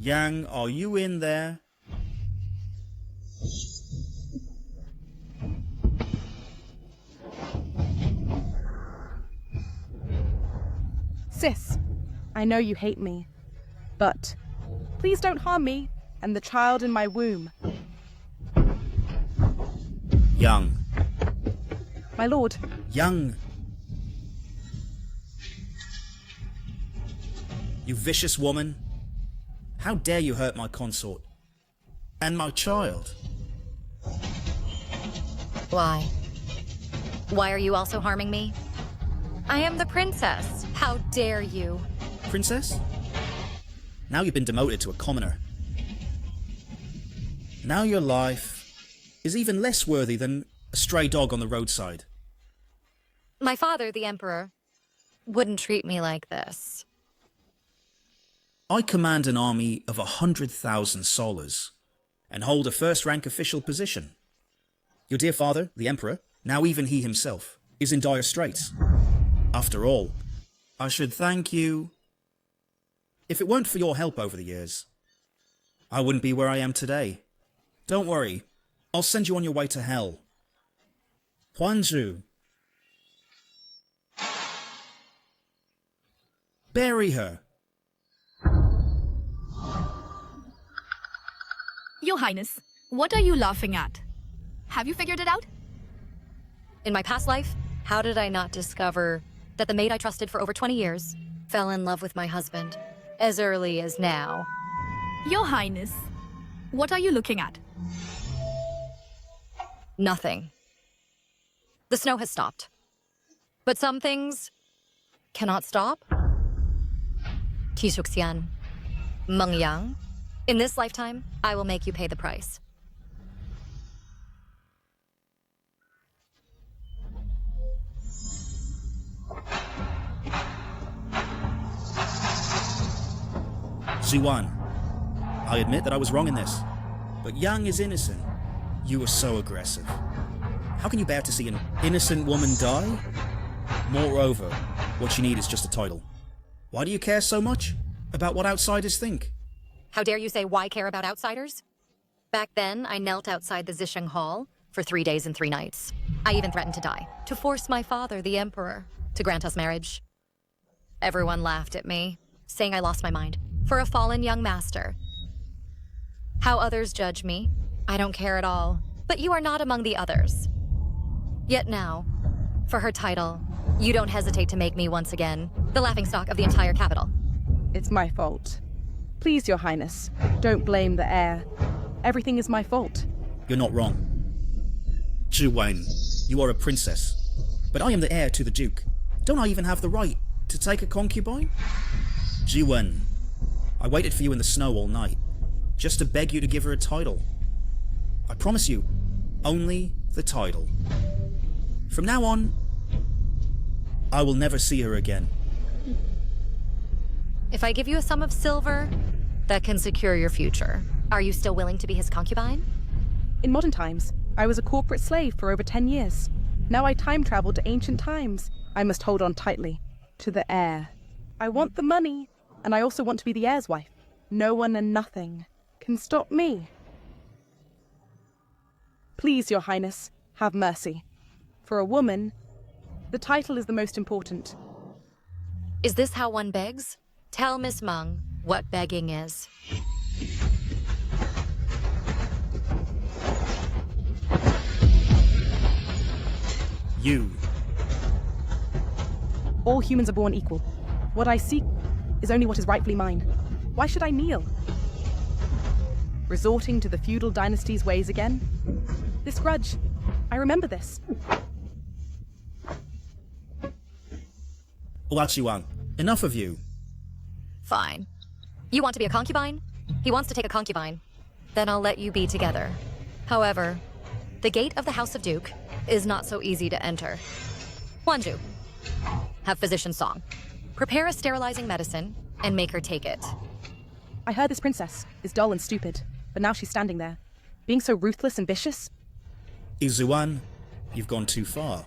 Yang, are you in there? Sis, I know you hate me, but please don't harm me and the child in my womb. Yang. My lord. Yang. You vicious woman. How dare you hurt my consort? And my child? Why? Why are you also harming me? I am the princess. How dare you? Princess? Now you've been demoted to a commoner. Now your life is even less worthy than a stray dog on the roadside. My father, the emperor, wouldn't treat me like this. I command an army of 100,000 solas and hold a first-rank official position. Your dear father, the emperor, now even he himself, is in dire straits. After all, I should thank you. If it weren't for your help over the years, I wouldn't be where I am today. Don't worry, I'll send you on your way to hell. Huanzhu. Bury her. Your Highness, what are you laughing at? Have you figured it out? In my past life, how did I not discover that the maid I trusted for over 20 years fell in love with my husband as early as now? Your Highness, what are you looking at? Nothing. The snow has stopped. But some things cannot stop. Tishuxian, Mengyang, in this lifetime, I will make you pay the price. Zuan, I admit that I was wrong in this, but Yang is innocent. You were so aggressive. How can you bear to see an innocent woman die? Moreover, what you need is just a title. Why do you care so much about what outsiders think? How dare you say why care about outsiders? Back then, I knelt outside the Zisheng Hall for 3 days and 3 nights. I even threatened to die, to force my father, the emperor, to grant us marriage. Everyone laughed at me, saying I lost my mind for a fallen young master. How others judge me, I don't care at all, but you are not among the others. Yet now, for her title, you don't hesitate to make me once again the laughingstock of the entire capital. It's my fault. Please, Your Highness, don't blame the heir. Everything is my fault. You're not wrong. Zhiwen, you are a princess, but I am the heir to the Duke. Don't I even have the right to take a concubine? Zhiwen, I waited for you in the snow all night, just to beg you to give her a title. I promise you, only the title. From now on, I will never see her again. If I give you a sum of silver, that can secure your future. Are you still willing to be his concubine? In modern times, I was a corporate slave for over 10 years. Now I time travel to ancient times. I must hold on tightly to the heir. I want the money, and I also want to be the heir's wife. No one and nothing can stop me. Please, Your Highness, have mercy. For a woman, the title is the most important. Is this how one begs? Tell Miss Meng what begging is. You. All humans are born equal. What I seek is only what is rightfully mine. Why should I kneel? Resorting to the feudal dynasty's ways again? This grudge, I remember this. Huaqiwang, enough of you. Fine. You want to be a concubine? He wants to take a concubine. Then I'll let you be together. However, the gate of the House of Duke is not so easy to enter. Wanju, have physician song. Prepare a sterilizing medicine and make her take it. I heard this princess is dull and stupid, but now she's standing there, being so ruthless and vicious. Izuan, you've gone too far.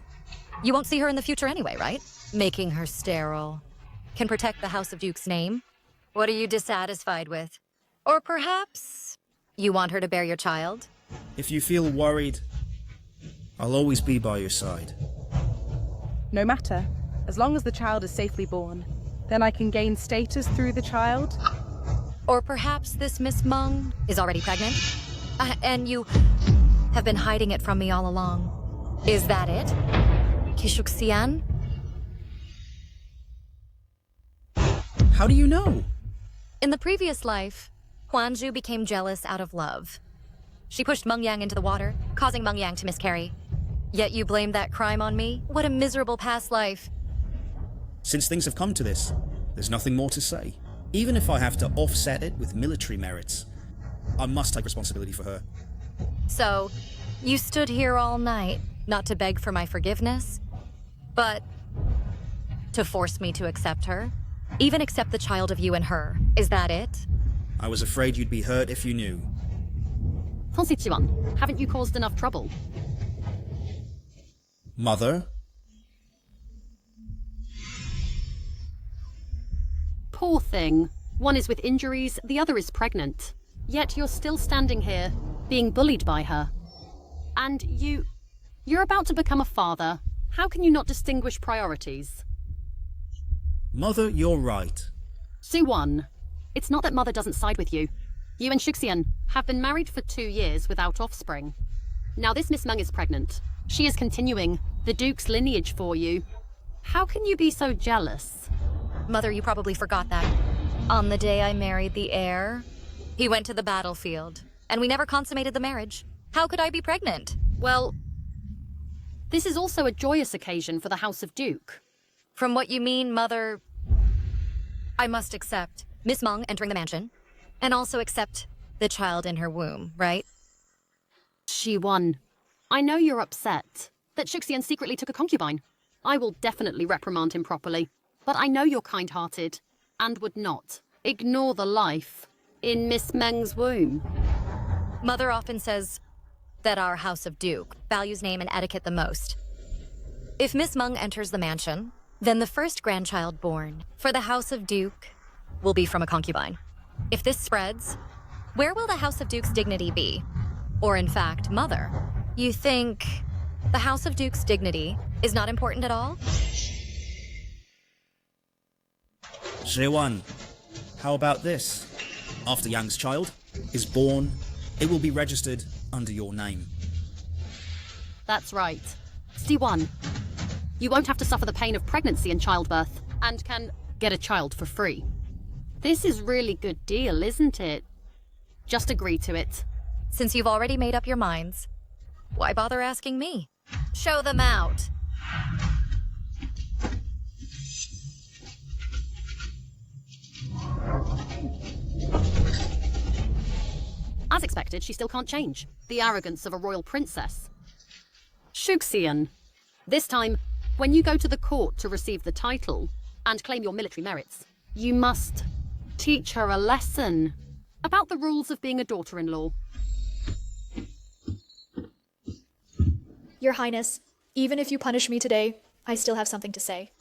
You won't see her in the future anyway, right? Making her sterile can protect the House of Duke's name. What are you dissatisfied with? Or perhaps you want her to bear your child? If you feel worried, I'll always be by your side. No matter, as long as the child is safely born, then I can gain status through the child. Or perhaps this Miss Meng is already pregnant? And you have been hiding it from me all along. Is that it? Kishuxian? How do you know? In the previous life, Huanzhu became jealous out of love. She pushed Meng Yang into the water, causing Meng Yang to miscarry. Yet you blame that crime on me? What a miserable past life. Since things have come to this, there's nothing more to say. Even if I have to offset it with military merits, I must take responsibility for her. So, you stood here all night, not to beg for my forgiveness, but to force me to accept her? Even accept the child of you and her. Is that it? I was afraid you'd be hurt if you knew. Haven't you caused enough trouble? Mother? Poor thing. One is with injuries, the other is pregnant. Yet you're still standing here, being bullied by her. And you're about to become a father. How can you not distinguish priorities? Mother, you're right. Suwon, it's not that Mother doesn't side with you. You and Shuxian have been married for 2 years without offspring. Now this Miss Meng is pregnant. She is continuing the Duke's lineage for you. How can you be so jealous? Mother, you probably forgot that. On the day I married the heir, he went to the battlefield, and we never consummated the marriage. How could I be pregnant? Well, this is also a joyous occasion for the House of Duke. From what you mean, Mother, I must accept Miss Meng entering the mansion, and also accept the child in her womb, right? She won. I know you're upset that Shuxian secretly took a concubine. I will definitely reprimand him properly. But I know you're kind-hearted, and would not ignore the life in Miss Meng's womb. Mother often says that our House of Duke values name and etiquette the most. If Miss Meng enters the mansion, then the first grandchild born for the House of Duke will be from a concubine. If this spreads, where will the House of Duke's dignity be? Or in fact, Mother, you think the House of Duke's dignity is not important at all? Zhewan, how about this? After Yang's child is born, it will be registered under your name. That's right. Siwan, you won't have to suffer the pain of pregnancy and childbirth, and can get a child for free. This is really good deal, isn't it? Just agree to it. Since you've already made up your minds, why bother asking me? Show them out. As expected, she still can't change. The arrogance of a royal princess. Shuxian, this time, when you go to the court to receive the title and claim your military merits, you must teach her a lesson about the rules of being a daughter-in-law. Your Highness, even if you punish me today, I still have something to say.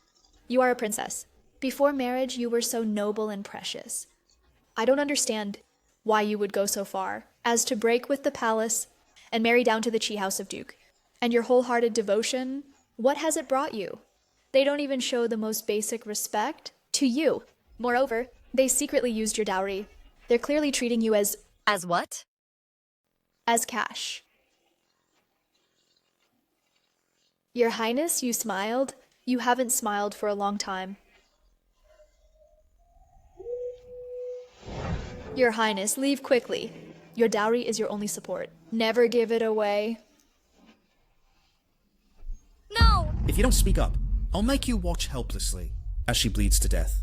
You are a princess. Before marriage, you were so noble and precious. I don't understand why you would go so far as to break with the palace and marry down to the Qi House of Duke. And your wholehearted devotion, what has it brought you? They don't even show the most basic respect to you. Moreover, they secretly used your dowry. They're clearly treating you as what? As cash. Your Highness, you smiled. You haven't smiled for a long time. Your Highness, leave quickly. Your dowry is your only support. Never give it away. No! If you don't speak up, I'll make you watch helplessly as she bleeds to death.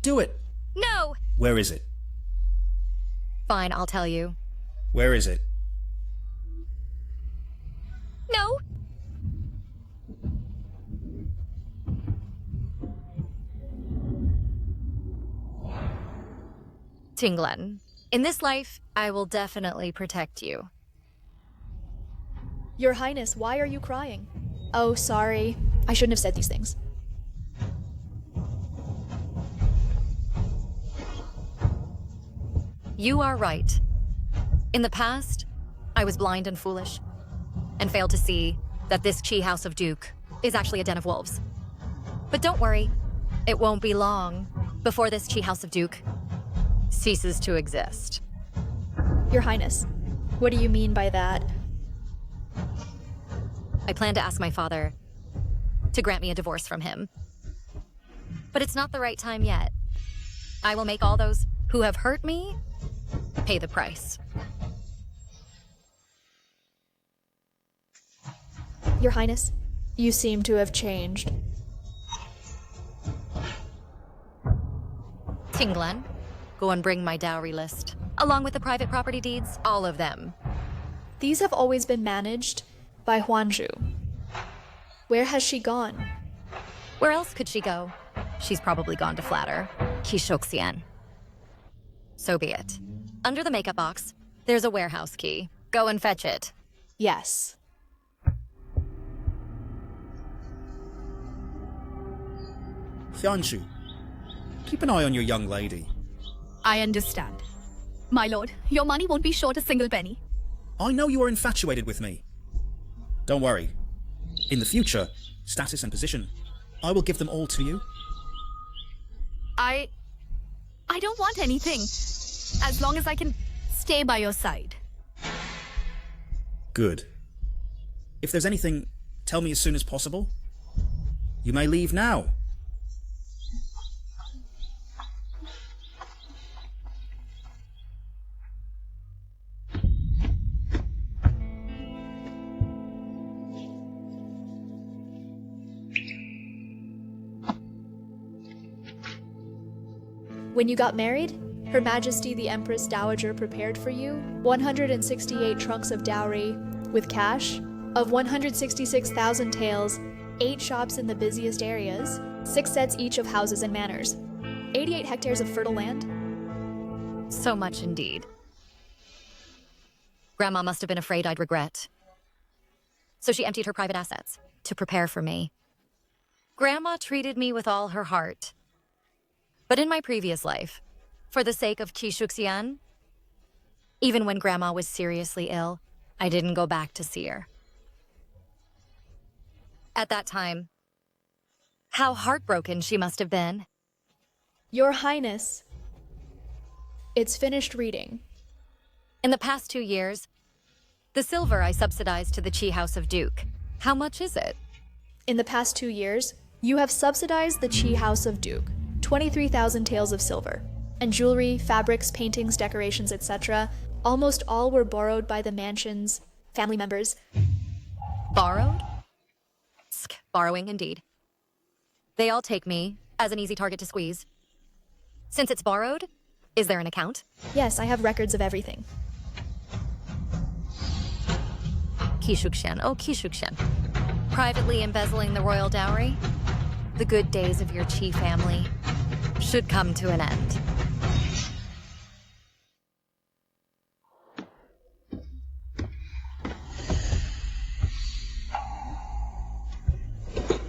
Do it! No! Where is it? Fine, I'll tell you. Where is it? No! Tinglen, in this life, I will definitely protect you. Your Highness, why are you crying? Oh, sorry. I shouldn't have said these things. You are right. In the past, I was blind and foolish, and failed to see that this Qi House of Duke is actually a den of wolves. But don't worry, it won't be long before this Qi House of Duke ceases to exist. Your Highness, what do you mean by that? I plan to ask my father to grant me a divorce from him. But it's not the right time yet. I will make all those who have hurt me pay the price. Your Highness, you seem to have changed. Tinglan, go and bring my dowry list, along with the private property deeds, all of them. These have always been managed by Huanzhu. Where has she gone? Where else could she go? She's probably gone to flatter Qishoxian. So be it. Under the makeup box, there's a warehouse key. Go and fetch it. Yes. Xianshu, keep an eye on your young lady. I understand. My lord, your money won't be short a single penny. I know you are infatuated with me. Don't worry. In the future, status and position, I will give them all to you. I don't want anything, as long as I can stay by your side. Good. If there's anything, tell me as soon as possible. You may leave now. When you got married, Her Majesty the Empress Dowager prepared for you 168 trunks of dowry with cash, of 166,000 taels, 8 shops in the busiest areas, 6 sets each of houses and manors, 88 hectares of fertile land. So much indeed. Grandma must have been afraid I'd regret. So she emptied her private assets to prepare for me. Grandma treated me with all her heart. But in my previous life, for the sake of Qishuxian, even when Grandma was seriously ill, I didn't go back to see her. At that time, how heartbroken she must have been. Your Highness, it's finished reading. In the past 2 years, the silver I subsidized to the Qi House of Duke, how much is it? In the past 2 years, you have subsidized the Qi House of Duke, 23,000 taels of silver, and jewelry, fabrics, paintings, decorations, etc. Almost all were borrowed by the mansion's family members. Borrowed? Borrowing, indeed. They all take me as an easy target to squeeze. Since it's borrowed, is there an account? Yes, I have records of everything. Qishuxian, oh Qishuxian. Privately embezzling the royal dowry? The good days of your Qi family should come to an end.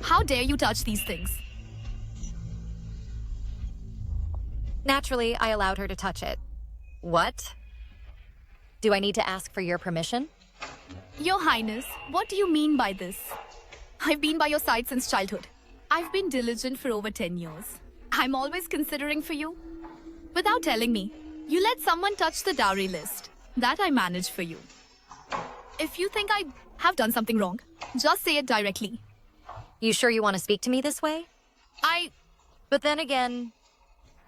How dare you touch these things? Naturally, I allowed her to touch it. What? Do I need to ask for your permission? Your Highness, what do you mean by this? I've been by your side since childhood. I've been diligent for over 10 years. I'm always considering for you. Without telling me, you let someone touch the dowry list. That I manage for you. If you think I have done something wrong, just say it directly. You sure you want to speak to me this way? But then again,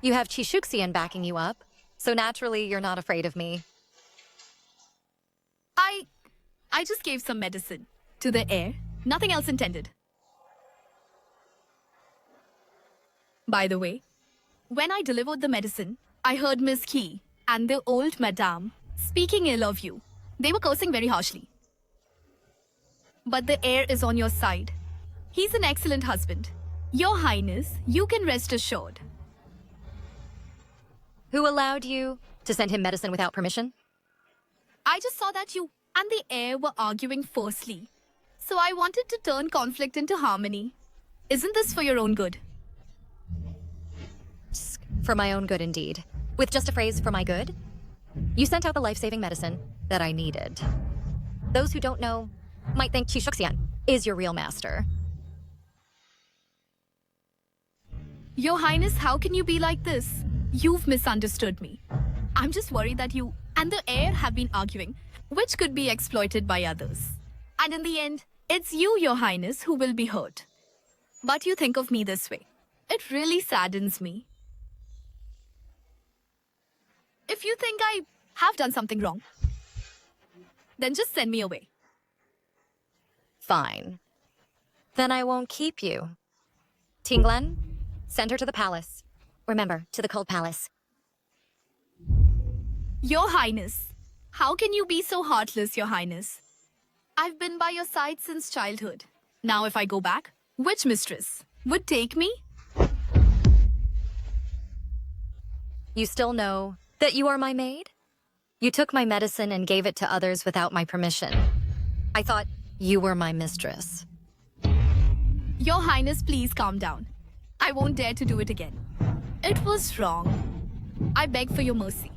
you have Qishuxian backing you up, so naturally you're not afraid of me. I just gave some medicine to the heir. Nothing else intended. By the way, when I delivered the medicine, I heard Miss He and the old madame speaking ill of you. They were cursing very harshly. But the heir is on your side. He's an excellent husband. Your Highness, you can rest assured. Who allowed you to send him medicine without permission? I just saw that you and the heir were arguing fiercely. So I wanted to turn conflict into harmony. Isn't this for your own good? For my own good, indeed. With just a phrase, for my good? You sent out the life-saving medicine that I needed. Those who don't know might think Qishuxian is your real master. Your Highness, how can you be like this? You've misunderstood me. I'm just worried that you and the heir have been arguing, which could be exploited by others. And in the end, it's you, Your Highness, who will be hurt. But you think of me this way. It really saddens me. If you think I have done something wrong, then just send me away. Fine. Then I won't keep you. Tinglen, send her to the palace. Remember, to the cold palace. Your Highness, how can you be so heartless, Your Highness? I've been by your side since childhood. Now if I go back, which mistress would take me? You still know that you are my maid? You took my medicine and gave it to others without my permission. I thought you were my mistress. Your Highness, please calm down. I won't dare to do it again. It was wrong. I beg for your mercy.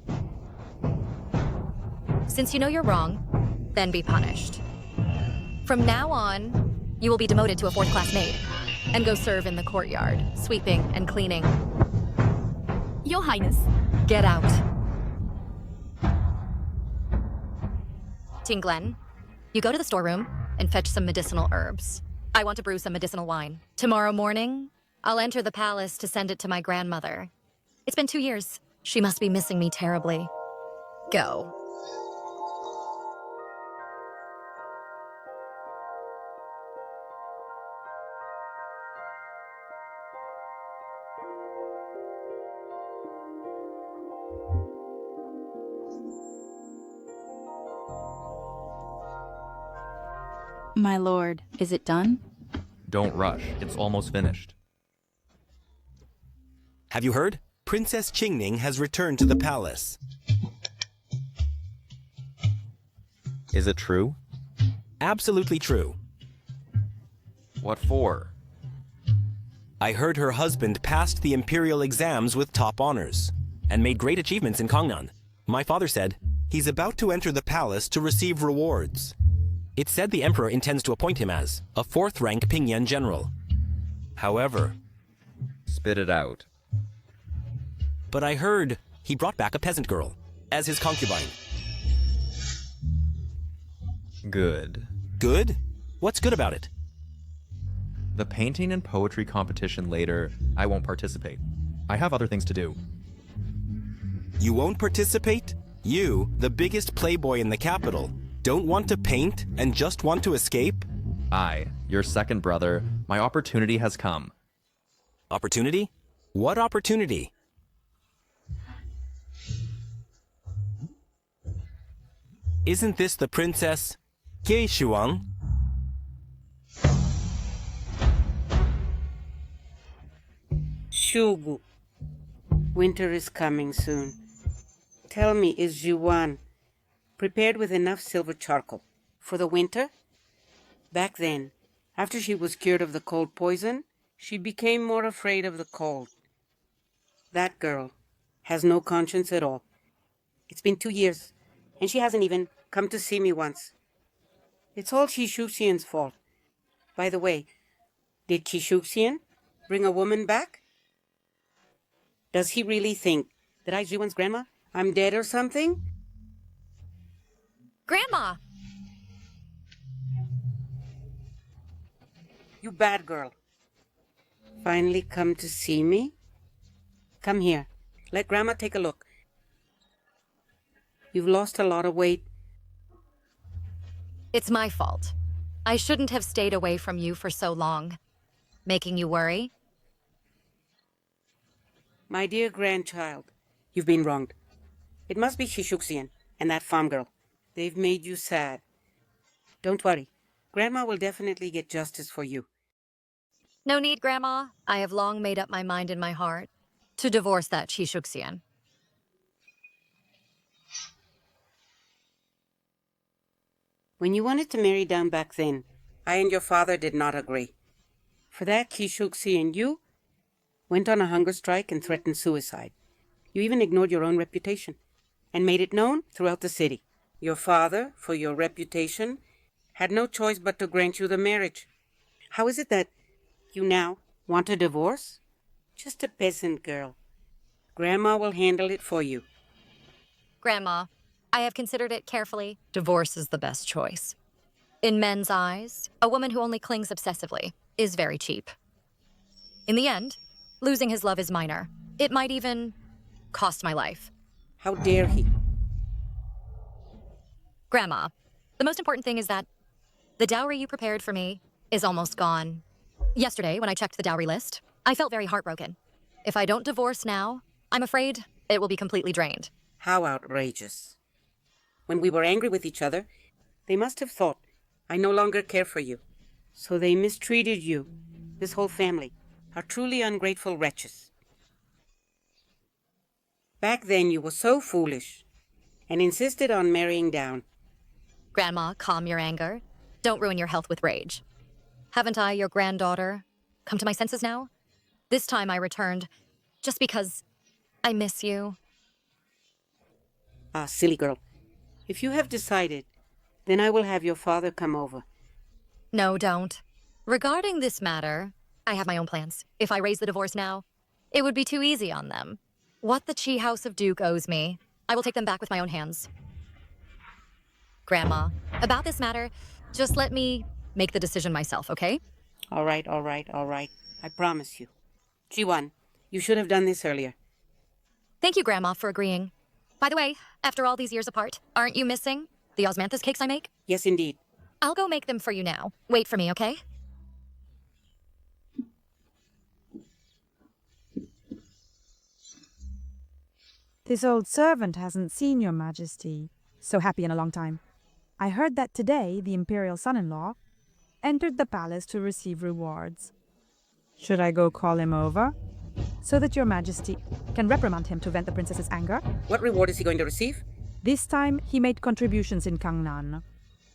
Since you know you're wrong, then be punished. From now on, you will be demoted to a fourth-class maid and go serve in the courtyard, sweeping and cleaning. Your Highness. Get out. Tinglen, you go to the storeroom and fetch some medicinal herbs. I want to brew some medicinal wine. Tomorrow morning, I'll enter the palace to send it to my grandmother. It's been 2 years. She must be missing me terribly. Go. My lord, is it done? Don't rush. It's almost finished. Have you heard? Princess Qingning has returned to the palace. Is it true? Absolutely true. What for? I heard her husband passed the imperial exams with top honors and made great achievements in Gangnan. My father said he's about to enter the palace to receive rewards. It said the emperor intends to appoint him as a 4th-rank Pingyan general. However, Spit it out. but I heard he brought back a peasant girl as his concubine. Good. Good? What's good about it? The painting and poetry competition later, I won't participate. I have other things to do. You won't participate? You, the biggest playboy in the capital, don't want to paint and just want to escape? I, your second brother, my opportunity has come. Opportunity? What opportunity? Isn't this the Princess Gei Shuang? Shugu. Winter is coming soon. Tell me, is Yuan prepared with enough silver charcoal for the winter? Back then, after she was cured of the cold poison, she became more afraid of the cold. That girl has no conscience at all. It's been 2 years, and she hasn't even come to see me once. It's all Qishuxian's fault. By the way, did Qishuxian bring a woman back? Does he really think that I, Zhuan's grandma, I'm dead or something? Grandma! You bad girl. Finally come to see me? Come here. Let Grandma take a look. You've lost a lot of weight. It's my fault. I shouldn't have stayed away from you for so long. Making you worry? My dear grandchild, you've been wronged. It must be Qishuxian and that farm girl. They've made you sad. Don't worry. Grandma will definitely get justice for you. No need, Grandma. I have long made up my mind in my heart to divorce that Qishuxian. When you wanted to marry down back then, I and your father did not agree. For that, Qishuxian Yu went on a hunger strike and threatened suicide. You even ignored your own reputation. and made it known throughout the city. Your father, for your reputation, had no choice but to grant you the marriage. How is it that you now want a divorce? Just a peasant girl. Grandma will handle it for you. Grandma, I have considered it carefully. Divorce is the best choice. In men's eyes, a woman who only clings obsessively is very cheap. In the end, losing his love is minor. It might even cost my life. How dare he? Grandma, the most important thing is that the dowry you prepared for me is almost gone. Yesterday, when I checked the dowry list, I felt very heartbroken. If I don't divorce now, I'm afraid it will be completely drained. How outrageous. When we were angry with each other, they must have thought I no longer care for you. So they mistreated you. This whole family are truly ungrateful wretches. Back then you were so foolish and insisted on marrying down. Grandma, calm your anger. Don't ruin your health with rage. Haven't I, your granddaughter, come to my senses now? This time I returned just because I miss you. Ah, silly girl. If you have decided, then I will have your father come over. No, don't. Regarding this matter, I have my own plans. If I raise the divorce now, it would be too easy on them. What the Chi House of Duke owes me, I will take them back with my own hands. Grandma, about this matter, just let me make the decision myself, okay? All right. I promise you. G1, you should have done this earlier. Thank you, Grandma, for agreeing. By the way, after all these years apart, aren't you missing the osmanthus cakes I make? Yes, indeed. I'll go make them for you now. Wait for me, okay? This old servant hasn't seen your majesty so happy in a long time. I heard that today the imperial son-in-law entered the palace to receive rewards. Should I go call him over so that your majesty can reprimand him to vent the princess's anger? What reward is he going to receive? This time he made contributions in Gangnan.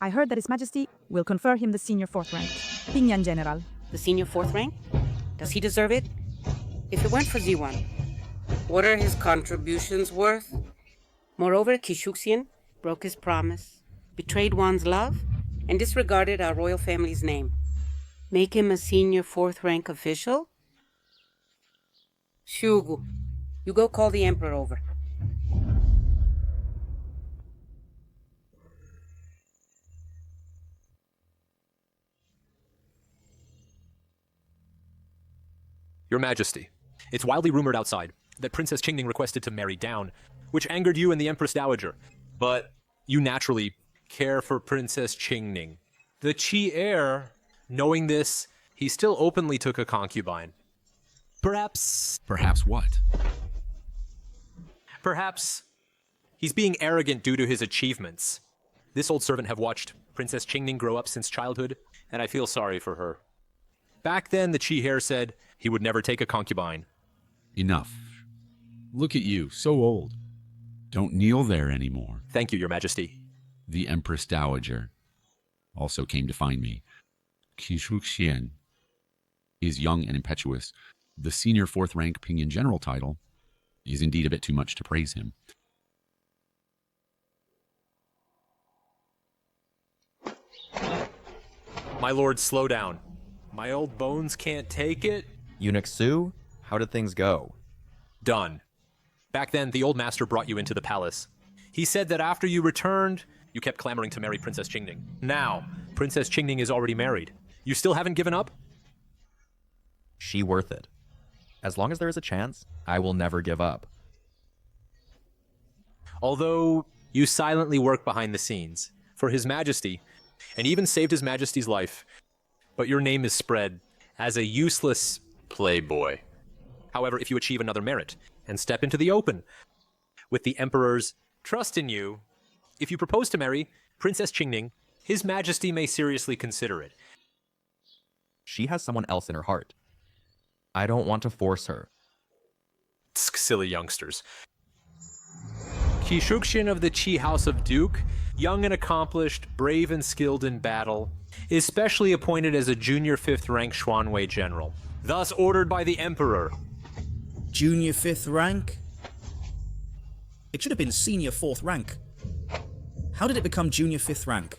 I heard that his majesty will confer him the senior 4th rank, Pinyan General. The senior 4th rank? Does he deserve it? If it weren't for Z1, what are his contributions worth? Moreover, Kishuxian broke his promise, betrayed one's love, and disregarded our royal family's name. Make him a senior 4th rank official? Shugu, you go call the emperor over. Your Majesty, it's widely rumored outside that Princess Qingning requested to marry down, which angered you and the Empress Dowager. But you naturally care for Princess Qingning. The Qi heir, knowing this, he still openly took a concubine. Perhaps what? Perhaps he's being arrogant due to his achievements. This old servant have watched Princess Qingning grow up since childhood, and I feel sorry for her. Back then, the Qi heir said he would never take a concubine. Enough. Look at you, so old. Don't kneel there anymore. Thank you, Your Majesty. The Empress Dowager also came to find me. Kishuxian is young and impetuous. The senior 4th rank Pinyin General title is indeed a bit too much to praise him. My lord, slow down. My old bones can't take it. Eunuch Su, how did things go? Done. Back then, the old master brought you into the palace. He said that after you returned, you kept clamoring to marry Princess Qingning. Now, Princess Qingning is already married. You still haven't given up? She worth it. As long as there is a chance, I will never give up. Although you silently work behind the scenes for His Majesty, and even saved His Majesty's life, but your name is spread as a useless playboy. However, if you achieve another merit and step into the open, with the Emperor's trust in you, if you propose to marry Princess Qingning, His Majesty may seriously consider it. She has someone else in her heart. I don't want to force her. Silly youngsters. Kishuxian of the Qi House of Duke, young and accomplished, brave and skilled in battle, is specially appointed as a junior 5th rank Xuanwei general, thus ordered by the Emperor. Junior 5th rank? It should have been senior 4th rank. How did it become junior 5th rank?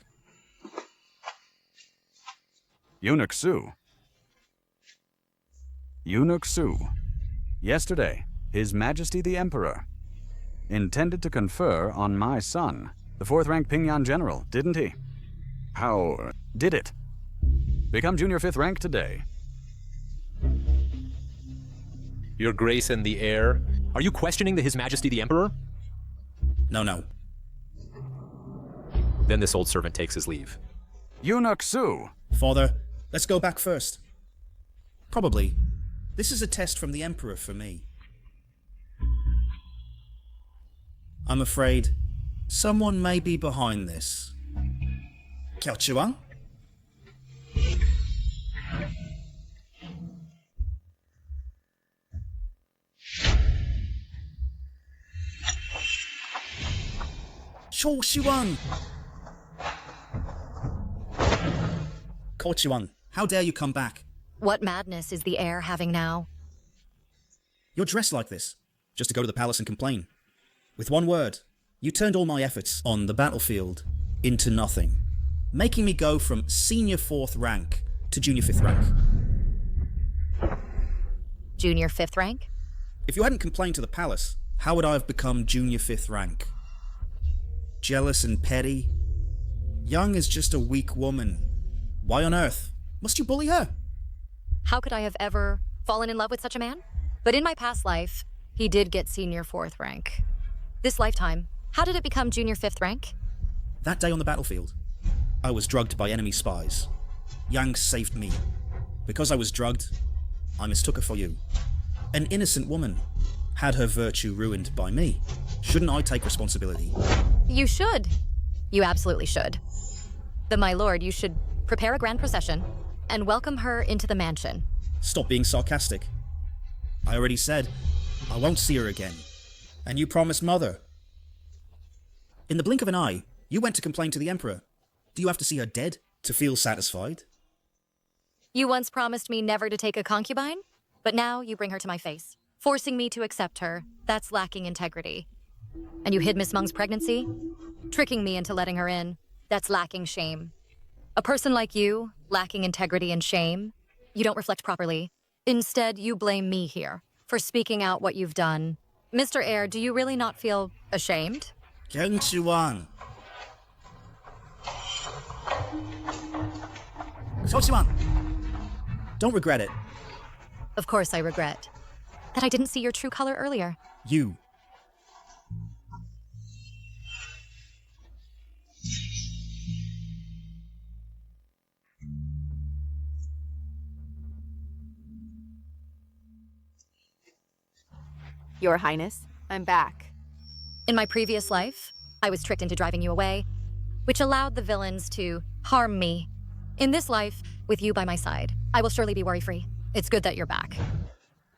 Eunuch Su. Eunuch Su. Yesterday, His Majesty the Emperor intended to confer on my son, the 4th rank Pingyan General, didn't he? How did it? Become junior 5th rank today. Your Grace and the heir. Are you questioning His Majesty the Emperor? No. Then this old servant takes his leave. Eunuch Su. Father, let's go back first. Probably. This is a test from the Emperor for me. I'm afraid someone may be behind this. Kiao Chuang? Chou Xuan! Ko Chuang, how dare you come back? What madness is the heir having now? You're dressed like this, just to go to the palace and complain. With one word, you turned all my efforts on the battlefield into nothing, making me go from senior 4th rank to junior 5th rank. Junior 5th rank? If you hadn't complained to the palace, how would I have become junior 5th rank? Jealous and petty? Young is just a weak woman. Why on earth must you bully her? How could I have ever fallen in love with such a man? But in my past life, he did get senior 4th rank. This lifetime, how did it become junior 5th rank? That day on the battlefield, I was drugged by enemy spies. Yang saved me. Because I was drugged, I mistook her for you. An innocent woman had her virtue ruined by me. Shouldn't I take responsibility? You should. You absolutely should. Then, my lord, you should prepare a grand procession and welcome her into the mansion. Stop being sarcastic. I already said I won't see her again. And you promised Mother. In the blink of an eye, you went to complain to the Emperor. Do you have to see her dead to feel satisfied? You once promised me never to take a concubine, but now you bring her to my face, forcing me to accept her. That's lacking integrity. And you hid Miss Meng's pregnancy, tricking me into letting her in. That's lacking shame. A person like you, lacking integrity and shame, you don't reflect properly. Instead, you blame me here for speaking out what you've done. Mr. Heir, do you really not feel ashamed? Kiao Chuang. Chou Chuang. Don't regret it. Of course I regret that I didn't see your true color earlier. You. Your Highness, I'm back. In my previous life, I was tricked into driving you away, which allowed the villains to harm me. In this life, with you by my side, I will surely be worry-free. It's good that you're back.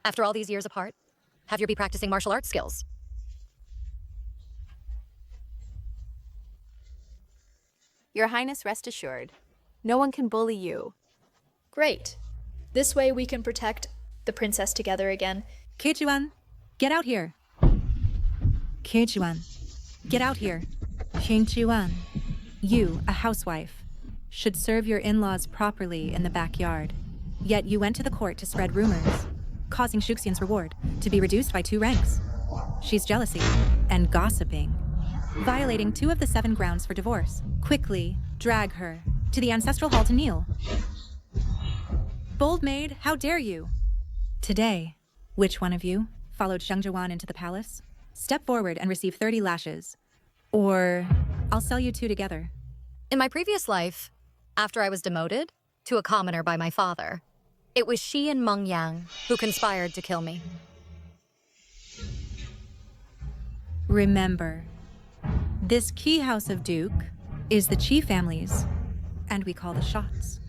After all these years apart, have you be practicing martial arts skills? Your Highness, rest assured. No one can bully you. Great. This way we can protect the princess together again. Keijuan, get out here. Keijuan, get out here. Shang Juan, you, a housewife, should serve your in-laws properly in the backyard. Yet you went to the court to spread rumors, causing Shuxian's reward to be reduced by 2 ranks. She's jealousy and gossiping, violating 2 of the 7 grounds for divorce. Quickly drag her to the ancestral hall to kneel. Bold maid, how dare you? Today, which one of you followed Shang Juan into the palace? Step forward and receive 30 lashes. Or I'll sell you 2 together. In my previous life, after I was demoted to a commoner by my father, it was she and Meng Yang who conspired to kill me. Remember, this key house of Duke is the Qi family's, and we call the shots.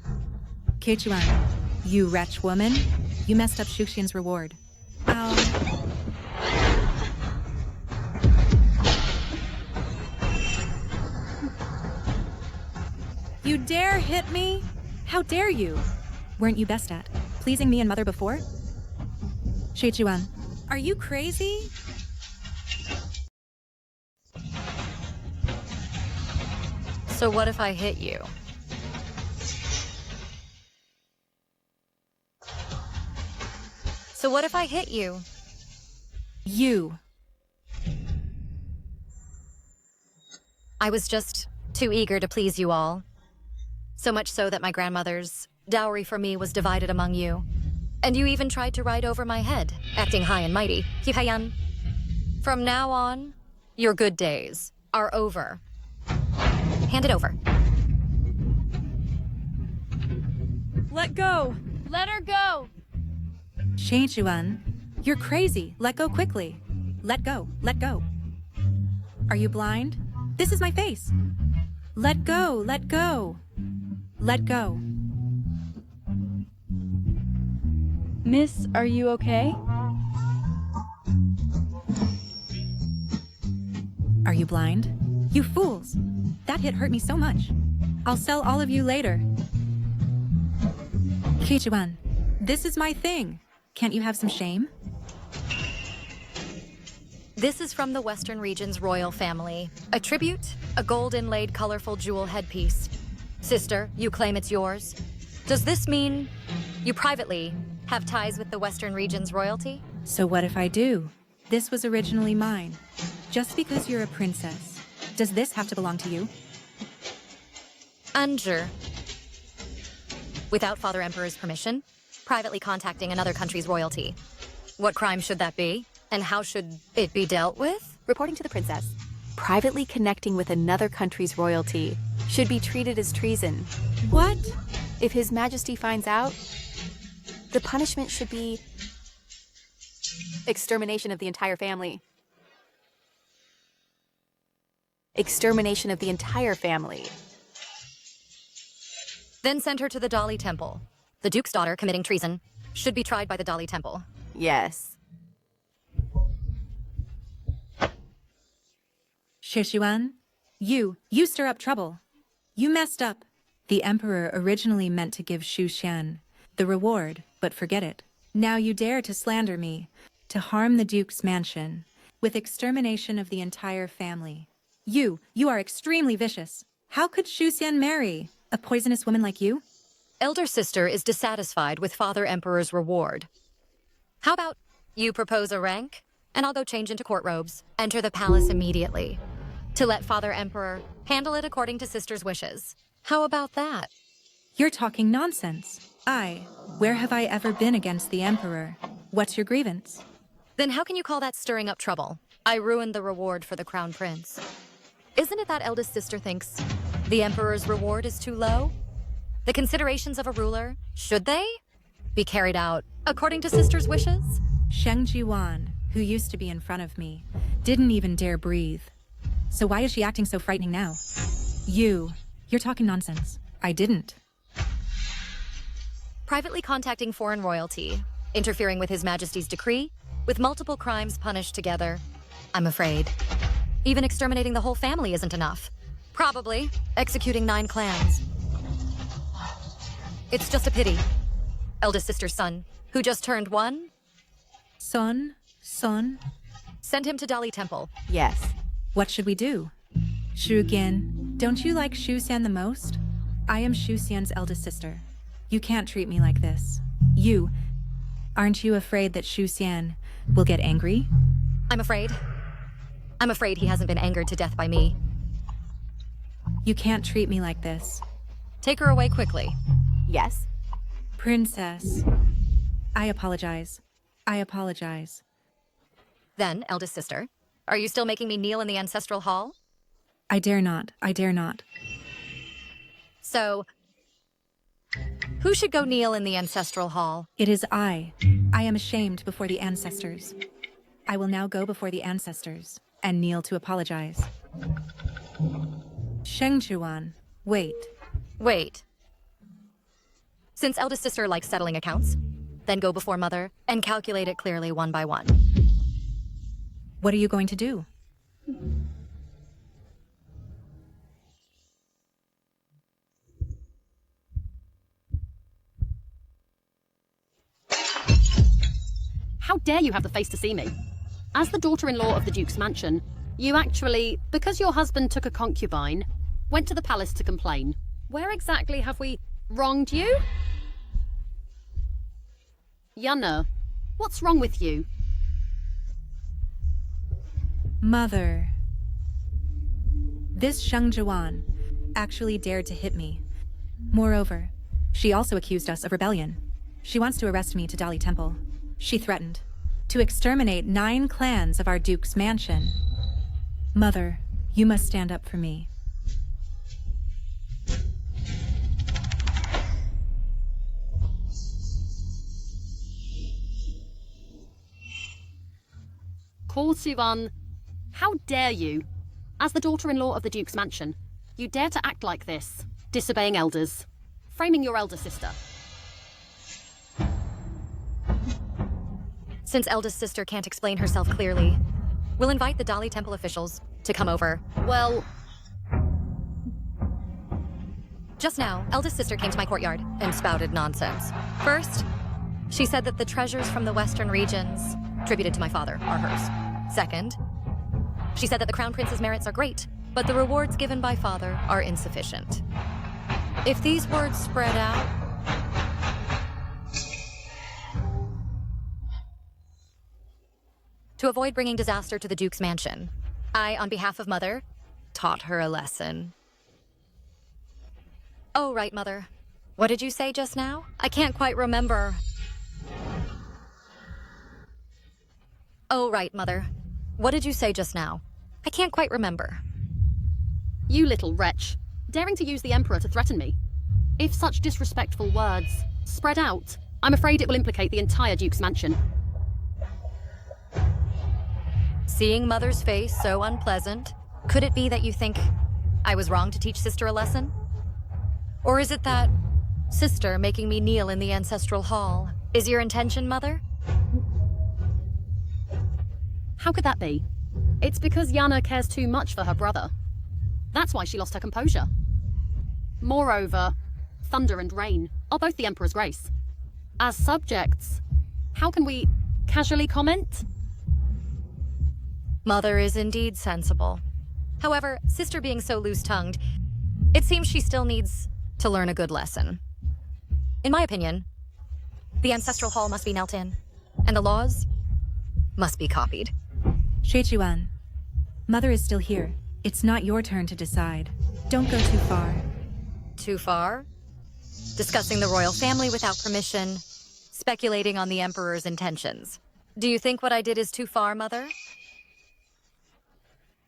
Keijuan, you wretch woman, you messed up Shuxian's reward. Ow. You dare hit me? How dare you? Weren't you best at pleasing me and Mother before? Keijuan, are you crazy? So what if I hit you? So what if I hit you? You. I was just too eager to please you all. So much so that my grandmother's dowry for me was divided among you. And you even tried to ride over my head, acting high and mighty. Hihayan. From now on, your good days are over. Hand it over. Let go! Let her go! Shang Shing, you're crazy. Let go quickly. Let go. Let go. Are you blind? This is my face. Let go. Let go. Let go. Miss, are you okay? Are you blind? You fools! That hit hurt me so much. I'll sell all of you later. Kichuan, this is my thing. Can't you have some shame? This is from the Western Region's royal family. A tribute, a gold inlaid colorful jewel headpiece. Sister, you claim it's yours. Does this mean you privately have ties with the Western Region's royalty? So what if I do? This was originally mine. Just because you're a princess, does this have to belong to you? Unsure. Without Father Emperor's permission, privately contacting another country's royalty. What crime should that be? And how should it be dealt with? Reporting to the princess, privately connecting with another country's royalty should be treated as treason. What? If His Majesty finds out, the punishment should be extermination of the entire family. Extermination of the entire family. Then send her to the Dali Temple. The Duke's daughter committing treason should be tried by the Dali Temple. Yes. Shishuan, you stir up trouble. You messed up. The Emperor originally meant to give Shu Xian the reward, but forget it. Now you dare to slander me, to harm the Duke's mansion, with extermination of the entire family. You are extremely vicious. How could Shu Xian marry a poisonous woman like you? Elder sister is dissatisfied with Father Emperor's reward. How about you propose a rank, and I'll go change into court robes, enter the palace immediately, to let Father Emperor handle it according to sister's wishes. How about that? You're talking nonsense. Where have I ever been against the Emperor? What's your grievance? Then how can you call that stirring up trouble? I ruined the reward for the Crown Prince. Isn't it that eldest sister thinks the Emperor's reward is too low? The considerations of a ruler, should they be carried out according to sister's wishes? Sheng Jiwan, who used to be in front of me, didn't even dare breathe. So why is she acting so frightening now? You're talking nonsense. I didn't. Privately contacting foreign royalty, interfering with His Majesty's decree, with multiple crimes punished together. I'm afraid. Even exterminating the whole family isn't enough. Probably executing 9 clans. It's just a pity. Eldest sister's son, who just turned 1. Son? Send him to Dali Temple. Yes. What should we do? Shu Gian, don't you like Shu Xian the most? I am Shu Xian's eldest sister. You can't treat me like this. Aren't you afraid that Shu Xian will get angry? I'm afraid. I'm afraid he hasn't been angered to death by me. You can't treat me like this. Take her away quickly. Yes. Princess. I apologize. Then, eldest sister, are you still making me kneel in the ancestral hall? I dare not. So, who should go kneel in the ancestral hall? It is I. I am ashamed before the ancestors. I will now go before the ancestors and kneel to apologize. Sheng Chuan, wait. Since eldest sister likes settling accounts, then go before mother and calculate it clearly one by one. What are you going to do? How dare you have the face to see me? As the daughter-in-law of the Duke's mansion, you actually, because your husband took a concubine, went to the palace to complain. Where exactly have we wronged you? Yana, what's wrong with you? Mother. This Shang Juan actually dared to hit me. Moreover, she also accused us of rebellion. She wants to arrest me to Dali Temple. She threatened to exterminate 9 clans of our Duke's mansion. Mother, you must stand up for me. Concubine, how dare you? As the daughter-in-law of the Duke's mansion, you dare to act like this, disobeying elders, framing your elder sister. Since eldest sister can't explain herself clearly, we'll invite the Dali Temple officials to come over. Well, just now, eldest sister came to my courtyard and spouted nonsense. First, she said that the treasures from the western regions, attributed to my father, are hers. Second, she said that the Crown Prince's merits are great, but the rewards given by father are insufficient. If these words spread out, to avoid bringing disaster to the Duke's mansion, I, on behalf of Mother, taught her a lesson. Oh, right, Mother. What did you say just now? I can't quite remember. Oh, right, Mother. What did you say just now? I can't quite remember. You little wretch, daring to use the Emperor to threaten me. If such disrespectful words spread out, I'm afraid it will implicate the entire Duke's mansion. Seeing Mother's face so unpleasant, could it be that you think I was wrong to teach Sister a lesson? Or is it that Sister making me kneel in the ancestral hall is your intention, Mother? How could that be? It's because Yana cares too much for her brother. That's why she lost her composure. Moreover, thunder and rain are both the Emperor's grace. As subjects, how can we casually comment? Mother is indeed sensible. However, Sister being so loose-tongued, it seems she still needs to learn a good lesson. In my opinion, the ancestral hall must be knelt in, and the laws must be copied. Sheichuan, Mother is still here. It's not your turn to decide. Don't go too far. Too far? Discussing the royal family without permission, speculating on the Emperor's intentions. Do you think what I did is too far, Mother?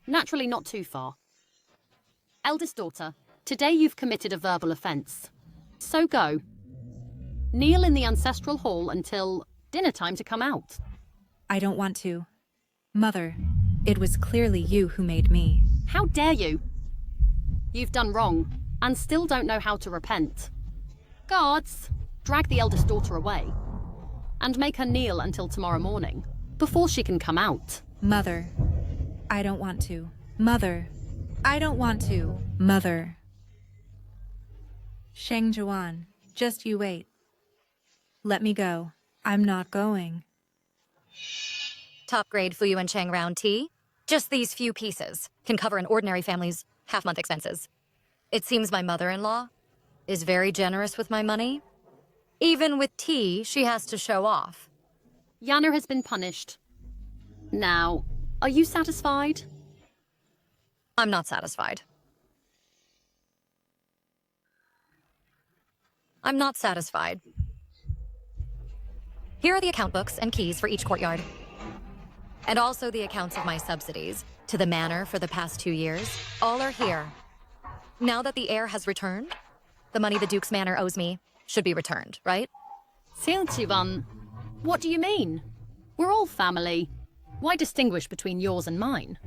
Naturally not too far. Eldest daughter, today you've committed a verbal offence. So go. Kneel in the ancestral hall until dinner time to come out. I don't want to. Mother, it was clearly you who made me. How dare you? You've done wrong, and still don't know how to repent. Guards, drag the eldest daughter away, and make her kneel until tomorrow morning, before she can come out. Mother, I don't want to. Mother, I don't want to. Mother. Shang Juan, just you wait. Let me go. I'm not going. Top-grade Fuyuan Chang round tea. Just these few pieces can cover an ordinary family's half-month expenses. It seems my mother-in-law is very generous with my money. Even with tea, she has to show off. Yana has been punished. Now, are you satisfied? I'm not satisfied. I'm not satisfied. Here are the account books and keys for each courtyard. And also the accounts of my subsidies to the manor for the past 2 years. All are here. Now that the heir has returned, the money the Duke's manor owes me should be returned, right? Concubine, what do you mean? We're all family. Why distinguish between yours and mine?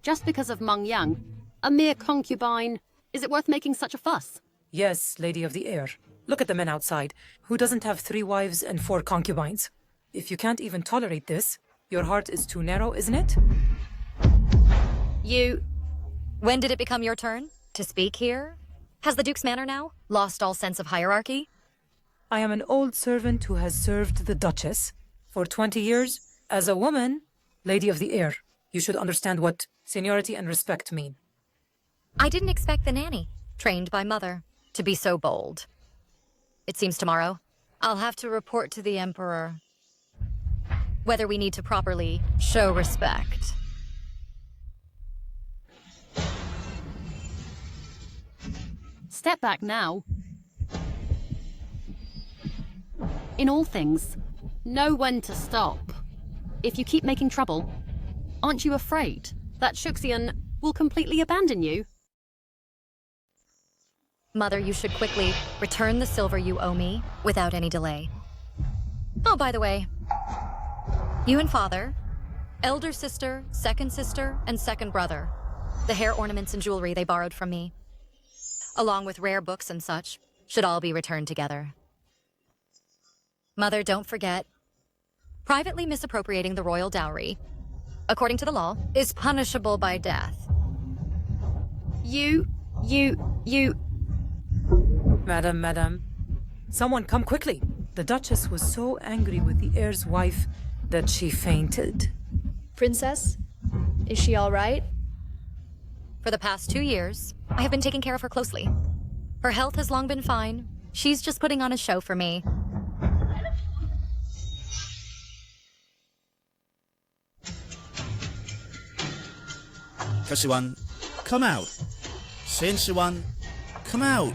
Just because of Meng Yang, a mere concubine, is it worth making such a fuss? Yes, Lady of the Air. Look at the men outside. Who doesn't have 3 wives and 4 concubines? If you can't even tolerate this, your heart is too narrow, isn't it? When did it become your turn to speak here? Has the Duke's manor now lost all sense of hierarchy? I am an old servant who has served the Duchess for 20 years. As a woman, Lady of the Air, you should understand what seniority and respect mean. I didn't expect the nanny, trained by mother, to be so bold. It seems tomorrow, I'll have to report to the Emperor whether we need to properly show respect. Step back now. In all things, know when to stop. If you keep making trouble, aren't you afraid that Shuxian will completely abandon you? Mother, you should quickly return the silver you owe me without any delay. Oh, by the way, you and father, elder sister, and second brother, the hair ornaments and jewelry they borrowed from me, along with rare books and such, should all be returned together. Mother, don't forget, privately misappropriating the royal dowry, according to the law, is punishable by death. You... Madam. Someone come quickly. The Duchess was so angry with the heir's wife that she fainted. Princess, is she all right? For the past 2 years, I have been taking care of her closely. Her health has long been fine. She's just putting on a show for me. Kosuan, come out. Sensuan, come out.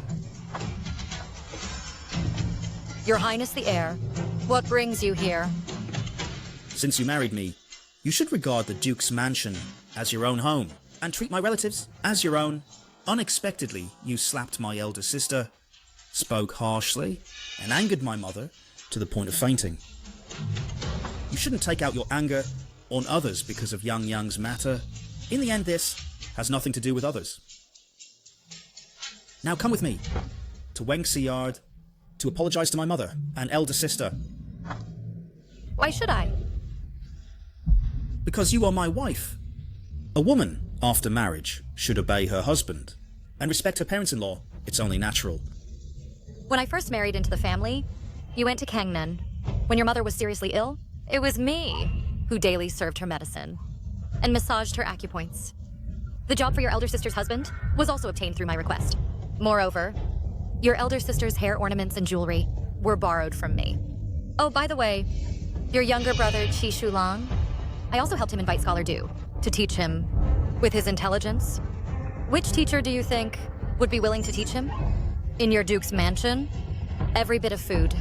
Your Highness the heir, what brings you here? Since you married me, you should regard the Duke's mansion as your own home and treat my relatives as your own. Unexpectedly, you slapped my elder sister, spoke harshly, and angered my mother to the point of fainting. You shouldn't take out your anger on others because of Young's matter. In the end, this has nothing to do with others. Now come with me to Wengsi Yard to apologize to my mother and elder sister. Why should I? Because you are my wife. A woman, after marriage, should obey her husband and respect her parents-in-law. It's only natural. When I first married into the family, you went to Kangnan. When your mother was seriously ill, it was me who daily served her medicine and massaged her acupoints. The job for your elder sister's husband was also obtained through my request. Moreover, your elder sister's hair ornaments and jewelry were borrowed from me. Oh, by the way, your younger brother, Qi Shulang, I also helped him invite Scholar Du to teach him with his intelligence. Which teacher do you think would be willing to teach him? In your Duke's mansion, every bit of food,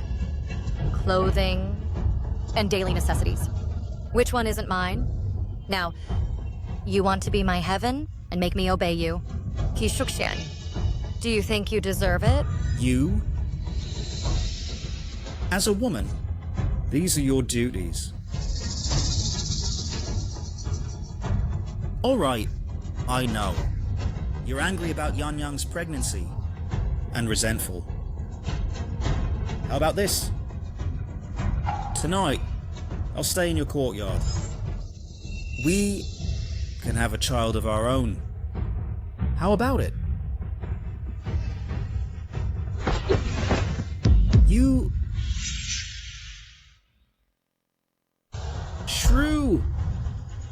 clothing, and daily necessities. Which one isn't mine? Now, you want to be my heaven and make me obey you. Qi Shuxian. Do you think you deserve it? You? As a woman, these are your duties. All right, I know. You're angry about Yang's pregnancy and resentful. How about this? Tonight, I'll stay in your courtyard. We can have a child of our own. How about it? You... Shrew!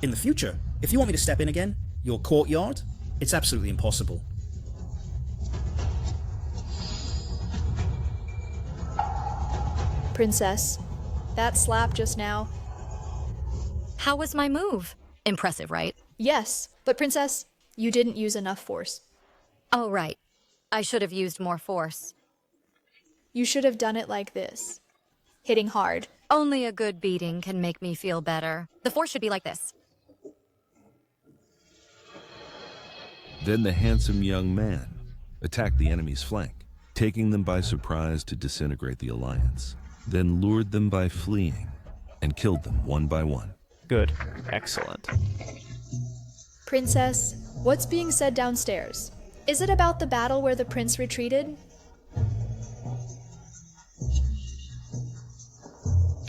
In the future, if you want me to step in again, your courtyard, it's absolutely impossible. Princess, that slap just now. How was my move? Impressive, right? Yes, but Princess, you didn't use enough force. Oh, right. I should have used more force. You should have done it like this. Hitting hard. Only a good beating can make me feel better. The force should be like this. Then the handsome young man attacked the enemy's flank, taking them by surprise to disintegrate the alliance, then lured them by fleeing and killed them one by one. Good. Excellent. Princess, what's being said downstairs? Is it about the battle where the prince retreated?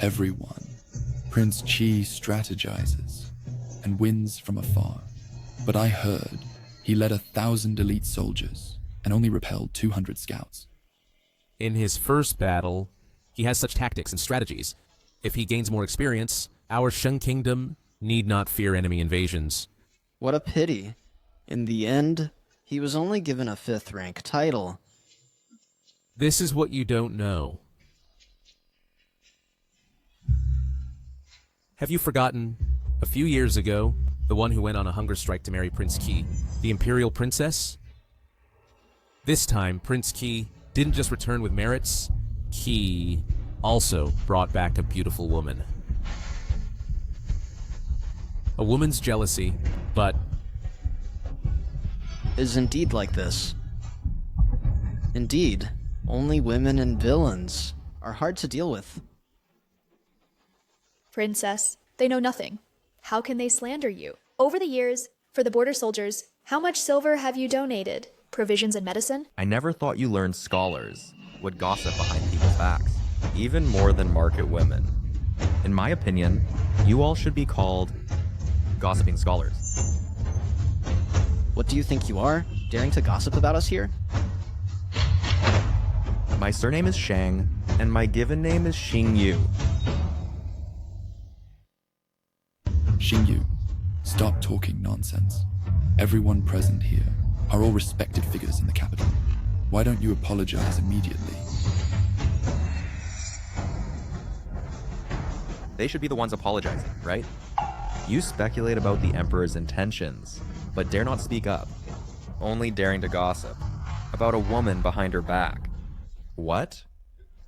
Everyone. Prince Qi strategizes and wins from afar. But I heard he led 1,000 elite soldiers and only repelled 200 scouts. In his first battle, he has such tactics and strategies. If he gains more experience, our Shang Kingdom need not fear enemy invasions. What a pity. In the end, He was only given a 5th rank title. This is what you don't know. Have you forgotten, a few years ago, the one who went on a hunger strike to marry Prince Ki, the imperial princess? This time, Prince Ki didn't just return with merits, Ki also brought back a beautiful woman. A woman's jealousy, but... Is indeed like this. Indeed, only women and villains are hard to deal with. Princess, they know nothing. How can they slander you? Over the years, for the border soldiers, how much silver have you donated? Provisions and medicine? I never thought you learned scholars would gossip behind people's backs, even more than market women. In my opinion, you all should be called gossiping scholars. What do you think you are, daring to gossip about us here? My surname is Shang, and my given name is Shing Yu. Shing Yu, stop talking nonsense. Everyone present here are all respected figures in the capital. Why don't you apologize immediately? They should be the ones apologizing, right? You speculate about the Emperor's intentions, but dare not speak up, only daring to gossip about a woman behind her back. What?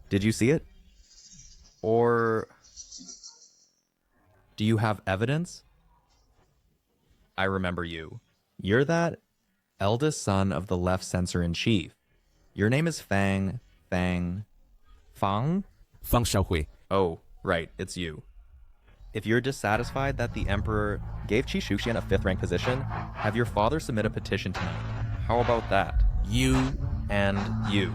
Did you see it? Or do you have evidence? I remember you. You're that eldest son of the left censor-in-chief. Your name is Fang Fang Xiaohui. Oh, right, it's you. If you're dissatisfied that the Emperor gave Qi Shuxian a 5th rank position, have your father submit a petition tonight. How about that? You and you.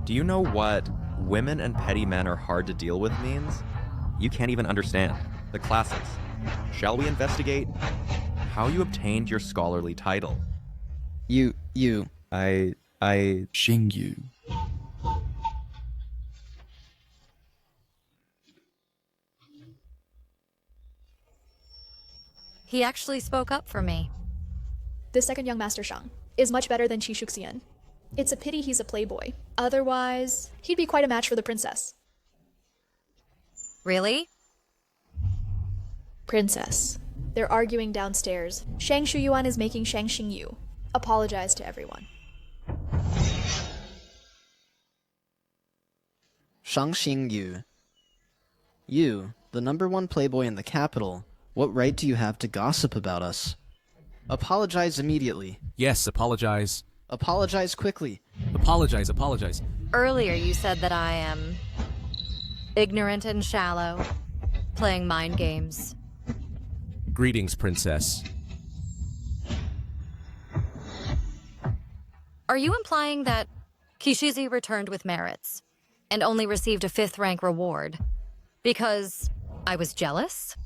Do you know what women and petty men are hard to deal with means? You can't even understand. The classics. Shall we investigate how you obtained your scholarly title? Shing Yu. He actually spoke up for me. The second young master Shang is much better than Qi Shuxian. It's a pity he's a playboy. Otherwise, he'd be quite a match for the princess. Really? Princess. They're arguing downstairs. Shang Shuyuan is making Shang Shing Yu apologize to everyone. Shang Shing Yu. You, the #1 playboy in the capital, what right do you have to gossip about us? Apologize immediately. Yes, apologize. Apologize quickly. Apologize. Earlier you said that I am ignorant and shallow, playing mind games. Greetings, princess. Are you implying that Kishizi returned with merits and only received a 5th rank reward because I was jealous?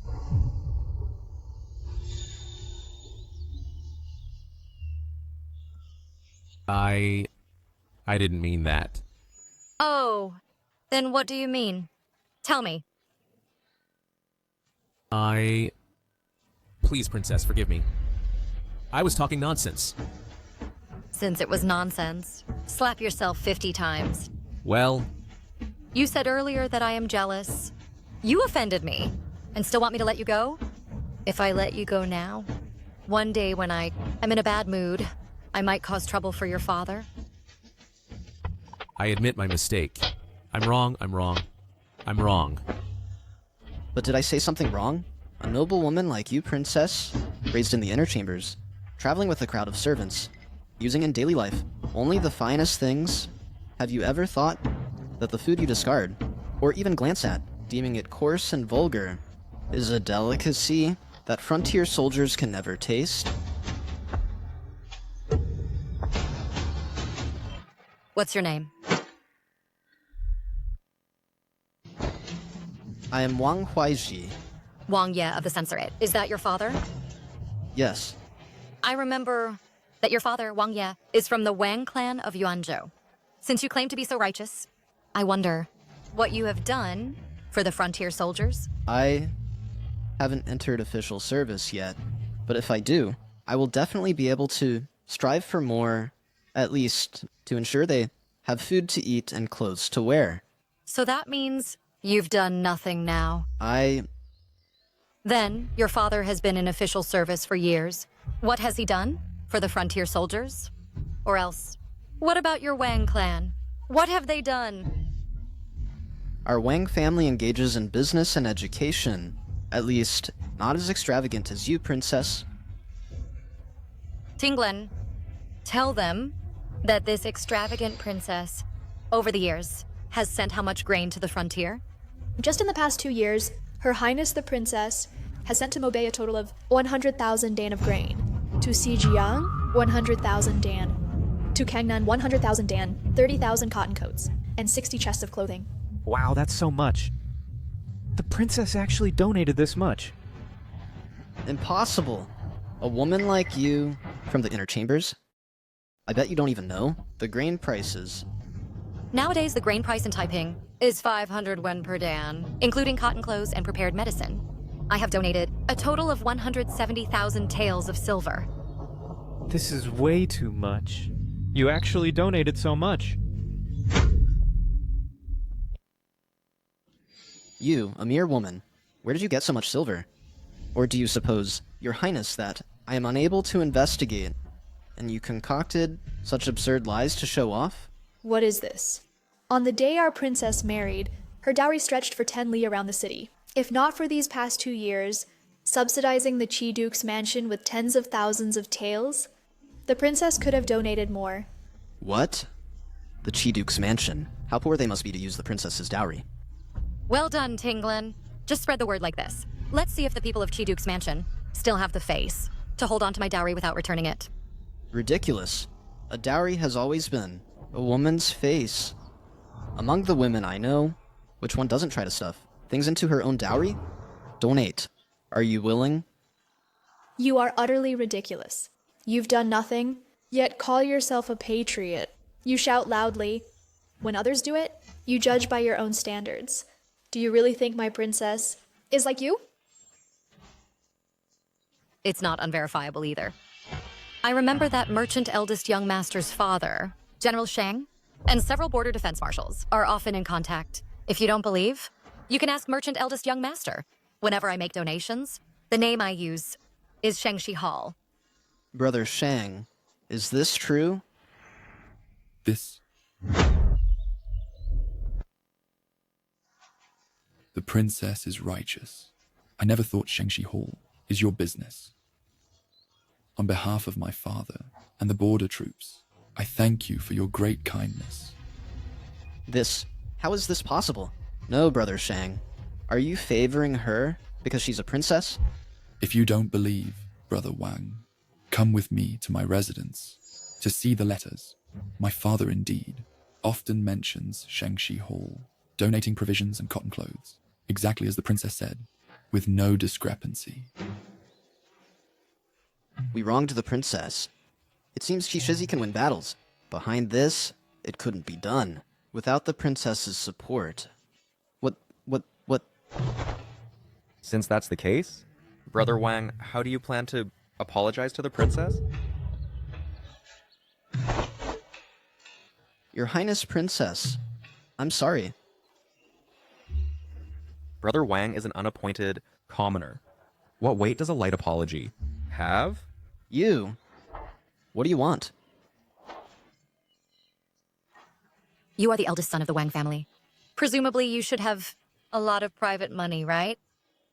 I didn't mean that. Oh, then what do you mean? Tell me. Please, princess, forgive me. I was talking nonsense. Since it was nonsense, slap yourself 50 times. Well... You said earlier that I am jealous. You offended me, and still want me to let you go? If I let you go now, one day when I'm in a bad mood, I might cause trouble for your father. I admit my mistake. I'm wrong. But did I say something wrong? A noble woman like you, princess, raised in the inner chambers, traveling with a crowd of servants, using in daily life only the finest things. Have you ever thought that the food you discard, or even glance at, deeming it coarse and vulgar, is a delicacy that frontier soldiers can never taste? What's your name? I am Wang Huaiji. Wang Ye of the Censorate. Is that your father? Yes. I remember that your father, Wang Ye, is from the Wang clan of Yuanzhou. Since you claim to be so righteous, I wonder what you have done for the frontier soldiers? I haven't entered official service yet, but if I do, I will definitely be able to strive for more, at least to ensure they have food to eat and clothes to wear. So that means you've done nothing now. Then, your father has been in official service for years. What has he done? For the frontier soldiers? Or else, what about your Wang clan? What have they done? Our Wang family engages in business and education. At least, not as extravagant as you, Princess. Tinglen, tell them that this extravagant princess, over the years, has sent how much grain to the frontier? Just in the past 2 years, Her Highness the Princess has sent to Mobei a total of 100,000 dan of grain, to Xijiang 100,000 dan, to Kangnan 100,000 dan, 30,000 cotton coats, and 60 chests of clothing. Wow, that's so much. The princess actually donated this much. Impossible. A woman like you, from the inner chambers? I bet you don't even know the grain prices. Nowadays, the grain price in Taiping is 500 wen per dan, including cotton clothes and prepared medicine. I have donated a total of 170,000 taels of silver. This is way too much. You actually donated so much. You, a mere woman, where did you get so much silver? Or do you suppose, Your Highness, that I am unable to investigate, and you concocted such absurd lies to show off? What is this? On the day our princess married, her dowry stretched for 10 li around the city. If not for these past 2 years, subsidizing the Qi Duke's mansion with tens of thousands of taels, the princess could have donated more. What? The Qi Duke's mansion? How poor they must be to use the princess's dowry. Well done, Tinglen. Just spread the word like this. Let's see if the people of Qi Duke's mansion still have the face to hold on to my dowry without returning it. Ridiculous. A dowry has always been a woman's face. Among the women I know, which one doesn't try to stuff things into her own dowry? Donate. Are you willing? You are utterly ridiculous. You've done nothing, yet call yourself a patriot. You shout loudly. When others do it, you judge by your own standards. Do you really think my princess is like you? It's not unverifiable either. I remember that merchant eldest young master's father, General Shang, and several border defense marshals are often in contact. If you don't believe, you can ask merchant eldest young master. Whenever I make donations, the name I use is Shang Shi Hall. Brother Shang, is this true? This. The princess is righteous. I never thought Shangxi Hall is your business. On behalf of my father and the border troops, I thank you for your great kindness. How is this possible? No, Brother Shang. Are you favoring her because she's a princess? If you don't believe, Brother Wang, come with me to my residence to see the letters. My father indeed often mentions Shangxi Hall, donating provisions and cotton clothes, exactly as the princess said, with no discrepancy. We wronged the princess. It seems Qishizi can win battles. Behind this, it couldn't be done. Without the princess's support. What? Since that's the case, Brother Wang, how do you plan to apologize to the princess? Your Highness Princess, I'm sorry. Brother Wang is an unappointed commoner. What weight does a light apology have? You. What do you want? You are the eldest son of the Wang family. Presumably you should have a lot of private money, right?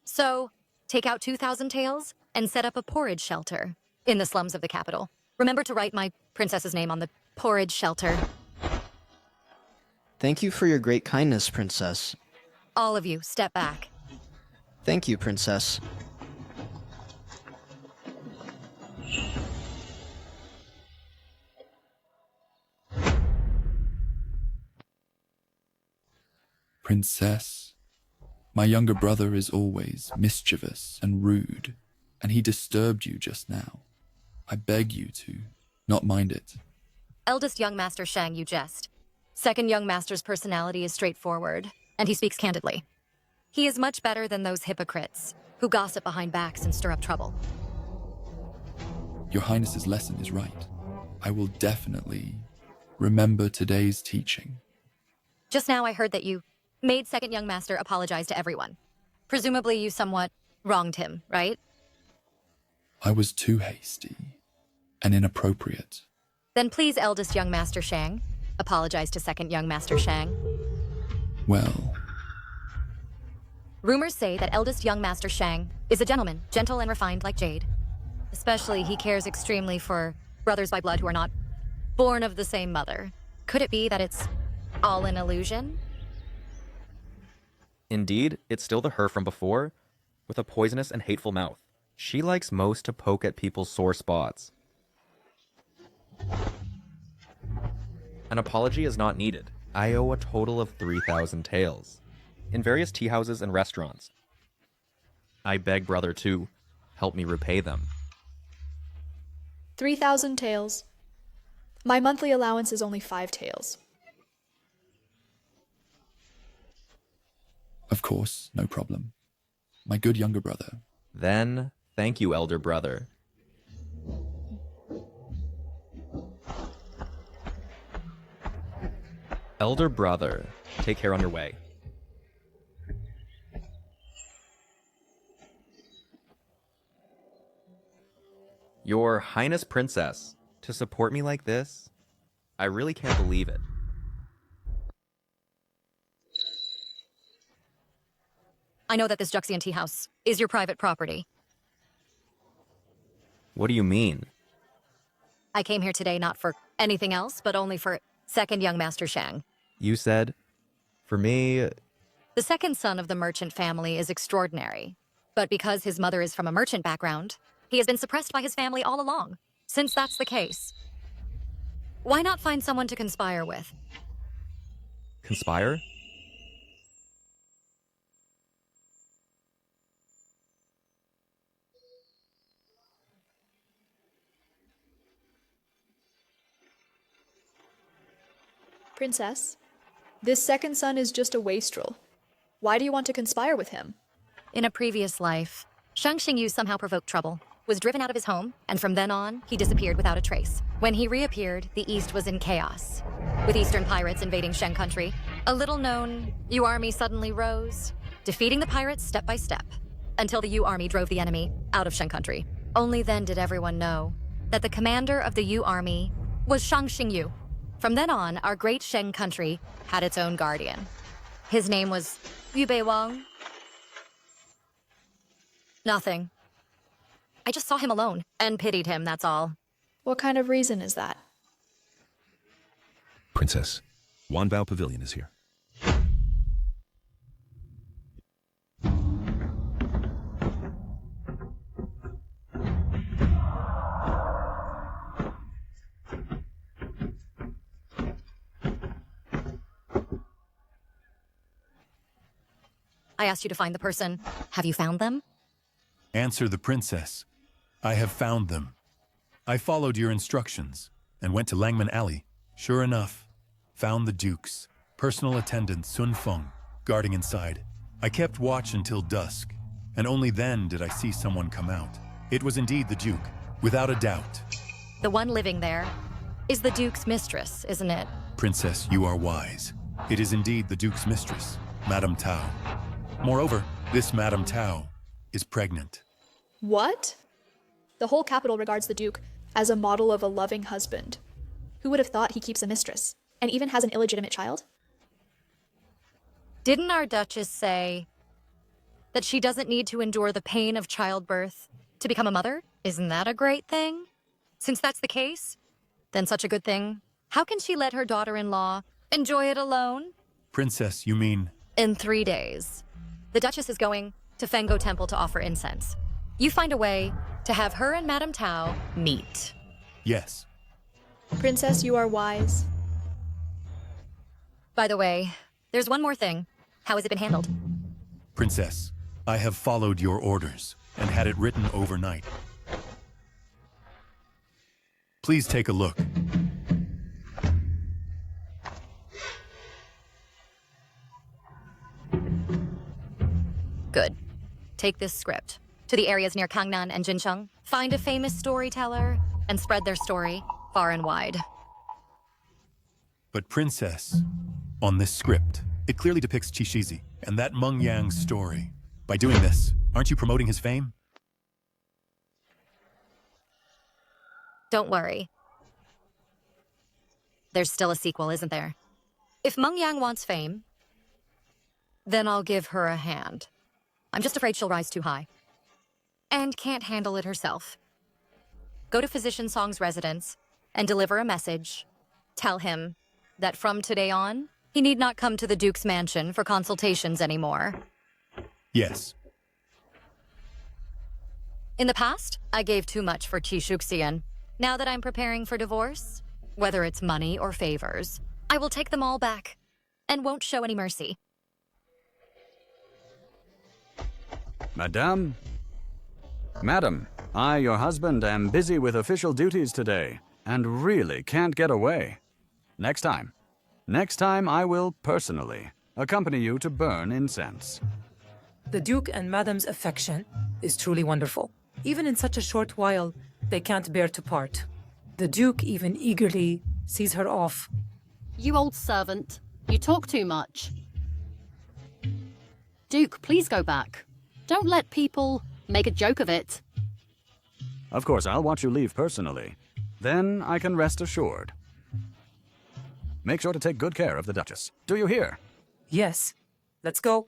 So, take out 2,000 taels and set up a porridge shelter in the slums of the capital. Remember to write my princess's name on the porridge shelter. Thank you for your great kindness, Princess. All of you, step back. Thank you, Princess. Princess, my younger brother is always mischievous and rude, and he disturbed you just now. I beg you to not mind it. Eldest young master Shang, you jest. Second young master's personality is straightforward, and he speaks candidly. He is much better than those hypocrites who gossip behind backs and stir up trouble. Your Highness's lesson is right. I will definitely remember today's teaching. Just now I heard that you made second young master apologize to everyone. Presumably you somewhat wronged him, right? I was too hasty and inappropriate. Then please, eldest young master Shang, apologize to second young master Shang. Well, Rumors say that eldest young master Shang is a gentleman, gentle and refined like jade. Especially he cares extremely for brothers by blood who are not born of the same mother. Could it be that it's all an illusion? Indeed, it's still the her from before, with a poisonous and hateful mouth. She likes most to poke at people's sore spots. An apology is not needed. I owe a total of 3,000 taels, in various tea houses and restaurants. I beg brother to help me repay them. 3,000 taels. My monthly allowance is only 5 taels. of course, no problem. My good younger brother. Then, thank you, elder brother. Elder brother, take care on your way. Your Highness Princess, to support me like this? I really can't believe it. I know that this Juxian tea house is your private property. What do you mean? I came here today not for anything else, but only for second young Master Shang. You said, for me... The second son of the merchant family is extraordinary, but because his mother is from a merchant background, he has been suppressed by his family all along. Since that's the case, why not find someone to conspire with? Conspire? Princess, this second son is just a wastrel. Why do you want to conspire with him? In a previous life, Shang Shing Yu somehow provoked trouble, was driven out of his home, and from then on, he disappeared without a trace. When he reappeared, the East was in chaos. With Eastern pirates invading Shang country, a little-known Yu army suddenly rose, defeating the pirates step by step, until the Yu army drove the enemy out of Shang country. Only then did everyone know that the commander of the Yu army was Shang Shing Yu. From then on, our great Shang country had its own guardian. His name was Yu Bei Wang. Nothing. I just saw him alone and pitied him, that's all. What kind of reason is that? Princess, Wanbao Pavilion is here. I asked you to find the person. Have you found them? Answer the princess. I have found them. I followed your instructions and went to Langman Alley. Sure enough, found the Duke's personal attendant Sun Feng guarding inside. I kept watch until dusk, and only then did I see someone come out. It was indeed the Duke, without a doubt. The one living there is the Duke's mistress, isn't it? Princess, you are wise. It is indeed the Duke's mistress, Madame Tao. Moreover, this Madame Tao is pregnant. What? The whole capital regards the Duke as a model of a loving husband. Who would have thought he keeps a mistress, and even has an illegitimate child? Didn't our Duchess say that she doesn't need to endure the pain of childbirth to become a mother? Isn't that a great thing? Since that's the case, then such a good thing. How can she let her daughter-in-law enjoy it alone? Princess, you mean? In 3 days. The Duchess is going to Fengo Temple to offer incense. You find a way to have her and Madame Tao meet. Yes. Princess, you are wise. By the way, there's one more thing. How has it been handled? Princess, I have followed your orders and had it written overnight. Please take a look. Good. Take this script to the areas near Kangnan and Jincheng. Find a famous storyteller and spread their story. far and wide. But Princess, on this script, it clearly depicts Qishizi and that Meng Yang's story. By doing this, aren't you promoting his fame? Don't worry. There's still a sequel, isn't there? If Meng Yang wants fame, then I'll give her a hand. I'm just afraid she'll rise too high. And can't handle it herself. Go to Physician Song's residence and deliver a message. Tell him that from today on, he need not come to the Duke's mansion for consultations anymore. Yes. In the past, I gave too much for Qi Shuxian. Now that I'm preparing for divorce, whether it's money or favors, I will take them all back and won't show any mercy. Madame? Madam, I, your husband, am busy with official duties today and really can't get away. Next time I will personally accompany you to burn incense. The Duke and Madame's affection is truly wonderful. Even in such a short while, they can't bear to part. The Duke even eagerly sees her off. You old servant. You talk too much. Duke, please go back. Don't let people make a joke of it. Of course, I'll watch you leave personally. Then I can rest assured. Make sure to take good care of the Duchess. Do you hear? Yes. Let's go.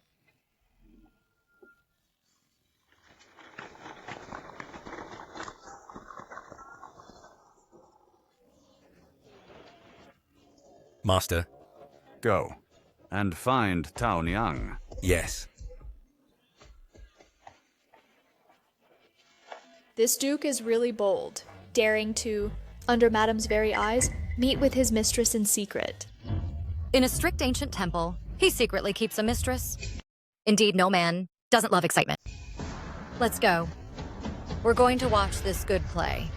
Master. Go. And find Tao Niang. Yes. This Duke is really bold, daring to, under Madame's very eyes, meet with his mistress in secret. In a strict ancient temple, he secretly keeps a mistress. Indeed, no man doesn't love excitement. Let's go. We're going to watch this good play.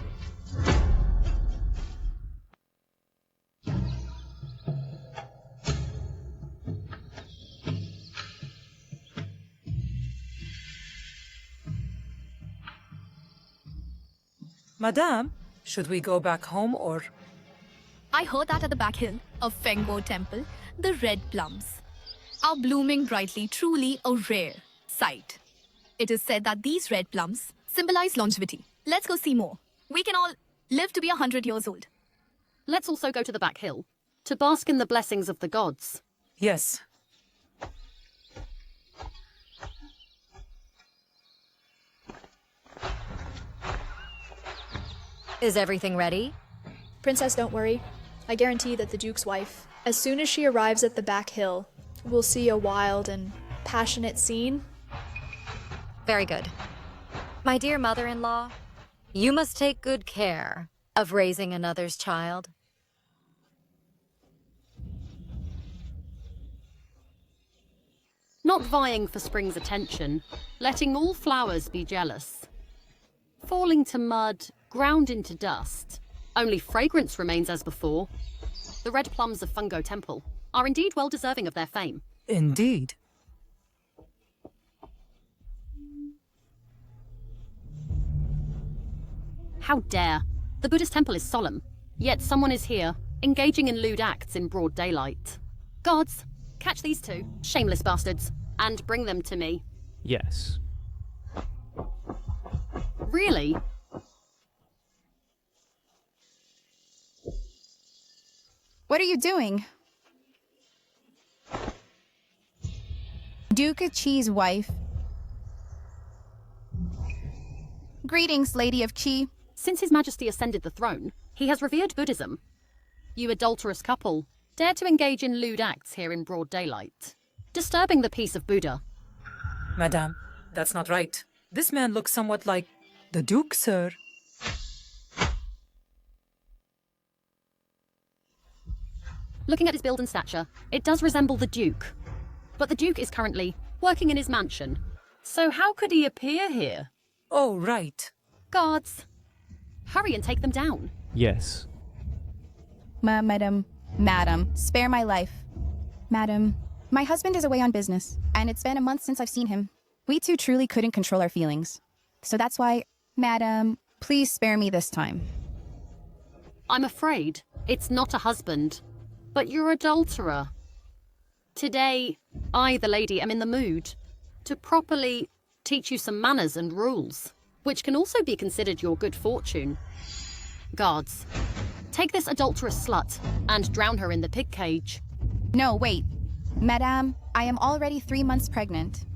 Madame, should we go back home or... I heard that at the back hill of Fengbo Temple, the red plums are blooming brightly, truly a rare sight. It is said that these red plums symbolize longevity. Let's go see more. We can all live to be 100 years old. Let's also go to the back hill to bask in the blessings of the gods. Yes. Is everything ready? Princess, don't worry. I guarantee that the Duke's wife, as soon as she arrives at the back hill, will see a wild and passionate scene. Very good. My dear mother-in-law, you must take good care of raising another's child. Not vying for spring's attention, letting all flowers be jealous. Falling to mud, ground into dust. Only fragrance remains as before. The red plums of Fungo Temple are indeed well deserving of their fame. Indeed. How dare! The Buddhist temple is solemn, yet someone is here, engaging in lewd acts in broad daylight. Gods, catch these two, shameless bastards, and bring them to me. Yes. Really? What are you doing? Duke Qi's wife. Greetings, Lady of Qi. Since His Majesty ascended the throne, he has revered Buddhism. You adulterous couple dare to engage in lewd acts here in broad daylight, disturbing the peace of Buddha. Madame, that's not right. This man looks somewhat like the Duke, sir. Looking at his build and stature, it does resemble the Duke. But the Duke is currently working in his mansion. So how could he appear here? Oh, right. Guards, hurry and take them down. Yes. Madam, spare my life. Madam, my husband is away on business, and it's been a month since I've seen him. We two truly couldn't control our feelings. So that's why, Madam, please spare me this time. I'm afraid it's not a husband, but your adulterer. Today, I, the lady, am in the mood to properly teach you some manners and rules, which can also be considered your good fortune. Guards, take this adulterous slut and drown her in the pig cage. No, wait. Madame, I am already 3 months pregnant.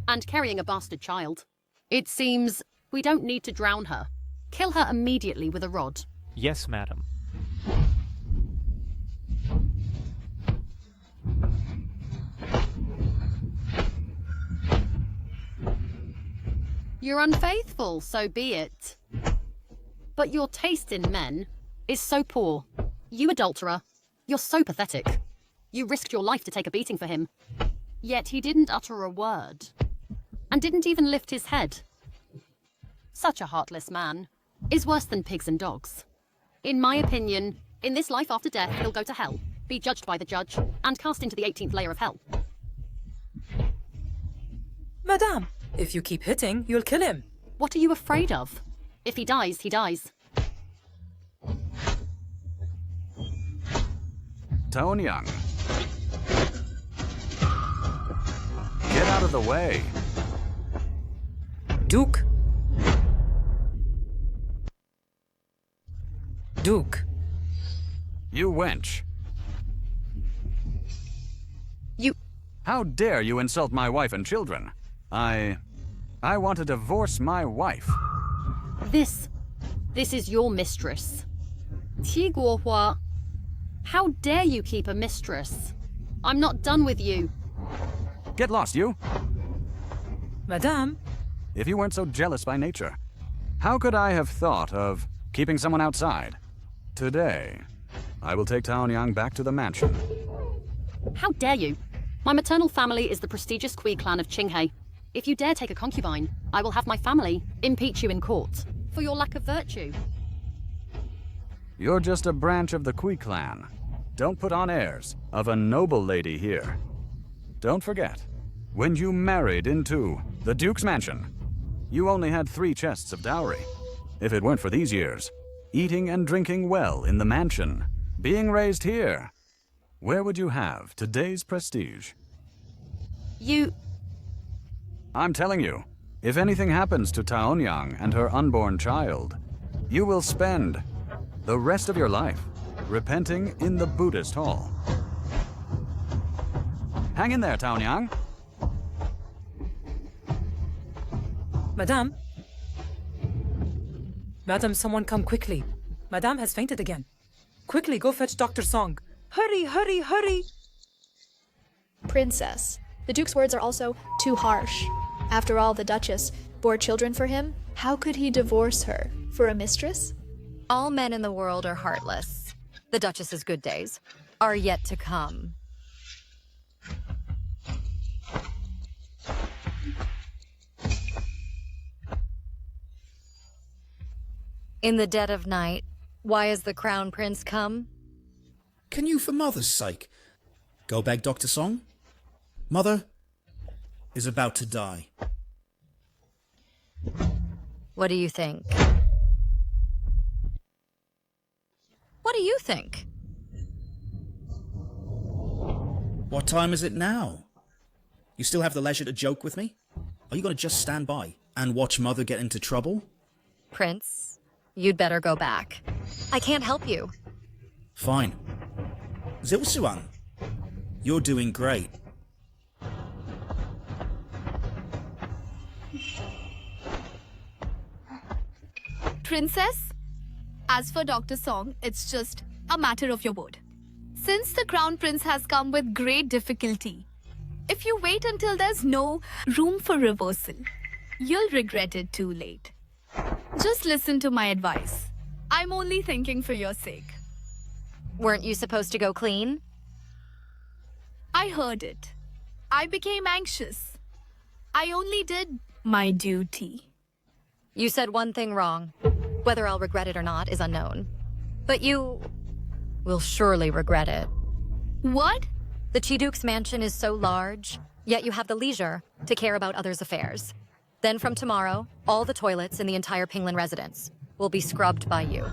And carrying a bastard child. It seems we don't need to drown her. Kill her immediately with a rod. Yes, madam. You're unfaithful, so be it. But your taste in men is so poor. You adulterer, you're so pathetic. You risked your life to take a beating for him. Yet he didn't utter a word. And didn't even lift his head. Such a heartless man is worse than pigs and dogs. In my opinion, in this life after death, he'll go to hell, be judged by the judge, and cast into the 18th layer of hell. Madame, if you keep hitting, you'll kill him. What are you afraid of? If he dies, he dies. Taonyang. Get out of the way. Duke. Duke. You wench. You... How dare you insult my wife and children? I want to divorce my wife. This is your mistress. Qi Guohua. How dare you keep a mistress? I'm not done with you. Get lost, you. Madame. If you weren't so jealous by nature, how could I have thought of keeping someone outside? Today, I will take Taonyang back to the mansion. How dare you? My maternal family is the prestigious Kui clan of Qinghe. If you dare take a concubine, I will have my family impeach you in court for your lack of virtue. You're just a branch of the Kui clan. Don't put on airs of a noble lady here. Don't forget, when you married into the Duke's mansion, you only had 3 chests of dowry. If it weren't for these years, eating and drinking well in the mansion, being raised here, where would you have today's prestige? I'm telling you, if anything happens to Taonyang and her unborn child, you will spend the rest of your life repenting in the Buddhist hall. Hang in there, Taonyang. Madame. Madam, someone come quickly. Madame has fainted again. Quickly, go fetch Dr. Song. Hurry, hurry, hurry! Princess. The Duke's words are also too harsh. After all, the Duchess bore children for him. How could he divorce her for a mistress? All men in the world are heartless. The Duchess's good days are yet to come. In the dead of night, why has the Crown Prince come? Can you, for Mother's sake, go beg Dr. Song? Mother is about to die. What do you think? What do you think? What time is it now? You still have the leisure to joke with me? Are you going to just stand by and watch Mother get into trouble? Prince, you'd better go back. I can't help you. Fine. Zilsuan, you're doing great. Princess, as for Dr. Song, it's just a matter of your word. Since the Crown Prince has come with great difficulty, if you wait until there's no room for reversal, you'll regret it too late. Just listen to my advice. I'm only thinking for your sake. Weren't you supposed to go clean? I heard it. I became anxious. I only did my duty. You said one thing wrong. Whether I'll regret it or not is unknown. But you will surely regret it. What? The Chiduke's mansion is so large, yet you have the leisure to care about others' affairs. Then from tomorrow, all the toilets in the entire Pinglan residence will be scrubbed by you.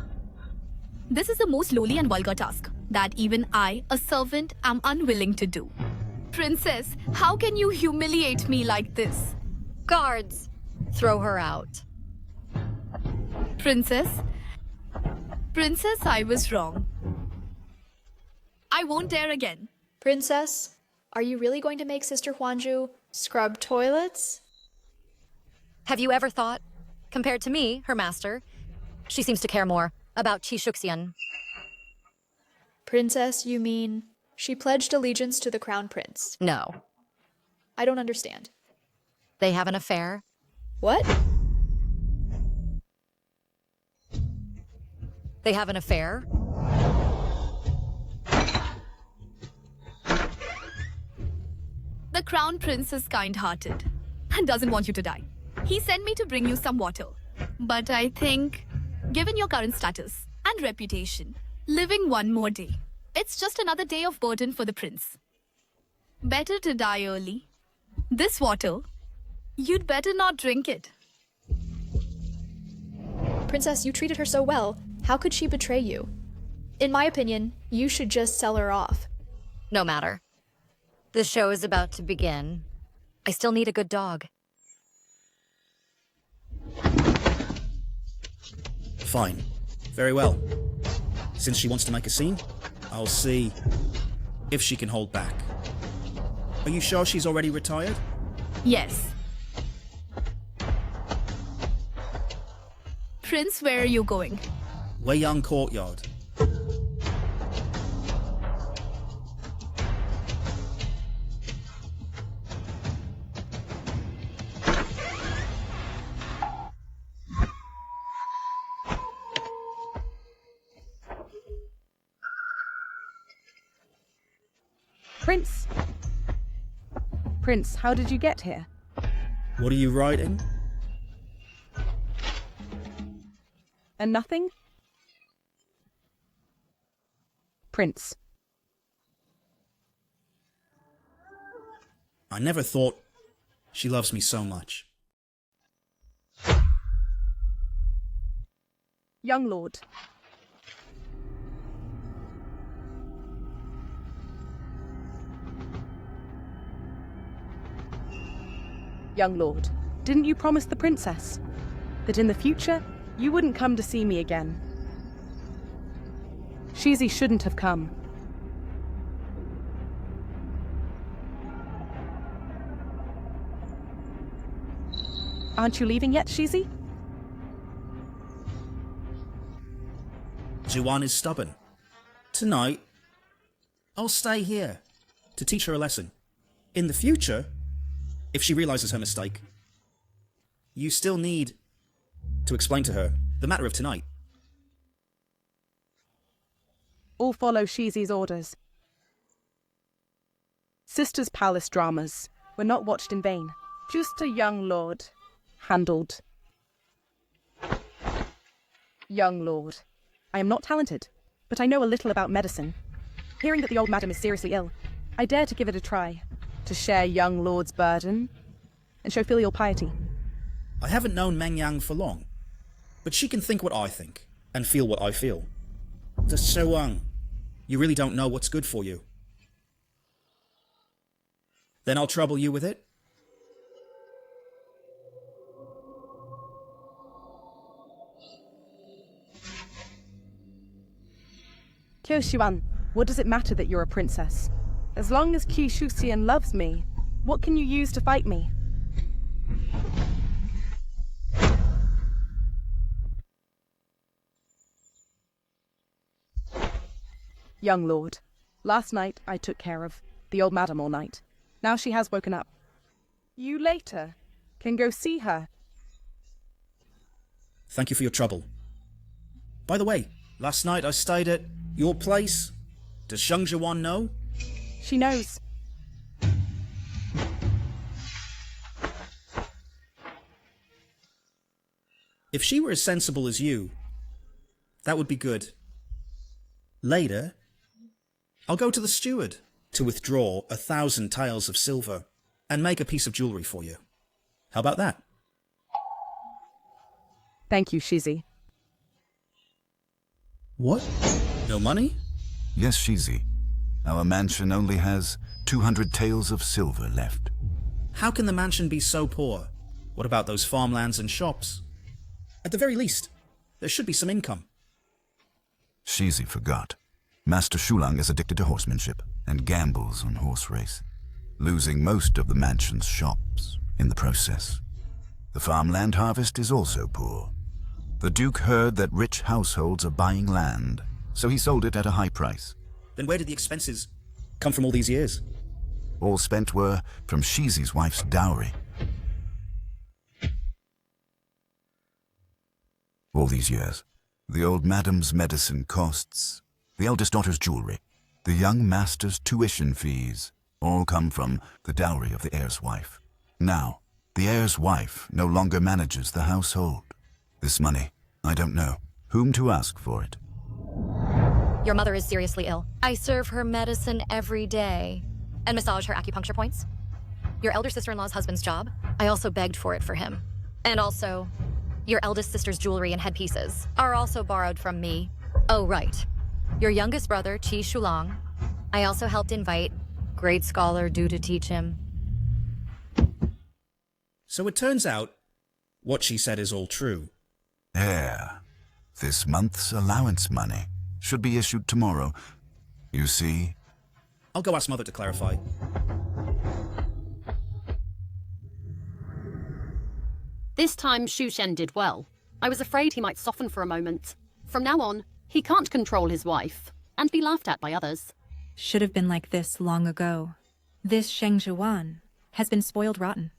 This is the most lowly and vulgar task that even I, a servant, am unwilling to do. Princess, how can you humiliate me like this? Guards, throw her out. Princess? Princess, I was wrong. I won't dare again. Princess, are you really going to make Sister Huanju scrub toilets? Have you ever thought, compared to me, her master, she seems to care more about Qi Shuxian. Princess, you mean she pledged allegiance to the crown prince? No. I don't understand. They have an affair. What? They have an affair. The crown prince is kind-hearted and doesn't want you to die. He sent me to bring you some water. But I think, given your current status and reputation, living one more day, it's just another day of burden for the prince. Better to die early. This water, you'd better not drink it. Princess, you treated her so well. How could she betray you? In my opinion, you should just sell her off. No matter. The show is about to begin. I still need a good dog. Fine. Very well. Since she wants to make a scene, I'll see if she can hold back. Are you sure she's already retired? Yes. Prince, where are you going? Weiyang Courtyard. Prince? Prince, how did you get here? What are you writing? And nothing? Prince. I never thought she loves me so much. Young lord. Young lord, didn't you promise the princess that in the future you wouldn't come to see me again? Shizi shouldn't have come. Aren't you leaving yet, Shizi? Juan is stubborn. Tonight, I'll stay here to teach her a lesson. In the future, if she realizes her mistake, you still need to explain to her the matter of tonight. All follow Shizi's orders. Sister's palace dramas were not watched in vain. Just a young lord handled. Young lord. I am not talented, but I know a little about medicine. Hearing that the old madam is seriously ill, I dare to give it a try, to share young lord's burden and show filial piety. I haven't known Meng Yang for long, but she can think what I think and feel what I feel. The Sewang, you really don't know what's good for you. Then I'll trouble you with it. Qiu Xuan, what does it matter that you're a princess? As long as Qi Shuxian loves me, what can you use to fight me? Young lord, last night I took care of the old madam all night. Now she has woken up. You later can go see her. Thank you for your trouble. By the way, last night I stayed at your place. Does Shang Zhuan know? She knows. If she were as sensible as you, that would be good. Later, I'll go to the steward to withdraw 1,000 tiles of silver and make a piece of jewellery for you. How about that? Thank you, Shizi. What? No money? Yes, Shizi. Our mansion only has 200 taels of silver left. How can the mansion be so poor? What about those farmlands and shops? At the very least, there should be some income. Shizi forgot. Master Shulang is addicted to horsemanship and gambles on horse race, losing most of the mansion's shops in the process. The farmland harvest is also poor. The Duke heard that rich households are buying land, so he sold it at a high price. Then where did the expenses come from all these years? All spent were from Shizi's wife's dowry. All these years, the old madam's medicine costs, the eldest daughter's jewelry, the young master's tuition fees, all come from the dowry of the heir's wife. Now, the heir's wife no longer manages the household. This money, I don't know whom to ask for it. Your mother is seriously ill. I serve her medicine every day and massage her acupuncture points. Your elder sister-in-law's husband's job, I also begged for it for him. And also, your eldest sister's jewelry and headpieces are also borrowed from me. Oh, right. Your youngest brother, Qi Shulang, I also helped invite. Great scholar due to teach him. So it turns out, what she said is all true. This month's allowance money should be issued tomorrow. You see? I'll go ask Mother to clarify. This time, Xu Shen did well. I was afraid he might soften for a moment. From now on, he can't control his wife and be laughed at by others. Should have been like this long ago. This Sheng Zhuan has been spoiled rotten.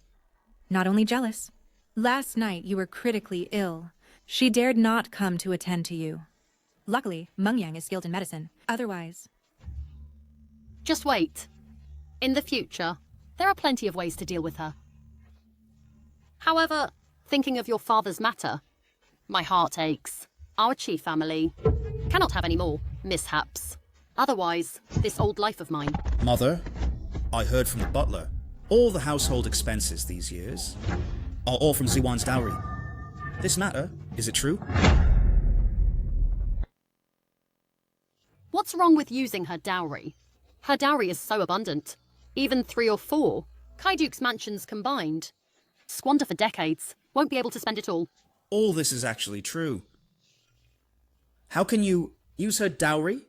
Not only jealous. Last night you were critically ill. She dared not come to attend to you. Luckily, Meng Yang is skilled in medicine. Otherwise... Just wait. In the future, there are plenty of ways to deal with her. However, thinking of your father's matter, my heart aches. Our Qi family cannot have any more mishaps. Otherwise, this old life of mine... Mother, I heard from the butler. All the household expenses these years are all from Ziwan's dowry. This matter, is it true? What's wrong with using her dowry? Her dowry is so abundant. Even 3 or 4 Kaiduke's mansions combined. Squander for decades. Won't be able to spend it all. All this is actually true. How can you use her dowry?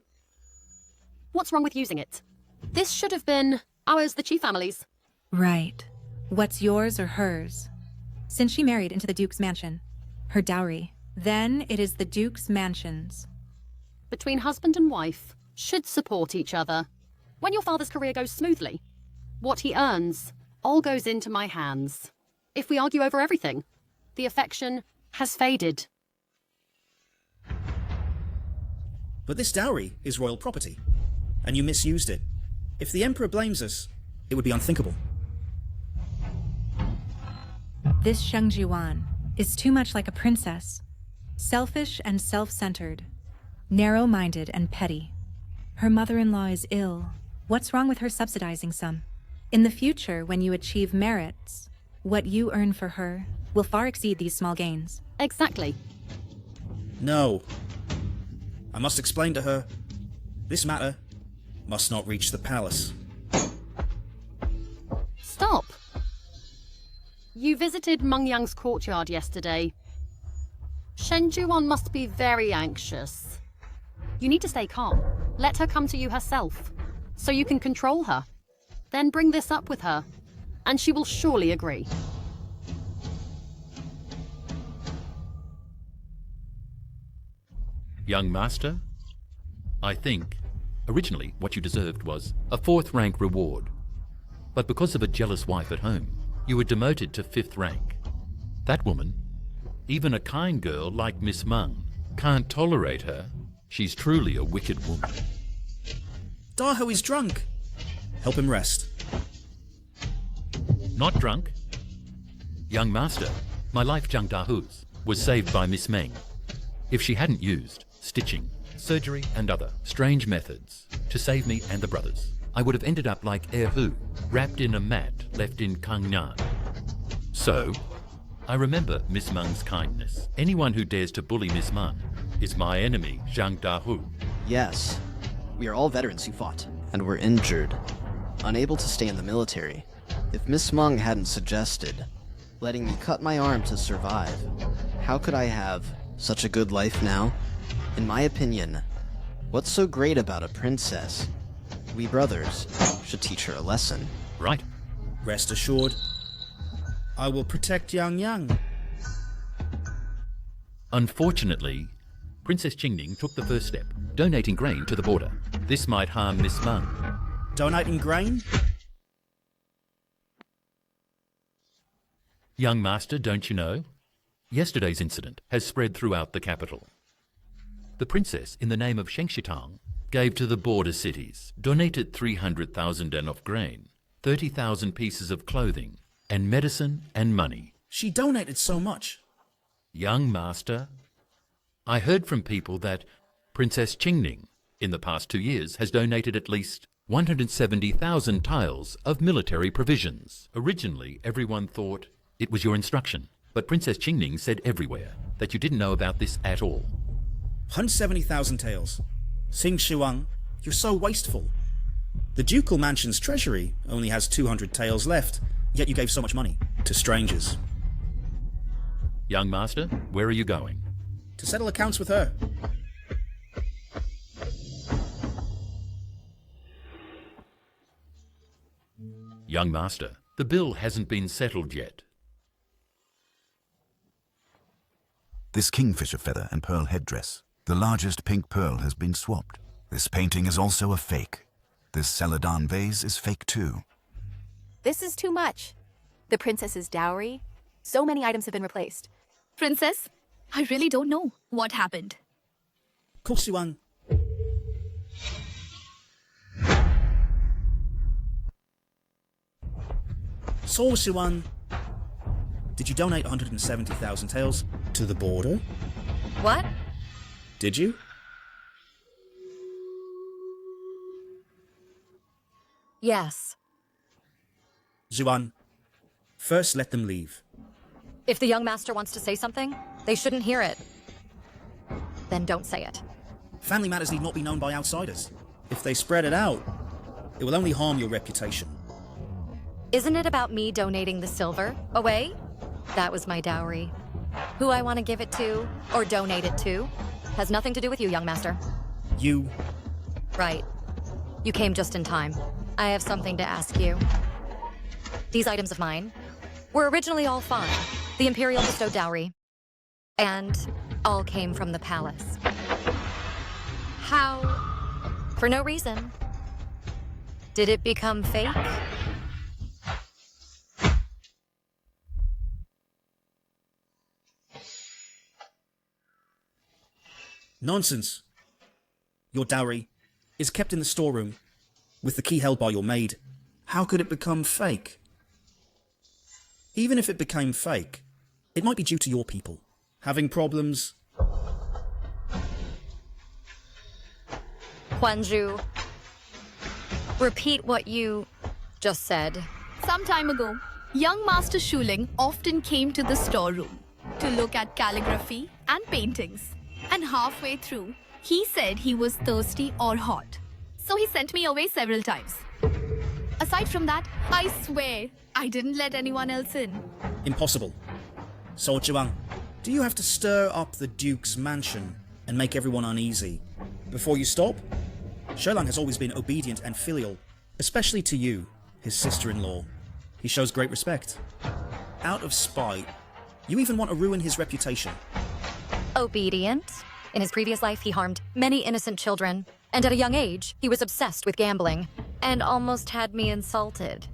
What's wrong with using it? This should have been ours, the Qi family's. Right. What's yours or hers? Since she married into the Duke's mansion, her dowry, then it is the Duke's mansion's. Between husband and wife, should support each other. When your father's career goes smoothly, what he earns all goes into my hands. If we argue over everything, the affection has faded. But this dowry is royal property, and you misused it. If the Emperor blames us, it would be unthinkable. This Sheng Zhuan is too much like a princess. Selfish and self-centered. Narrow-minded and petty. Her mother-in-law is ill. What's wrong with her subsidizing some? In the future, when you achieve merits, what you earn for her will far exceed these small gains. Exactly. No. I must explain to her, this matter must not reach the palace. Stop. You visited Meng Yang's courtyard yesterday. Shen Zhuan must be very anxious. You need to stay calm. Let her come to you herself, so you can control her. Then bring this up with her, and she will surely agree. Young master, I think originally what you deserved was a 4th rank reward. But because of a jealous wife at home, you were demoted to 5th rank. That woman, even a kind girl like Miss Meng, can't tolerate her. She's truly a wicked woman. Daho is drunk. Help him rest. Not drunk. Young master, my life Zhang Dahu's was saved by Miss Meng. If she hadn't used stitching, surgery and other strange methods to save me and the brothers, I would have ended up like Hu, wrapped in a mat left in Kangnan. So, I remember Miss Meng's kindness. Anyone who dares to bully Miss Meng is my enemy, Zhang Dahu. Yes. We are all veterans who fought, and were injured, unable to stay in the military. If Miss Meng hadn't suggested letting me cut my arm to survive, how could I have such a good life now? In my opinion, what's so great about a princess? We brothers should teach her a lesson. Right. Rest assured, I will protect Yang. Unfortunately, Princess Qingning took the first step, donating grain to the border. This might harm Miss Meng. Donating grain? Young master, don't you know? Yesterday's incident has spread throughout the capital. The princess, in the name of Sheng Shitang, gave to the border cities, donated 300,000 den of grain, 30,000 pieces of clothing, and medicine and money. She donated so much. Young master, I heard from people that Princess Qingning, in the past 2 years, has donated at least 170,000 tiles of military provisions. Originally, everyone thought it was your instruction, but Princess Qingning said everywhere that you didn't know about this at all. 170,000 taels. Xing Shuang, you're so wasteful. The ducal mansion's treasury only has 200 taels left, yet you gave so much money to strangers. Young master, where are you going? To settle accounts with her. Young master, the bill hasn't been settled yet. This kingfisher feather and pearl headdress. The largest pink pearl has been swapped. This painting is also a fake. This celadon vase is fake too. This is too much. The princess's dowry. So many items have been replaced. Princess, I really don't know what happened. Kosuan. So, Suan, did you donate 170,000 taels to the border? What? Did you? Yes. Zuan, first let them leave. If the young master wants to say something, they shouldn't hear it. Then don't say it. Family matters need not be known by outsiders. If they spread it out, it will only harm your reputation. Isn't it about me donating the silver away? That was my dowry. Who I want to give it to, or donate it to, has nothing to do with you, young master. You... Right. You came just in time. I have something to ask you. These items of mine were originally all fine. The imperial bestowed dowry. And all came from the palace. How, for no reason, did it become fake? Nonsense. Your dowry is kept in the storeroom, with the key held by your maid. How could it become fake? Even if it became fake, it might be due to your people having problems. Huanju, repeat what you just said. Some time ago, young Master Shuling often came to the storeroom to look at calligraphy and paintings. And halfway through, he said he was thirsty or hot. So he sent me away several times. Aside from that, I swear, I didn't let anyone else in. Impossible. So, Zhuang, do you have to stir up the Duke's mansion and make everyone uneasy before you stop? Sherlang has always been obedient and filial, especially to you, his sister-in-law. He shows great respect. Out of spite, you even want to ruin his reputation. Obedient? In his previous life, he harmed many innocent children, and at a young age, he was obsessed with gambling, and almost had me insulted.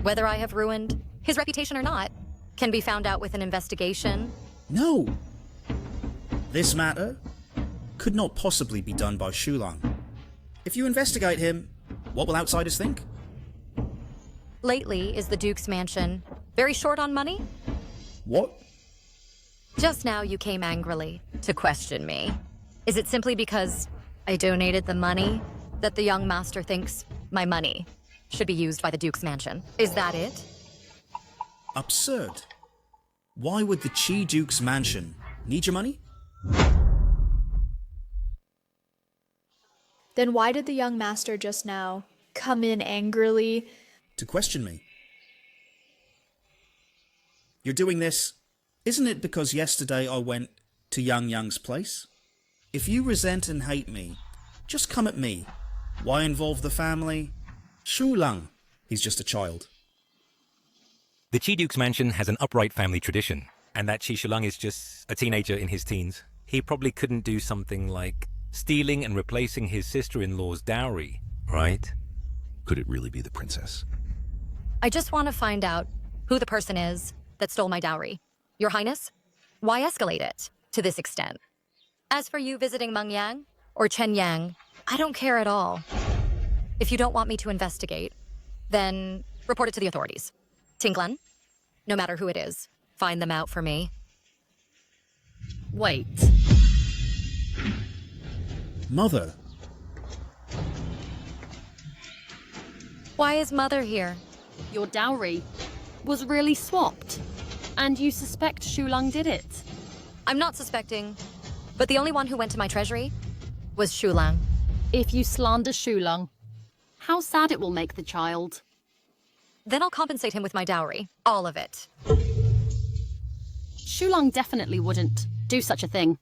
Whether I have ruined his reputation or not can be found out with an investigation. No! This matter could not possibly be done by Shulang. If you investigate him, what will outsiders think? Lately, is the Duke's mansion very short on money? What? Just now you came angrily to question me. Is it simply because I donated the money that the young master thinks my money should be used by the Duke's mansion? Is that it? Absurd. Why would the Qi Duke's mansion need your money? Then why did the young master just now come in angrily? To question me. You're doing this, isn't it because yesterday I went to Yang's place? If you resent and hate me, just come at me. Why involve the family? Shulang, he's just a child. The Qi Duke's mansion has an upright family tradition, and that Qi Shulang is just a teenager in his teens. He probably couldn't do something like stealing and replacing his sister-in-law's dowry, right? Could it really be the princess? I just want to find out who the person is that stole my dowry. Your Highness, why escalate it to this extent? As for you visiting Meng Yang or Chen Yang, I don't care at all. If you don't want me to investigate, then report it to the authorities. Tinglan, no matter who it is, find them out for me. Wait. Mother. Why is Mother here? Your dowry was really swapped. And you suspect Shulang did it? I'm not suspecting, but the only one who went to my treasury was Shulang. If you slander Shulang, how sad it will make the child. Then I'll compensate him with my dowry. All of it. Shulang definitely wouldn't do such a thing.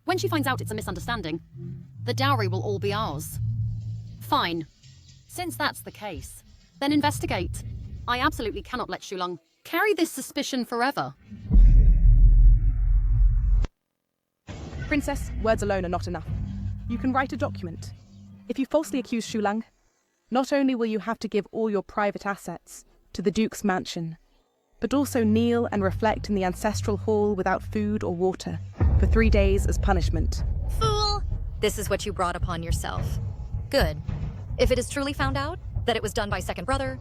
When she finds out it's a misunderstanding, the dowry will all be ours. Fine. Since that's the case, then investigate. I absolutely cannot let Shulang carry this suspicion forever. Princess, words alone are not enough. You can write a document. If you falsely accuse Shulang, not only will you have to give all your private assets to the Duke's mansion, but also kneel and reflect in the ancestral hall without food or water for 3 days as punishment. Fool! This is what you brought upon yourself. Good. If it is truly found out that it was done by second brother,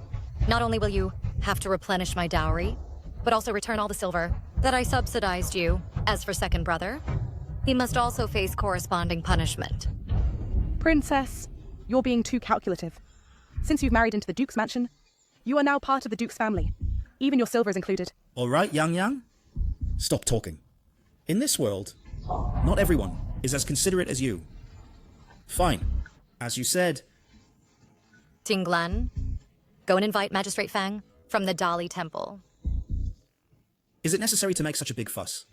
not only will you have to replenish my dowry, but also return all the silver that I subsidized you. As for second brother, he must also face corresponding punishment. Princess, you're being too calculative. Since you've married into the Duke's mansion, you are now part of the Duke's family. Even your silver is included. All right, Yang. Stop talking. In this world, not everyone is as considerate as you. Fine. As you said... Tinglan, go and invite Magistrate Fang from the Dali Temple. Is it necessary to make such a big fuss?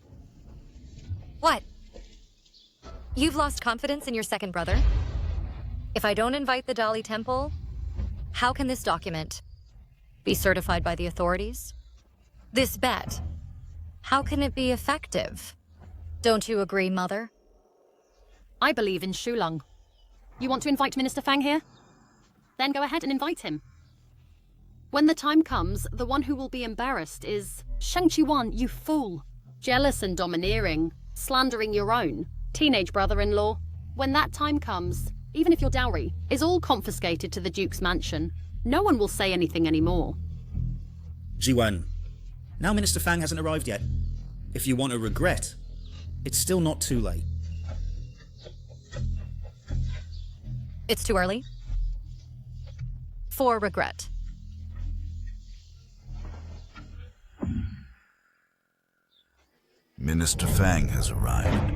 What? You've lost confidence in your second brother? If I don't invite the Dali Temple, how can this document be certified by the authorities? This bet, how can it be effective? Don't you agree, Mother? I believe in Shulang. You want to invite Minister Fang here? Then go ahead and invite him. When the time comes, the one who will be embarrassed is Shang Qiwan, you fool. Jealous and domineering, slandering your own teenage brother-in-law. When that time comes, even if your dowry is all confiscated to the Duke's mansion, no one will say anything anymore. Jiwan, now Minister Fang hasn't arrived yet. If you want to regret, it's still not too late. It's too early? For regret. Minister Fang has arrived.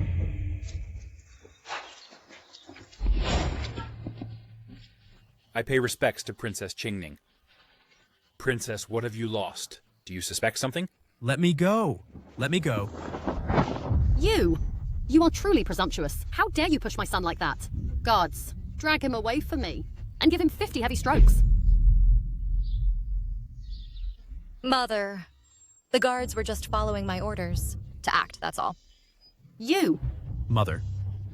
I pay respects to Princess Qingning. Princess, what have you lost? Do you suspect something? Let me go. Let me go. You are truly presumptuous. How dare you push my son like that? Guards, drag him away from me and give him 50 heavy strokes. Mother, the guards were just following my orders to act, that's all. You! Mother,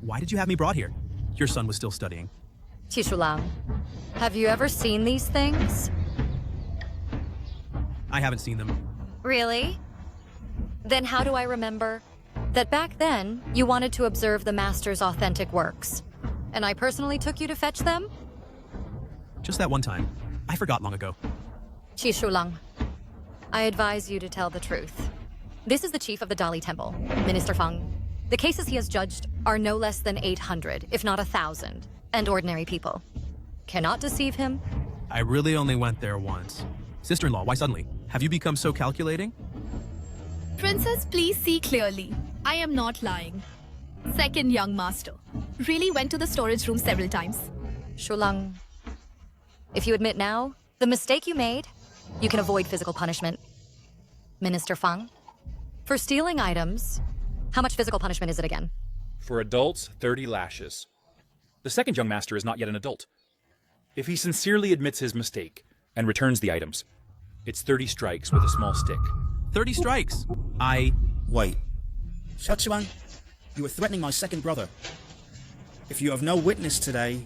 why did you have me brought here? Your son was still studying. Tishulang, have you ever seen these things? I haven't seen them. Really? Then how do I remember that back then you wanted to observe the Master's authentic works, and I personally took you to fetch them? Just that one time. I forgot long ago. Tishulang, I advise you to tell the truth. This is the chief of the Dali Temple, Minister Fang. The cases he has judged are no less than 800, if not 1,000, and ordinary people. Cannot deceive him. I really only went there once. Sister-in-law, why suddenly? Have you become so calculating? Princess, please see clearly. I am not lying. Second young master. Really went to the storage room several times. Shulang, if you admit now the mistake you made, you can avoid physical punishment. Minister Fang, for stealing items, how much physical punishment is it again? For adults, 30 lashes. The second young master is not yet an adult. If he sincerely admits his mistake and returns the items, it's 30 strikes with a small stick. 30 strikes! Wait. Shachuan, you are threatening my second brother. If you have no witness today,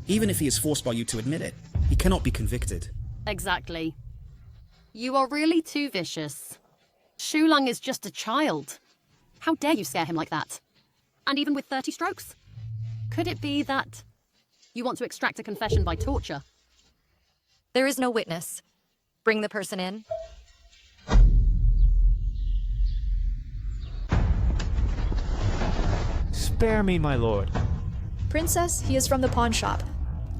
even if he is forced by you to admit it, he cannot be convicted. Exactly. You are really too vicious. Shulang is just a child. How dare you scare him like that? And even with 30 strokes? Could it be that you want to extract a confession by torture? There is no witness. Bring the person in. Spare me, my lord. Princess, he is from the pawn shop.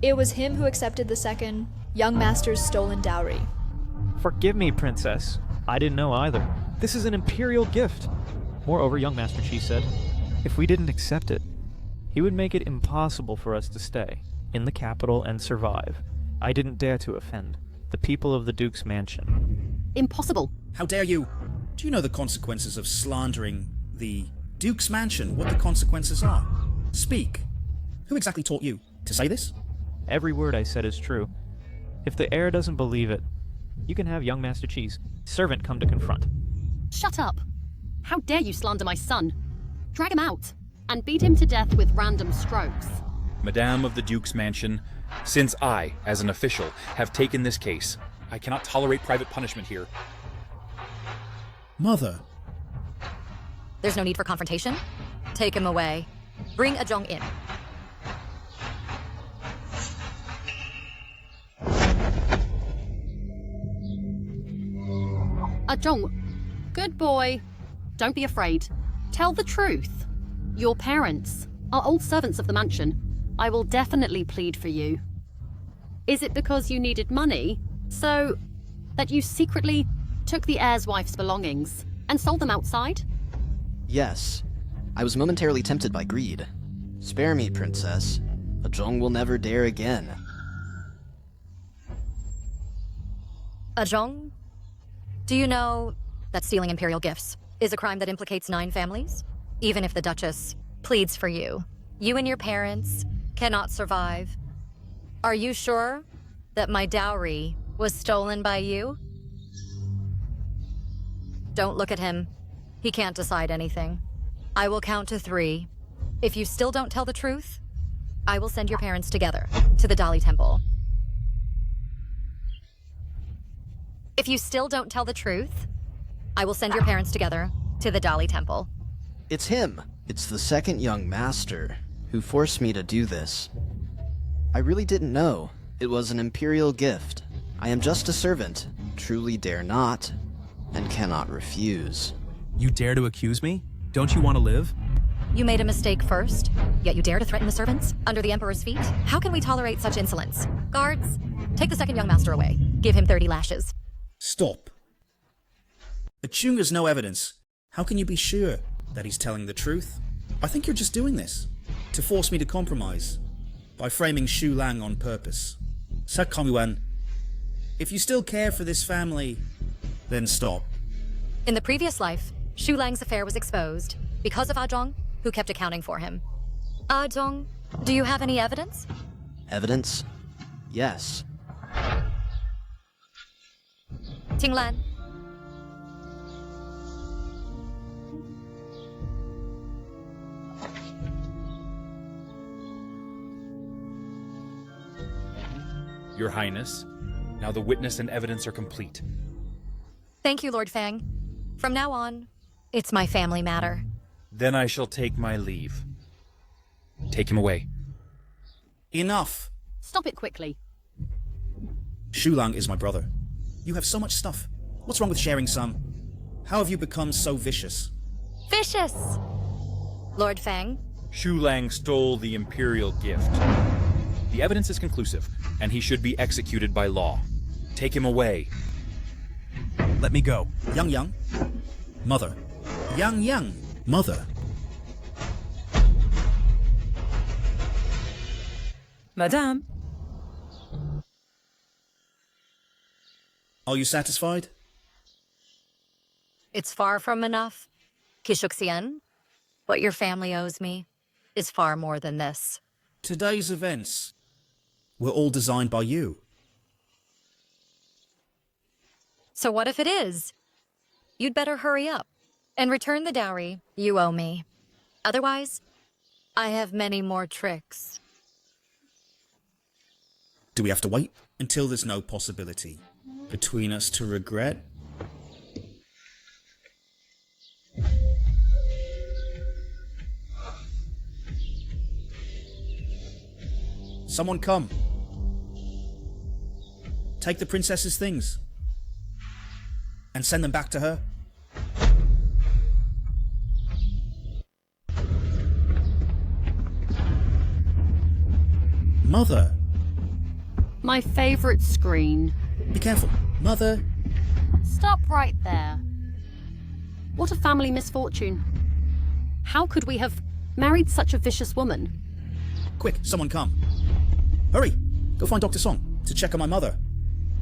It was him who accepted the second young master's stolen dowry. Forgive me, princess. I didn't know either. This is an imperial gift. Moreover, young Master Chi said, if we didn't accept it, he would make it impossible for us to stay in the capital and survive. I didn't dare to offend the people of the Duke's mansion. Impossible. How dare you? Do you know the consequences of slandering the Duke's mansion? What the consequences are? Speak. Who exactly taught you to say this? Every word I said is true. If the heir doesn't believe it, you can have young Master Chi's servant come to confront. Shut up! How dare you slander my son? Drag him out and beat him to death with random strokes. Madame of the Duke's mansion, since I, as an official, have taken this case, I cannot tolerate private punishment here. Mother. There's no need for confrontation. Take him away. Bring Ajong in. Ajong, good boy. Don't be afraid. Tell the truth. Your parents are old servants of the mansion. I will definitely plead for you. Is it because you needed money, so that you secretly took the heir's wife's belongings and sold them outside? Yes. I was momentarily tempted by greed. Spare me, princess. Ajong will never dare again. Ajong, do you know that stealing imperial gifts is a crime that implicates 9 families? Even if the Duchess pleads for you, you and your parents cannot survive. Are you sure that my dowry was stolen by you? Don't look at him. He can't decide anything. I will count to 3. If you still don't tell the truth, I will send your parents together to the Dali Temple. If you still don't tell the truth, I will send your parents together to the Dali Temple. It's him. It's the second young master who forced me to do this. I really didn't know. It was an imperial gift. I am just a servant, truly dare not, and cannot refuse. You dare to accuse me? Don't you want to live? You made a mistake first, yet you dare to threaten the servants under the Emperor's feet? How can we tolerate such insolence? Guards, take the second young master away. Give him 30 lashes. Stop. Achung has no evidence. How can you be sure that he's telling the truth? I think you're just doing this to force me to compromise by framing Shu Lang on purpose. Sakamiwan, if you still care for this family, then stop. In the previous life, Shu Lang's affair was exposed because of Ajong, who kept accounting for him. Ajong, do you have any evidence? Evidence? Yes. Tinglan. Your Highness, now the witness and evidence are complete. Thank you, Lord Fang. From now on, it's my family matter. Then I shall take my leave. Take him away. Enough! Stop it quickly. Shu Lang is my brother. You have so much stuff. What's wrong with sharing some? How have you become so vicious? Vicious! Lord Fang? Shu Lang stole the imperial gift. The evidence is conclusive, and he should be executed by law. Take him away. Let me go. Young. Mother. Young. Mother. Madame, Are you satisfied? It's far from enough. Kishuxian, what your family owes me is far more than this. Today's events were all designed by you. So what if it is? You'd better hurry up and return the dowry you owe me. Otherwise, I have many more tricks. Do we have to wait until there's no possibility between us to regret? Someone come. Take the princess's things and send them back to her. Mother. My favorite screen. Be careful. Mother. Stop right there. What a family misfortune. How could we have married such a vicious woman? Quick, someone come. Hurry! Go find Dr. Song to check on my mother.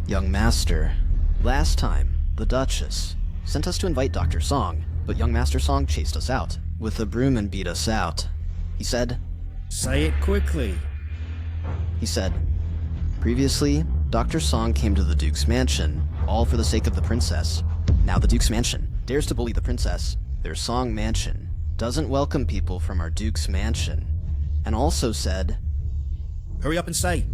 Young Master, last time, the Duchess sent us to invite Dr. Song, but young Master Song chased us out with a broom and beat us out. He said... Say it quickly. He said, previously, Dr. Song came to the Duke's mansion, all for the sake of the princess. Now the Duke's mansion dares to bully the princess. Their Song mansion doesn't welcome people from our Duke's mansion. And also said... Hurry up and say.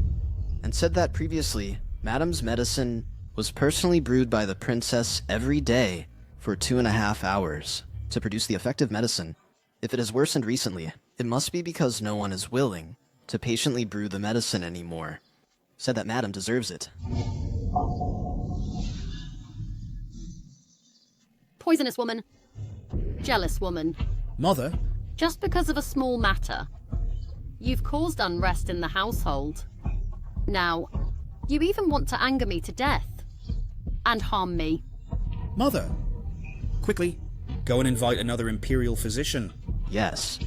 And said that previously, Madame's medicine was personally brewed by the princess every day for 2.5 hours to produce the effective medicine. If it has worsened recently, it must be because no one is willing to patiently brew the medicine anymore. Said that Madame deserves it. Poisonous woman. Jealous woman. Mother? Just because of a small matter. You've caused unrest in the household. Now, you even want to anger me to death. And harm me. Mother! Quickly, go and invite another imperial physician. Yes.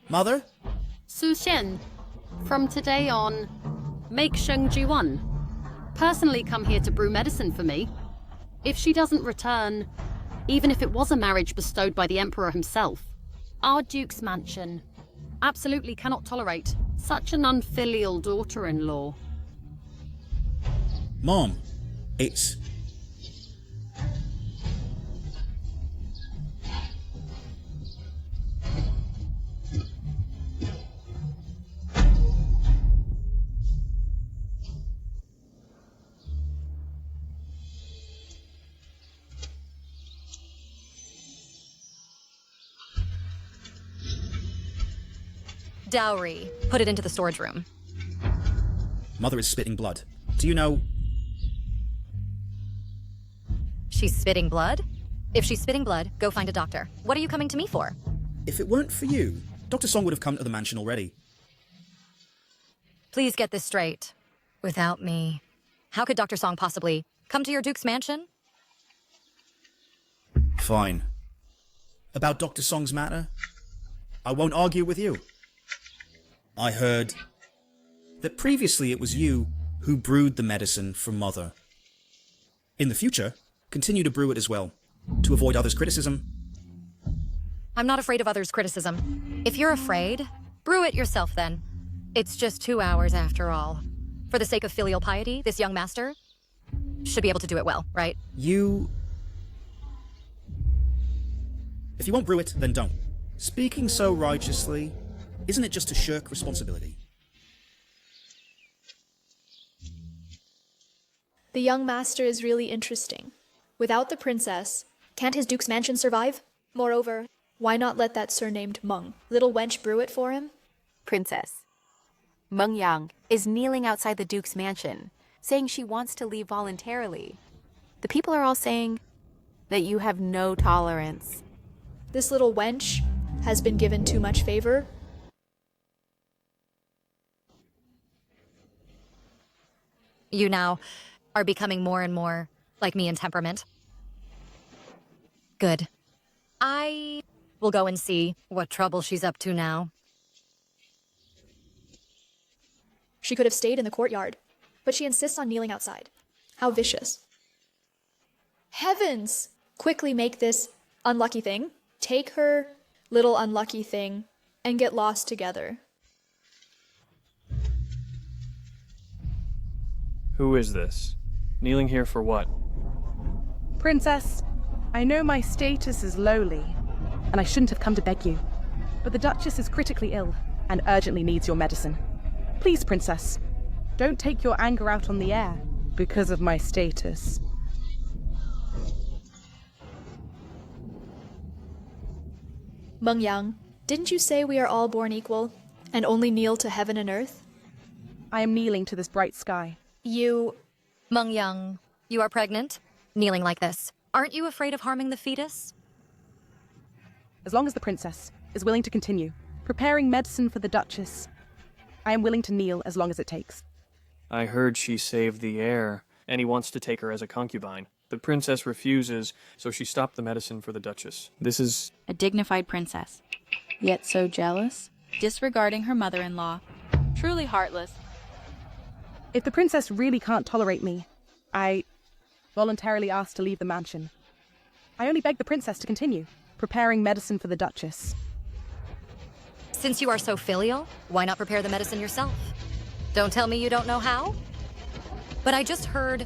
Mother? Su Xian, from today on, make Sheng Jiwan personally come here to brew medicine for me. If she doesn't return, even if it was a marriage bestowed by the Emperor himself, our Duke's mansion absolutely cannot tolerate such an unfilial daughter-in-law. Mom, it's... Dowry. Put it into the storage room. Mother is spitting blood. Do you know... She's spitting blood? If she's spitting blood, go find a doctor. What are you coming to me for? If it weren't for you, Dr. Song would have come to the mansion already. Please get this straight. Without me, how could Dr. Song possibly come to your Duke's mansion? Fine. About Dr. Song's matter, I won't argue with you. I heard that previously it was you who brewed the medicine for Mother. In the future, continue to brew it as well, to avoid others' criticism. I'm not afraid of others' criticism. If you're afraid, brew it yourself then. It's just 2 hours after all. For the sake of filial piety, this young master should be able to do it well, right? You... If you won't brew it, then don't. Speaking so righteously, isn't it just to shirk responsibility? The young master is really interesting. Without the princess, can't his Duke's mansion survive? Moreover, why not let that surnamed Meng, little wench, brew it for him? Princess. Meng Yang is kneeling outside the Duke's mansion, saying she wants to leave voluntarily. The people are all saying that you have no tolerance. This little wench has been given too much favor. You now are becoming more and more like me in temperament. Good. I will go and see what trouble she's up to now. She could have stayed in the courtyard, but she insists on kneeling outside. How vicious. Heavens! Quickly make this unlucky thing, take her little unlucky thing, and get lost together. Who is this? Kneeling here for what? Princess, I know my status is lowly, and I shouldn't have come to beg you, but the Duchess is critically ill and urgently needs your medicine. Please, Princess, don't take your anger out on the air because of my status. Mengyang, didn't you say we are all born equal and only kneel to heaven and earth? I am kneeling to this bright sky. You... Mengyang, you are pregnant? Kneeling like this. Aren't you afraid of harming the fetus? As long as the princess is willing to continue preparing medicine for the Duchess, I am willing to kneel as long as it takes. I heard she saved the heir, and he wants to take her as a concubine. The princess refuses, so she stopped the medicine for the Duchess. This is... A dignified princess, yet so jealous, disregarding her mother-in-law. Truly heartless. If the princess really can't tolerate me, I voluntarily asked to leave the mansion. I only beg the princess to continue preparing medicine for the Duchess. Since you are so filial, why not prepare the medicine yourself? Don't tell me you don't know how. But I just heard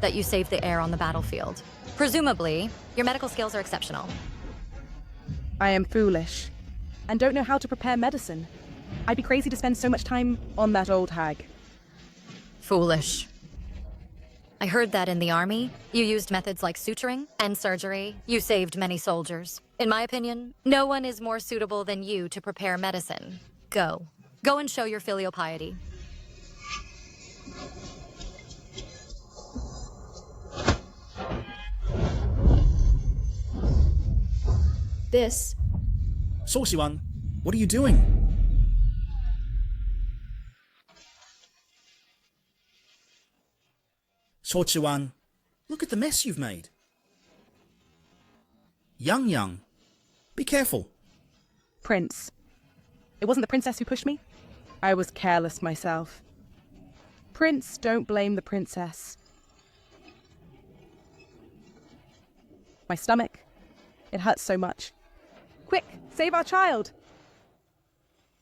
that you saved the heir on the battlefield. Presumably, your medical skills are exceptional. I am foolish and don't know how to prepare medicine. I'd be crazy to spend so much time on that old hag. Foolish. I heard that in the army, you used methods like suturing and surgery. You saved many soldiers. In my opinion, no one is more suitable than you to prepare medicine. Go. Go and show your filial piety. This... Saucy One, what are you doing? Saucy One, look at the mess you've made. Young, be careful. Prince, it wasn't the princess who pushed me. I was careless myself. Prince, don't blame the princess. My stomach, it hurts so much. Quick, save our child!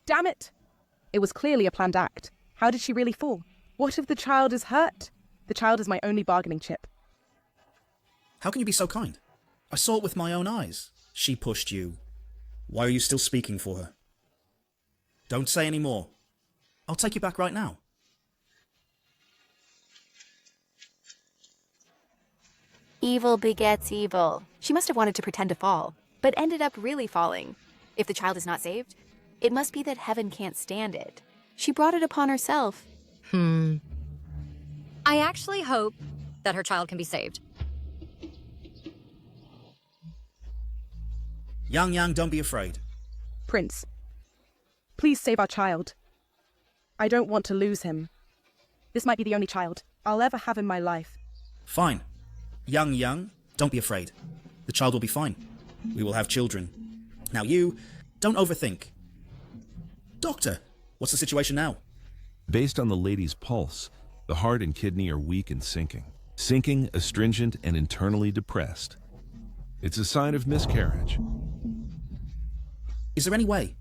Damn it! It was clearly a planned act. How did she really fall? What if the child is hurt? The child is my only bargaining chip. How can you be so kind? I saw it with my own eyes. She pushed you. Why are you still speaking for her? Don't say any more. I'll take you back right now. Evil begets evil. She must have wanted to pretend to fall, but ended up really falling. If the child is not saved, it must be that heaven can't stand it. She brought it upon herself. I actually hope that her child can be saved. Young, don't be afraid. Prince, please save our child. I don't want to lose him. This might be the only child I'll ever have in my life. Fine. Young, don't be afraid. The child will be fine. We will have children. Now you, don't overthink. Doctor, what's the situation now? Based on the lady's pulse, the heart and kidney are weak and sinking. Sinking, astringent, and internally depressed. It's a sign of miscarriage. Is there any way?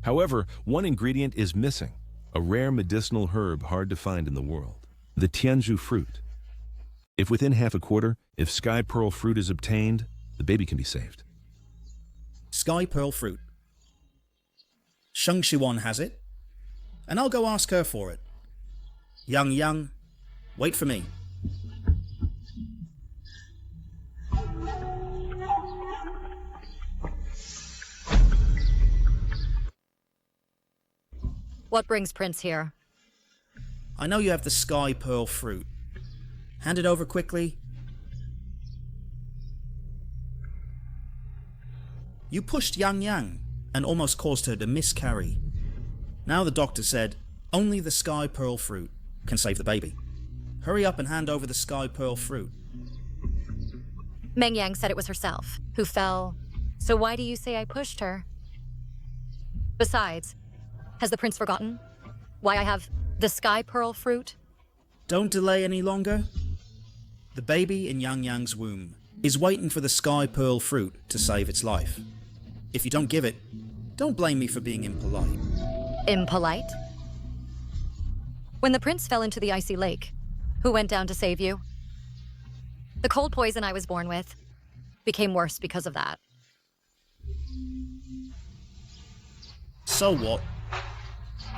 However, one ingredient is missing, a rare medicinal herb hard to find in the world, the Tianzhu fruit. If within half a quarter, if sky pearl fruit is obtained, the baby can be saved. Sky pearl fruit. Shang Shing Yu has it, and I'll go ask her for it. Young, wait for me. What brings Prince here? I know you have the sky pearl fruit. Hand it over quickly. You pushed Yang and almost caused her to miscarry. Now the doctor said, only the sky pearl fruit. can save the baby. Hurry up and hand over the sky pearl fruit. Meng Yang said it was herself who fell, so why do you say I pushed her? Besides, has the prince forgotten why I have the sky pearl fruit? Don't delay any longer. The baby in Yang Yang's womb is waiting for the sky pearl fruit to save its life. If you don't give it, don't blame me for being impolite. Impolite? When the prince fell into the icy lake, who went down to save you? The cold poison I was born with became worse because of that. So what?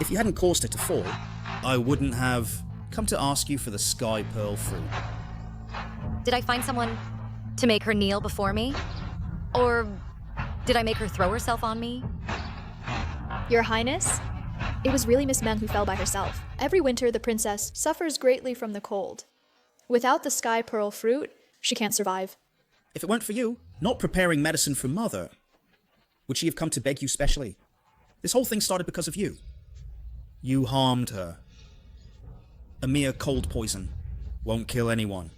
If you hadn't caused her to fall, I wouldn't have come to ask you for the sky pearl fruit. Did I find someone to make her kneel before me? Or did I make her throw herself on me? Your Highness? It was really Miss Meng who fell by herself. Every winter, the princess suffers greatly from the cold. Without the sky pearl fruit, she can't survive. If it weren't for you, not preparing medicine for Mother, would she have come to beg you specially? This whole thing started because of you. You harmed her. A mere cold poison won't kill anyone.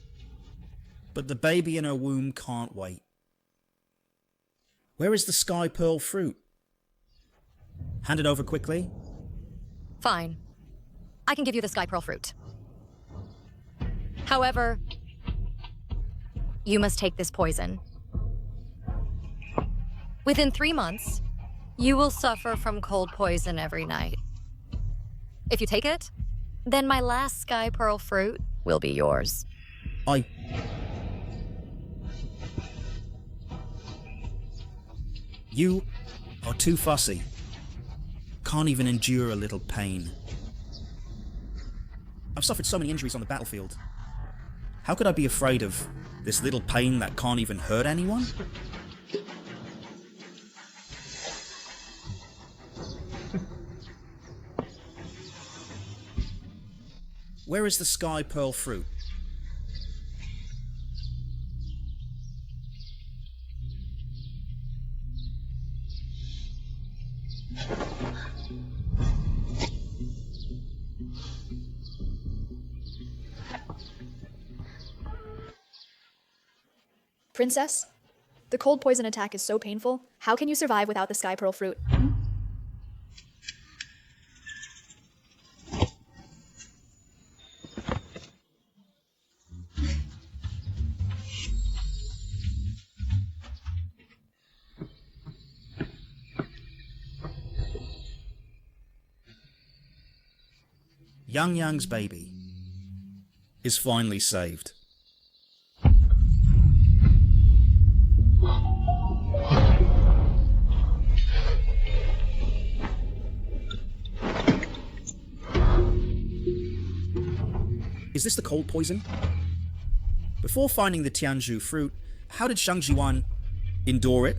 But the baby in her womb can't wait. Where is the sky pearl fruit? Hand it over quickly. Fine. I can give you the sky pearl fruit. However, you must take this poison. Within 3 months, you will suffer from cold poison every night. If you take it, then my last sky pearl fruit will be yours. You are too fussy. Can't even endure a little pain. I've suffered so many injuries on the battlefield. How could I be afraid of this little pain that can't even hurt anyone? Where is the sky pearl fruit? Princess, the cold poison attack is so painful. How can you survive without the sky pearl fruit? Yang Yang's baby is finally saved. Is this the cold poison? Before finding the Tianzhu fruit, how did Shang Jiwan endure it?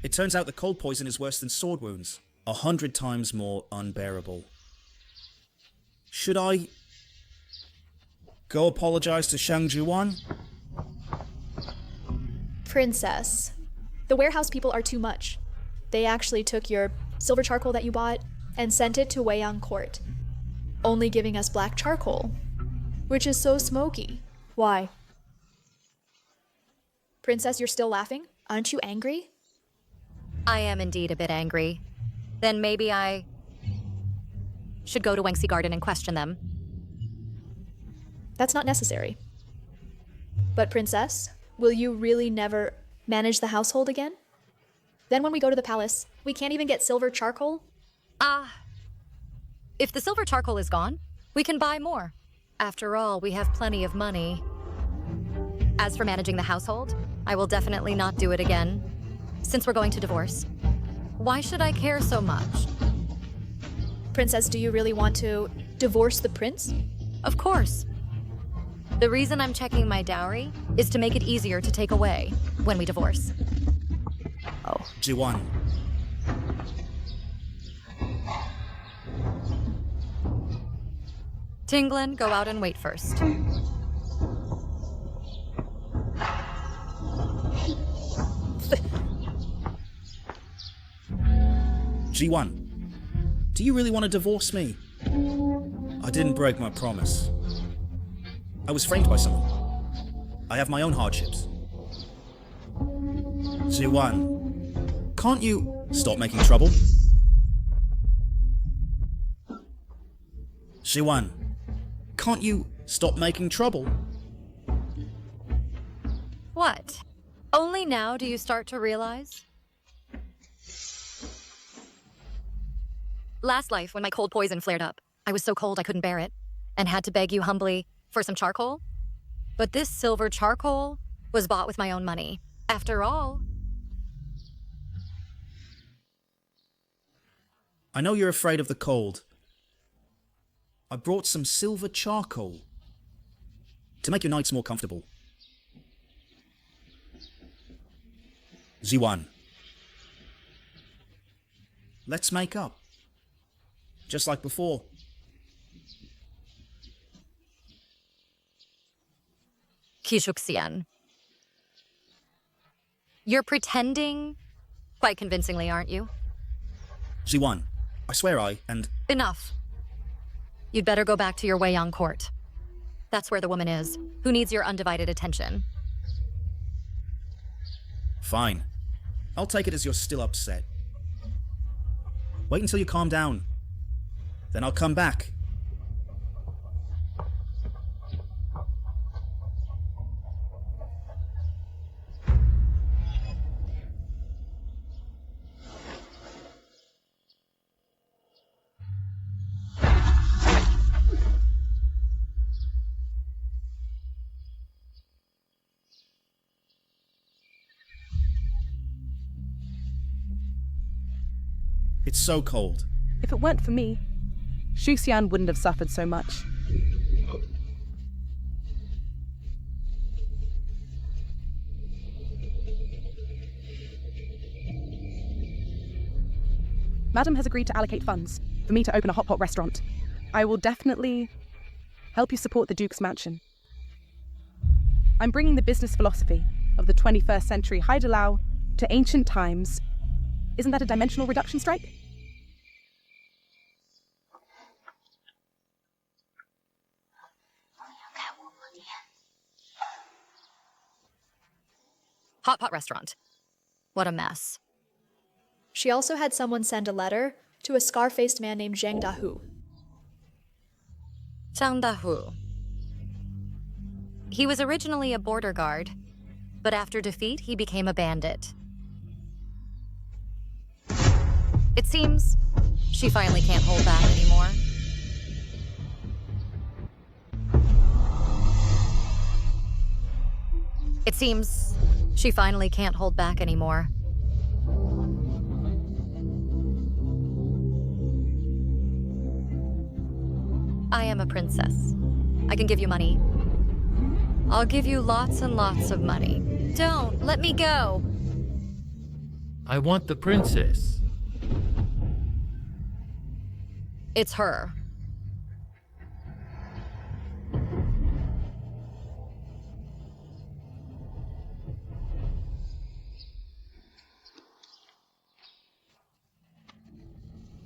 It turns out the cold poison is worse than sword wounds, 100 times more unbearable. Should I go apologize to Shang Jiwan? Princess, the warehouse people are too much. They actually took your silver charcoal that you bought and sent it to Weiyang Court, only giving us black charcoal, which is so smoky. Why? Princess, you're still laughing? Aren't you angry? I am indeed a bit angry. Then maybe I should go to Wangxi Garden and question them. That's not necessary. But Princess, will you really never manage the household again? Then when we go to the palace, we can't even get silver charcoal? If the silver charcoal is gone, we can buy more. After all, we have plenty of money. As for managing the household, I will definitely not do it again, since we're going to divorce. Why should I care so much? Princess, do you really want to divorce the prince? Of course. The reason I'm checking my dowry is to make it easier to take away when we divorce. Jiwan. Tinglan, go out and wait first. G1, do you really want to divorce me? I didn't break my promise. I was framed by someone. I have my own hardships. G1, can't you stop making trouble? G1, can't you stop making trouble? What? Only now do you start to realize? Last life, when my cold poison flared up, I was so cold I couldn't bear it, and had to beg you humbly for some charcoal. But this silver charcoal was bought with my own money. After all, I know you're afraid of the cold. I brought some silver charcoal to make your nights more comfortable. Z1, let's make up. Just like before. Kishuxian. You're pretending quite convincingly, aren't you? Z1, I swear and... Enough. You'd better go back to your Weiyang court. That's where the woman is, who needs your undivided attention. Fine. I'll take it as you're still upset. Wait until you calm down. Then I'll come back. It's so cold. If it weren't for me, Shuxian wouldn't have suffered so much. Madam has agreed to allocate funds for me to open a hot pot restaurant. I will definitely help you support the Duke's mansion. I'm bringing the business philosophy of the 21st century Haidalao to ancient times. Isn't that a dimensional reduction strike? Hot pot restaurant. What a mess. She also had someone send a letter to a scar-faced man named Zhang Dahu. Zhang Dahu. He was originally a border guard, but after defeat, he became a bandit. It seems she finally can't hold back anymore. It seems she finally can't hold back anymore. I am a princess. I can give you money. I'll give you lots and lots of money. Don't let me go. I want the princess. It's her.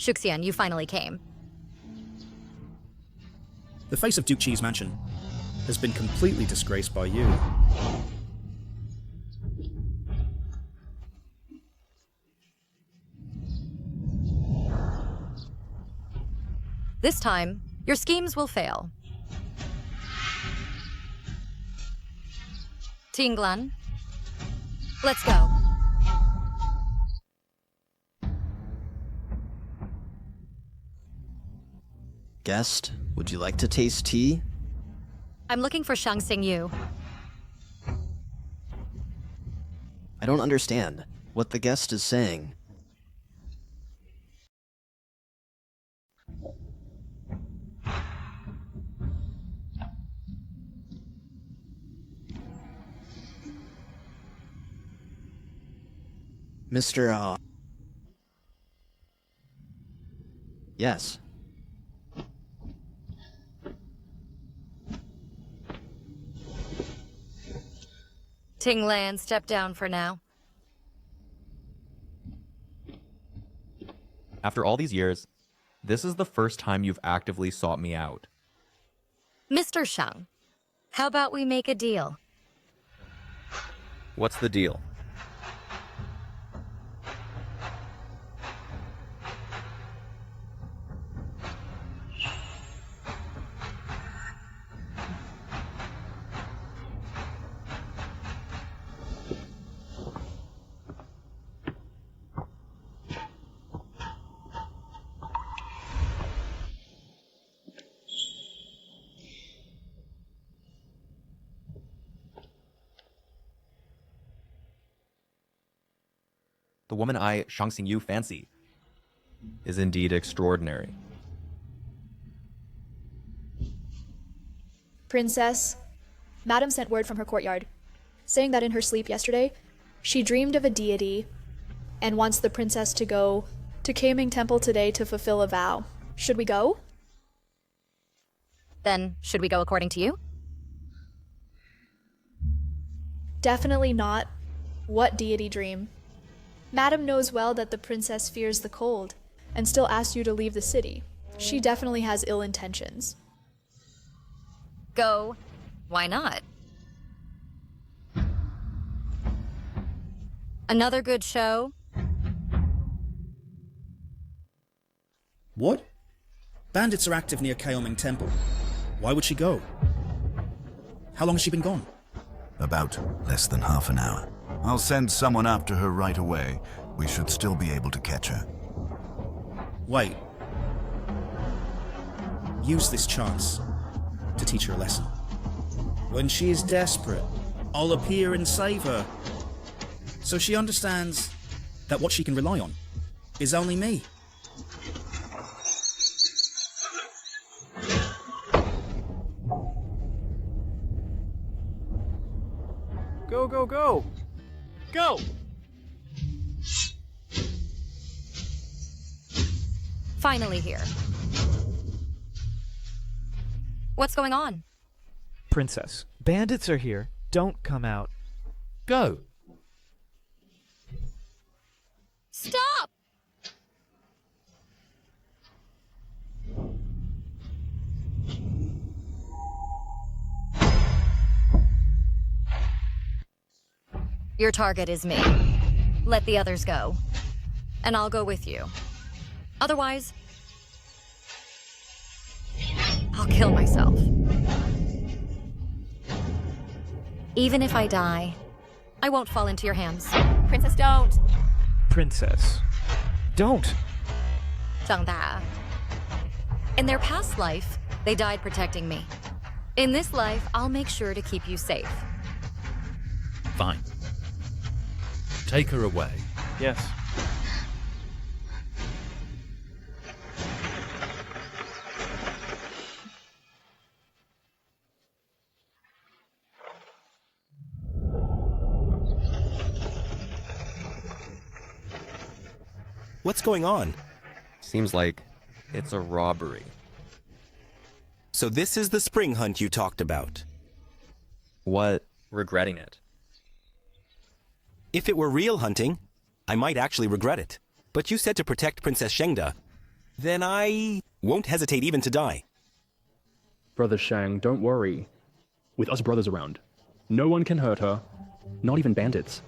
Shuxian, you finally came. The face of Duke Chi's mansion has been completely disgraced by you. This time, your schemes will fail. Tinglan, let's go. Guest, would you like to taste tea? I'm looking for Shang Shing Yu. I don't understand what the guest is saying. Mr. Yes. Ting Lan, step down for now. After all these years, this is the first time you've actively sought me out. Mr. Shang, how about we make a deal? What's the deal? The woman I, Shang Shing Yu, fancy is indeed extraordinary. Princess, Madam sent word from her courtyard, saying that in her sleep yesterday, she dreamed of a deity and wants the princess to go to Kaming Temple today to fulfill a vow. Should we go? Then, should we go according to you? Definitely not. What deity dream? Madam knows well that the princess fears the cold and still asks you to leave the city. She definitely has ill intentions. Go. Why not? Another good show? What? Bandits are active near Kaoming Temple. Why would she go? How long has she been gone? About less than half an hour. I'll send someone after her right away. We should still be able to catch her. Wait. Use this chance to teach her a lesson. When she is desperate, I'll appear and save her. So she understands that what she can rely on is only me. Go, go, go! Go! Finally here. What's going on? Princess, bandits are here. Don't come out. Go! Stop! Your target is me. Let the others go. And I'll go with you. Otherwise, I'll kill myself. Even if I die, I won't fall into your hands. Princess, don't. Princess, don't. 长大. In their past life, they died protecting me. In this life, I'll make sure to keep you safe. Fine. Take her away. Yes. What's going on? Seems like it's a robbery. So this is the spring hunt you talked about. What? Regretting it. If it were real hunting, I might actually regret it. But you said to protect Princess Shengda. Then I won't hesitate even to die. Brother Shang, don't worry. With us brothers around, no one can hurt her, not even bandits.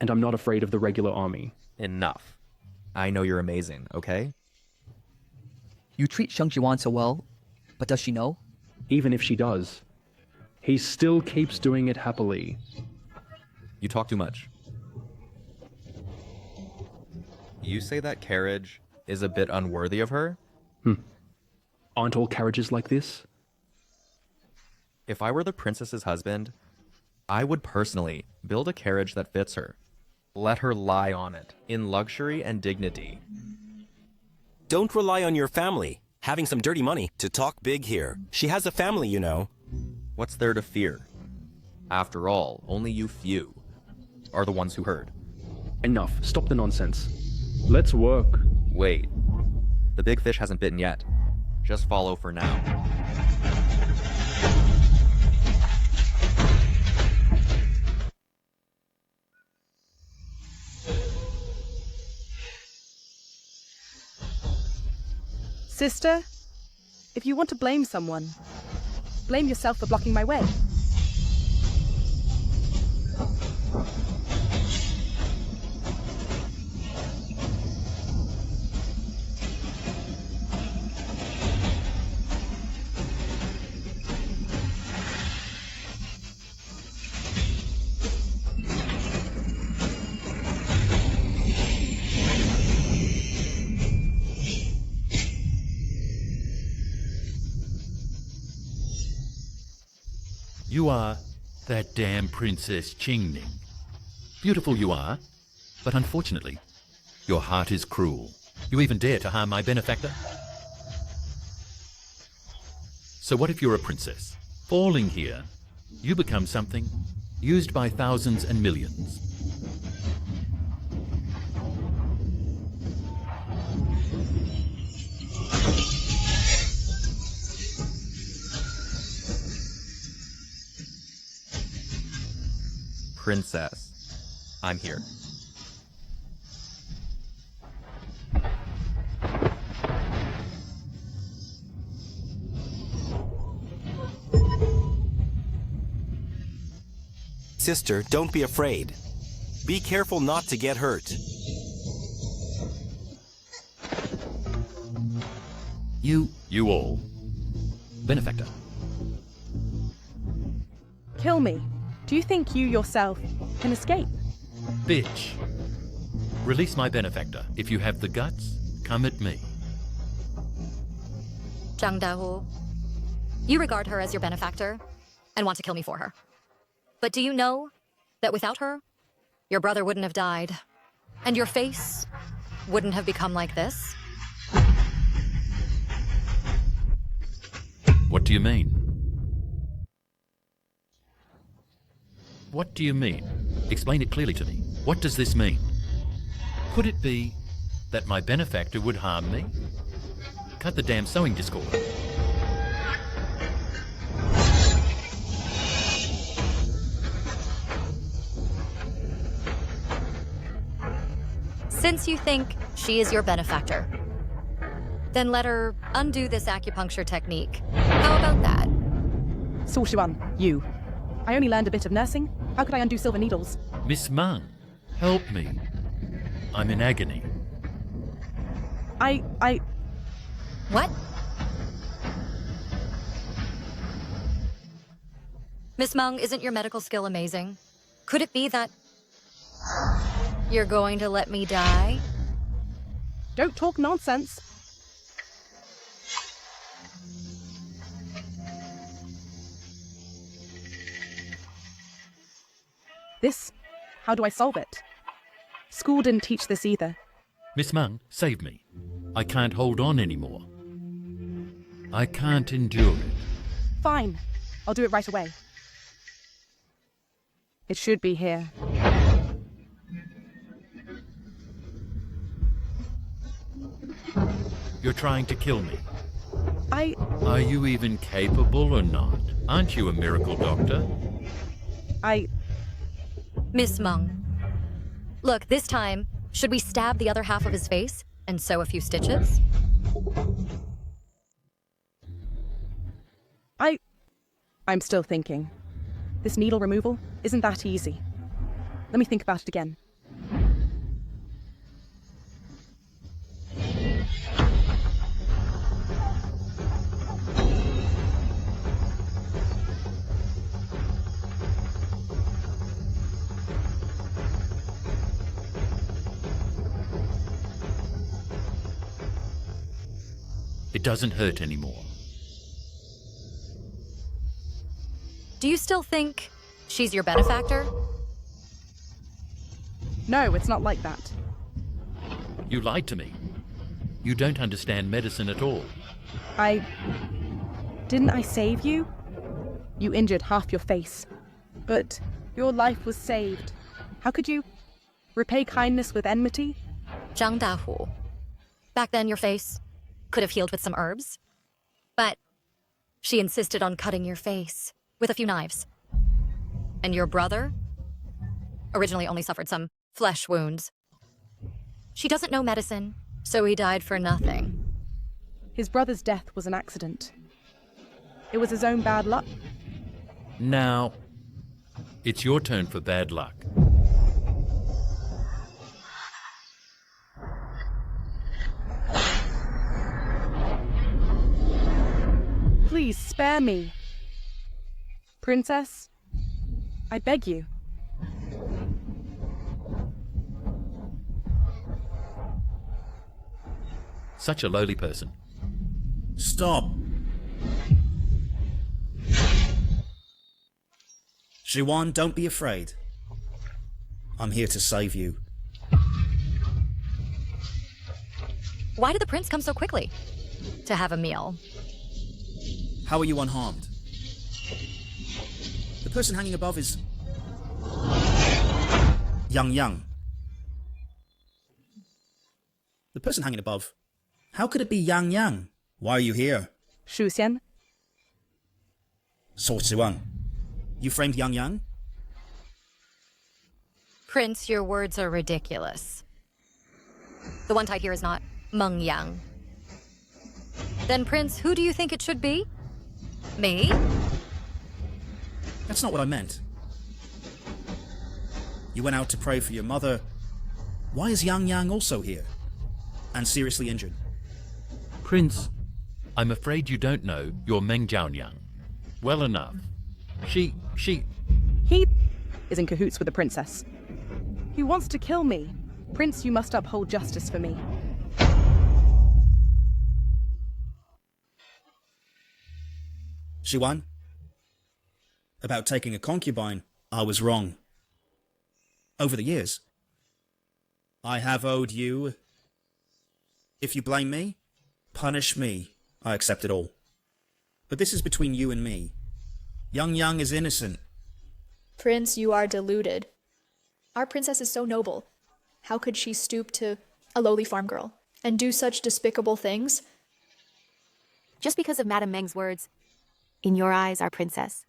And I'm not afraid of the regular army. Enough. I know you're amazing, okay? You treat Shang Jiwan so well, but does she know? Even if she does, he still keeps doing it happily. You talk too much. You say that carriage is a bit unworthy of her? Aren't all carriages like this? If I were the princess's husband, I would personally build a carriage that fits her. Let her lie on it, in luxury and dignity. Don't rely on your family, having some dirty money, to talk big here. She has a family, you know. What's there to fear? After all, only you few are the ones who heard. Enough. Stop the nonsense. Let's work. Wait. The big fish hasn't bitten yet. Just follow for now. Sister, if you want to blame someone, blame yourself for blocking my way. You are that damn Princess Qingning. Beautiful you are, but unfortunately, your heart is cruel. You even dare to harm my benefactor? So what if you're a princess? Falling here, you become something used by thousands and millions. Princess, I'm here. Sister, don't be afraid. Be careful not to get hurt. You all. Benefactor. Kill me. Do you think you yourself can escape? Bitch. Release my benefactor. If you have the guts, come at me. Zhang Dahu, you regard her as your benefactor and want to kill me for her. But do you know that without her, your brother wouldn't have died, and your face wouldn't have become like this? What do you mean? What do you mean? Explain it clearly to me. What does this mean? Could it be that my benefactor would harm me? Cut the damn sewing discord. Since you think she is your benefactor, then let her undo this acupuncture technique. How about that? Sushuan, you. I only learned a bit of nursing. How could I undo silver needles? Miss Meng, help me. I'm in agony. What? Miss Meng, isn't your medical skill amazing? Could it be that you're going to let me die? Don't talk nonsense. This? How do I solve it? School didn't teach this either. Miss Meng, save me. I can't hold on anymore. I can't endure it. Fine. I'll do it right away. It should be here. You're trying to kill me. Are you even capable or not? Aren't you a miracle doctor? Miss Meng, look, this time, should we stab the other half of his face and sew a few stitches? I'm still thinking. This needle removal isn't that easy. Let me think about it again. It doesn't hurt anymore. Do you still think she's your benefactor? No, it's not like that. You lied to me. You don't understand medicine at all. Didn't I save you? You injured half your face. But your life was saved. How could you repay kindness with enmity? Zhang Dahu. Back then, your face could have healed with some herbs. But she insisted on cutting your face with a few knives. And your brother originally only suffered some flesh wounds. She doesn't know medicine, so he died for nothing. His brother's death was an accident. It was his own bad luck. Now, it's your turn for bad luck. Please spare me. Princess, I beg you. Such a lowly person. Stop. Jiwan, don't be afraid. I'm here to save you. Why did the prince come so quickly? To have a meal. How are you unharmed? The person hanging above is... Yang. The person hanging above. How could it be Yang? Why are you here? Shu Xian. So Zhuan. You framed Yang? Prince, your words are ridiculous. The one tied here is not Meng Yang. Then, Prince, who do you think it should be? Me? That's not what I meant. You went out to pray for your mother. Why is Yang also here? And seriously injured? Prince, I'm afraid you don't know your Meng Jiaonyang well enough. She... He is in cahoots with the princess. He wants to kill me. Prince, you must uphold justice for me. Jiwan? About taking a concubine, I was wrong. Over the years, I have owed you. If you blame me, punish me. I accept it all. But this is between you and me. Yang is innocent. Prince, you are deluded. Our princess is so noble. How could she stoop to a lowly farm girl and do such despicable things? Just because of Madame Meng's words, in your eyes, our princess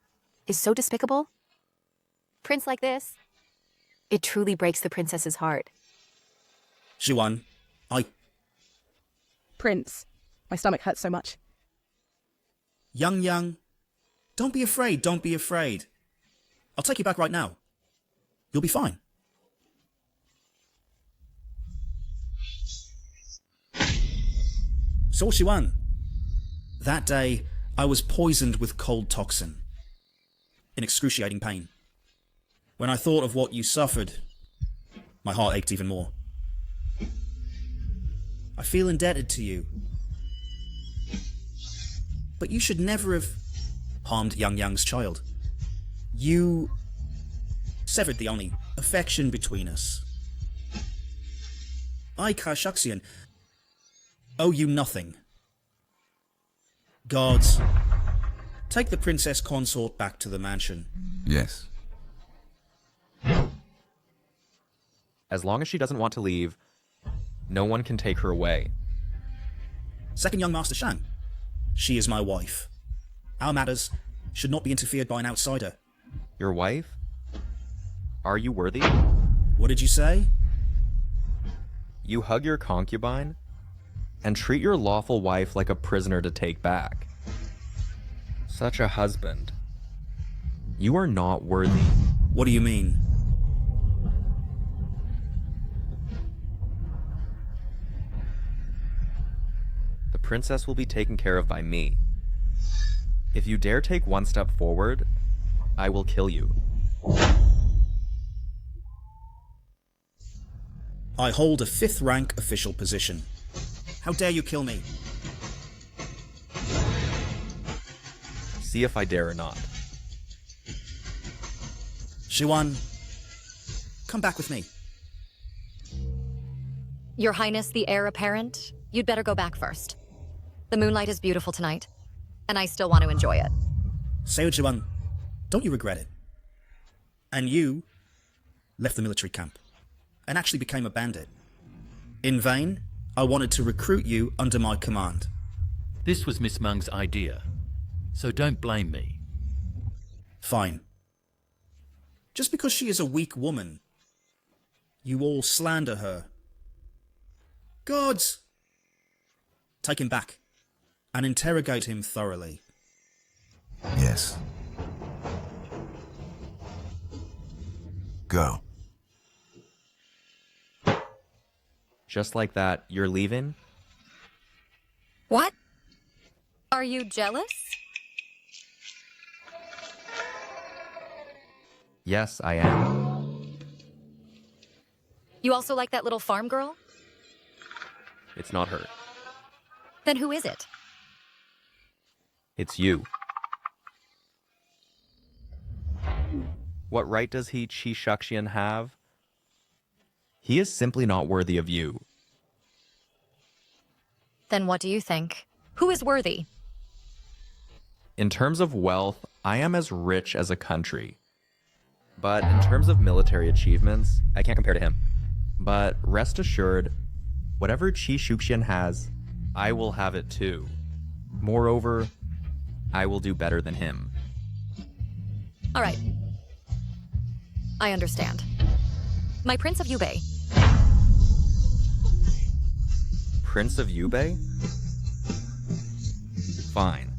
is so despicable? Prince like this, it truly breaks the princess's heart. Jiwan, Prince, my stomach hurts so much. Yang, don't be afraid. I'll take you back right now. You'll be fine. So Jiwan, that day I was poisoned with cold toxin, in excruciating pain. When I thought of what you suffered, my heart ached even more. I feel indebted to you. But you should never have harmed Yang's child. You severed the only affection between us. I, Kashaxian, owe you nothing. Guards, take the princess consort back to the mansion. Yes. As long as she doesn't want to leave, no one can take her away. Second young Master Shang, she is my wife. Our matters should not be interfered by an outsider. Your wife? Are you worthy? What did you say? You hug your concubine and treat your lawful wife like a prisoner to take back. Such a husband. You are not worthy. What do you mean? The princess will be taken care of by me. If you dare take one step forward, I will kill you. I hold a 5th rank official position. How dare you kill me? See if I dare or not. Jiwan, come back with me. Your Highness, the heir apparent, you'd better go back first. The moonlight is beautiful tonight, and I still want to enjoy it. Seo Jiwan, don't you regret it? And you left the military camp and actually became a bandit. In vain, I wanted to recruit you under my command. This was Miss Meng's idea, so don't blame me. Fine. Just because she is a weak woman, you all slander her. Gods! Take him back. and interrogate him thoroughly. Yes. Go. Just like that, you're leaving? What? Are you jealous? Yes, I am. You also like that little farm girl? It's not her. Then who is it? It's you. What right does he, Shang Shing, have? He is simply not worthy of you. Then what do you think? Who is worthy? In terms of wealth, I am as rich as a country. But in terms of military achievements, I can't compare to him. But rest assured, whatever Shang Shing has, I will have it too. Moreover, I will do better than him. All right. I understand. My Prince of Yubei. Prince of Yubei? Fine.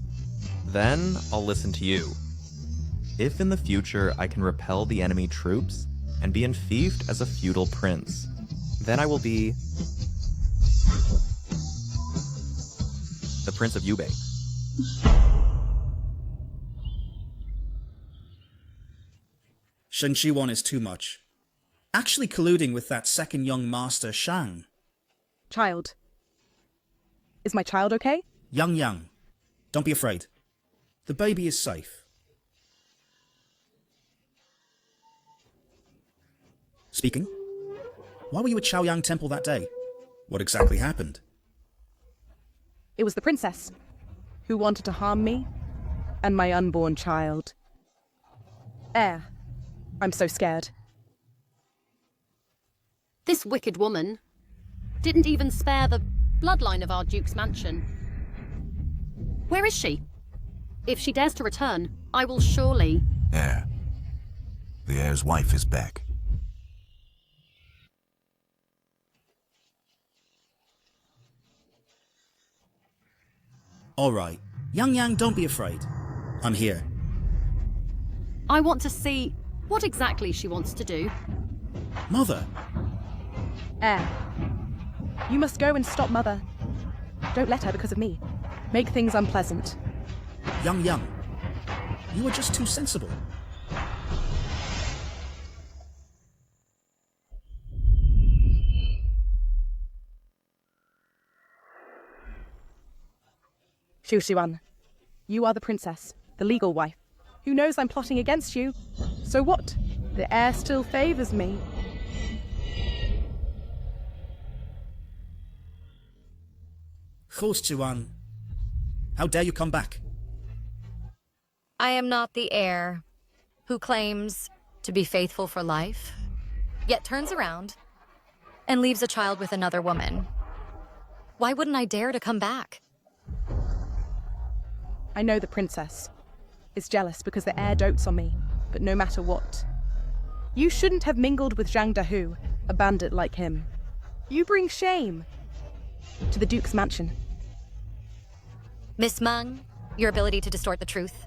Then I'll listen to you. If in the future I can repel the enemy troops and be enfeoffed as a feudal prince, then I will be the Prince of Yubei. Shang Shing is too much. Actually colluding with that second young master, Shang. Child. Is my child okay? Yang, don't be afraid. The baby is safe. Speaking. Why were you at Chaoyang Temple that day? What exactly happened? It was the princess who wanted to harm me and my unborn child. Heir. I'm so scared. This wicked woman didn't even spare the bloodline of our Duke's mansion. Where is she? If she dares to return, I will surely... Heir. The heir's wife is back. All right. Yang, don't be afraid. I'm here. I want to see what exactly she wants to do. Mother. Heir. You must go and stop Mother. Don't let her because of me. Make things unpleasant. Yang, you are just too sensible. Xu Xiwan, you are the princess, the legal wife. Who knows I'm plotting against you? So what? The heir still favors me. Chuan, how dare you come back? I am not the heir who claims to be faithful for life, yet turns around and leaves a child with another woman. Why wouldn't I dare to come back? I know the princess is jealous because the heir dotes on me, but no matter what. You shouldn't have mingled with Zhang Dahu, a bandit like him. You bring shame to the Duke's mansion. Miss Meng, your ability to distort the truth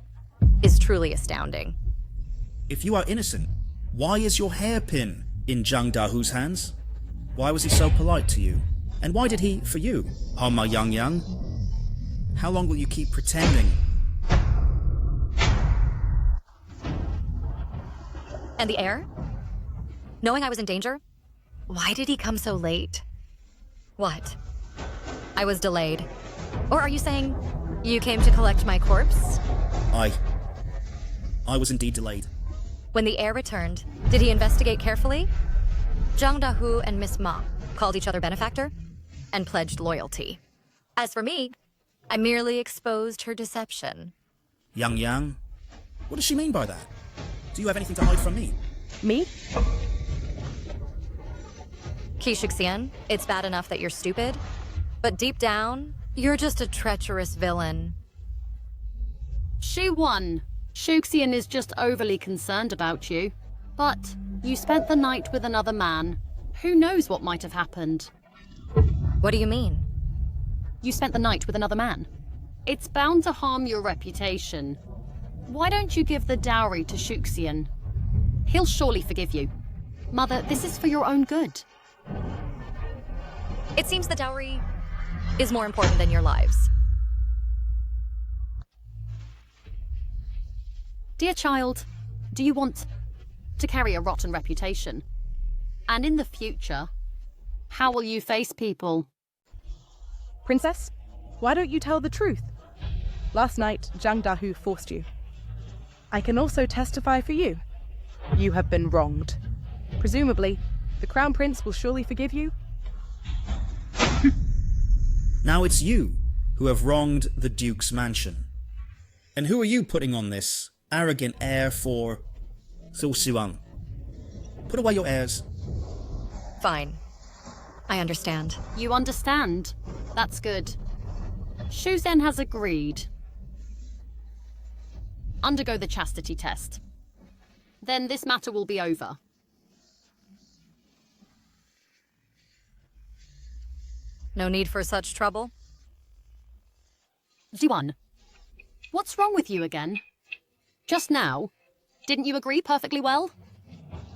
is truly astounding. If you are innocent, why is your hairpin in Zhang Dahu's hands? Why was he so polite to you? And why did he, for you, harm my Yang? How long will you keep pretending? And the heir? Knowing I was in danger? Why did he come so late? What? I was delayed. Or are you saying you came to collect my corpse? I was indeed delayed. When the heir returned, did he investigate carefully? Zhang Dahu and Miss Ma called each other benefactor and pledged loyalty. As for me, I merely exposed her deception. Yang, what does she mean by that? Do you have anything to hide from me? Me? Shixian, it's bad enough that you're stupid, but deep down, you're just a treacherous villain. She won. Shixian is just overly concerned about you. But you spent the night with another man. Who knows what might have happened? What do you mean? You spent the night with another man. It's bound to harm your reputation. Why don't you give the dowry to Shuxian? He'll surely forgive you. Mother, this is for your own good. It seems the dowry is more important than your lives. Dear child, do you want to carry a rotten reputation? And in the future, how will you face people? Princess, why don't you tell the truth? Last night, Zhang Dahu forced you. I can also testify for you. You have been wronged. Presumably, the Crown Prince will surely forgive you. Now it's you who have wronged the Duke's mansion. And who are you putting on this arrogant air for Su Siwang? Put away your airs. Fine. I understand. You understand? That's good. Shu Zhen has agreed. Undergo the chastity test. Then this matter will be over. No need for such trouble. Ziwan, what's wrong with you again? Just now, didn't you agree perfectly well?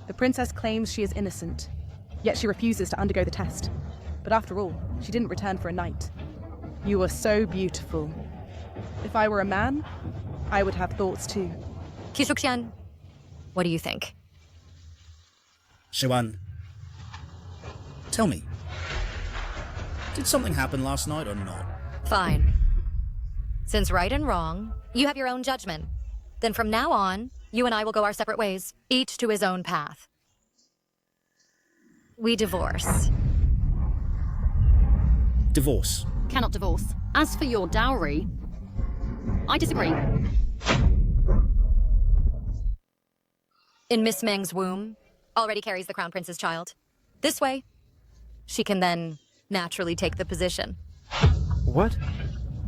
The princess claims she is innocent, yet she refuses to undergo the test. But after all, she didn't return for a night. You are so beautiful. If I were a man, I would have thoughts too. Kishuxian, what do you think? Shiwan, tell me, did something happen last night or not? Fine. Since right and wrong, you have your own judgment. Then from now on, you and I will go our separate ways, each to his own path. We divorce. Divorce. Cannot divorce. As for your dowry, I disagree. In Miss Meng's womb, already carries the Crown Prince's child. This way, she can then naturally take the position. What?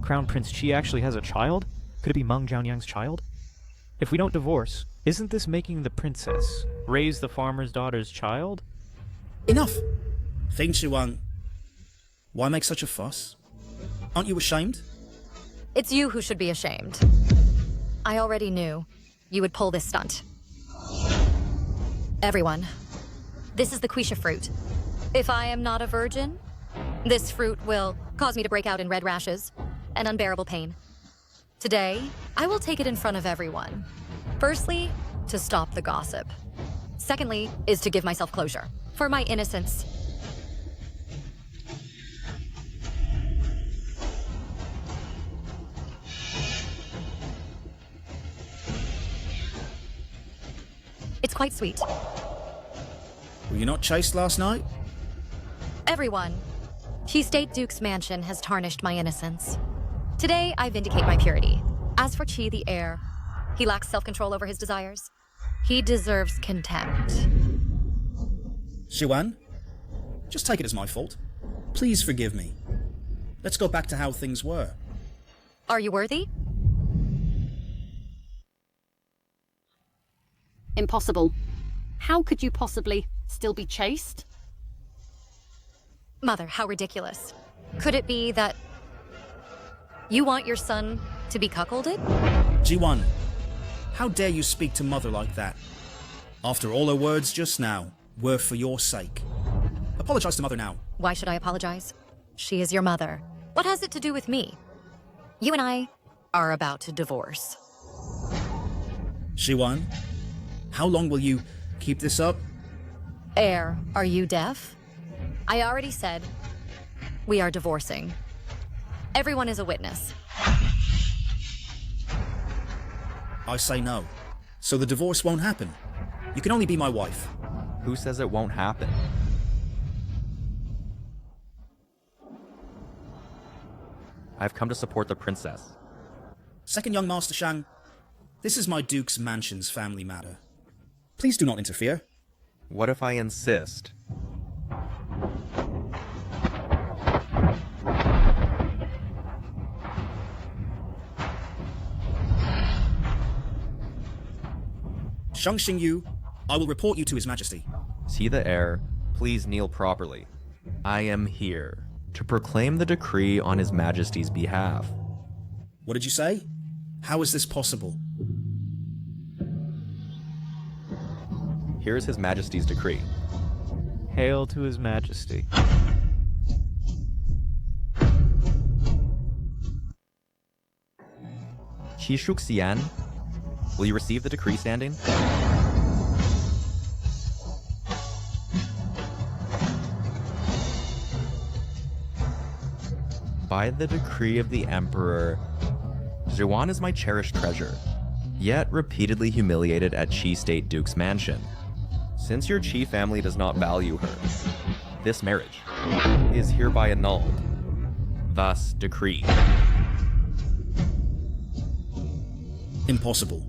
Crown Prince Qi actually has a child? Could it be Meng Jiangyang's child? If we don't divorce, isn't this making the princess raise the farmer's daughter's child? Enough! Feng Shiwang, why make such a fuss? Aren't you ashamed? It's you who should be ashamed. I already knew you would pull this stunt. Everyone, this is the quisha fruit. If I am not a virgin, this fruit will cause me to break out in red rashes and unbearable pain. Today, I will take it in front of everyone. Firstly, to stop the gossip. Secondly, is to give myself closure for my innocence. It's quite sweet. Were you not chased last night? Everyone, Qi State Duke's mansion has tarnished my innocence. Today, I vindicate my purity. As for Qi the heir, he lacks self-control over his desires. He deserves contempt. Shiwan, just take it as my fault. Please forgive me. Let's go back to how things were. Are you worthy? Impossible. How could you possibly still be chaste? Mother, how ridiculous. Could it be that you want your son to be cuckolded? Jiwan, how dare you speak to Mother like that? After all her words just now were for your sake. Apologize to Mother now. Why should I apologize? She is your mother. What has it to do with me? You and I are about to divorce. Shiwan, how long will you keep this up? Heir, are you deaf? I already said we are divorcing. Everyone is a witness. I say no. So the divorce won't happen. You can only be my wife. Who says it won't happen? I've come to support the princess. Second young Master Shang, this is my Duke's mansion's family matter. Please do not interfere. What if I insist? Shang Shing Yu, I will report you to His Majesty. See the heir, please kneel properly. I am here to proclaim the decree on His Majesty's behalf. What did you say? How is this possible? Here is His Majesty's decree. Hail to His Majesty. Shishuk Xian, will you receive the decree standing? By the decree of the Emperor, Zhuan is my cherished treasure, yet repeatedly humiliated at Qi State Duke's mansion. Since your Qi family does not value her, this marriage is hereby annulled, thus decreed. Impossible.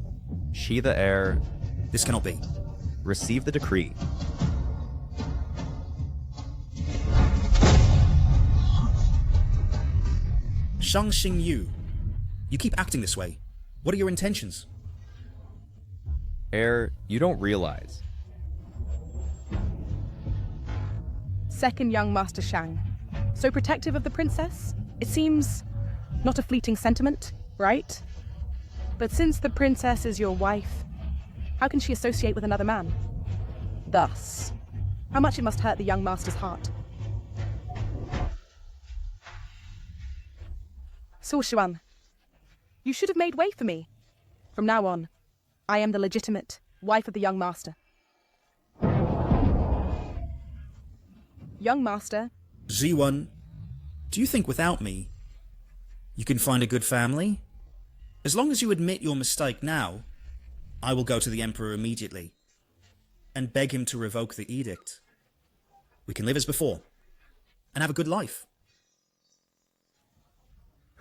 She the heir. This cannot be. Receive the decree. Shang Shing Yu, you keep acting this way. What are your intentions? Heir, you don't realize. Second young Master Shang. So protective of the princess? It seems not a fleeting sentiment, right? But since the princess is your wife, how can she associate with another man? Thus, how much it must hurt the young master's heart. Su Xuan, you should have made way for me. From now on, I am the legitimate wife of the young master. Young master. Z1, do you think without me, you can find a good family? As long as you admit your mistake now, I will go to the Emperor immediately and beg him to revoke the edict. We can live as before and have a good life.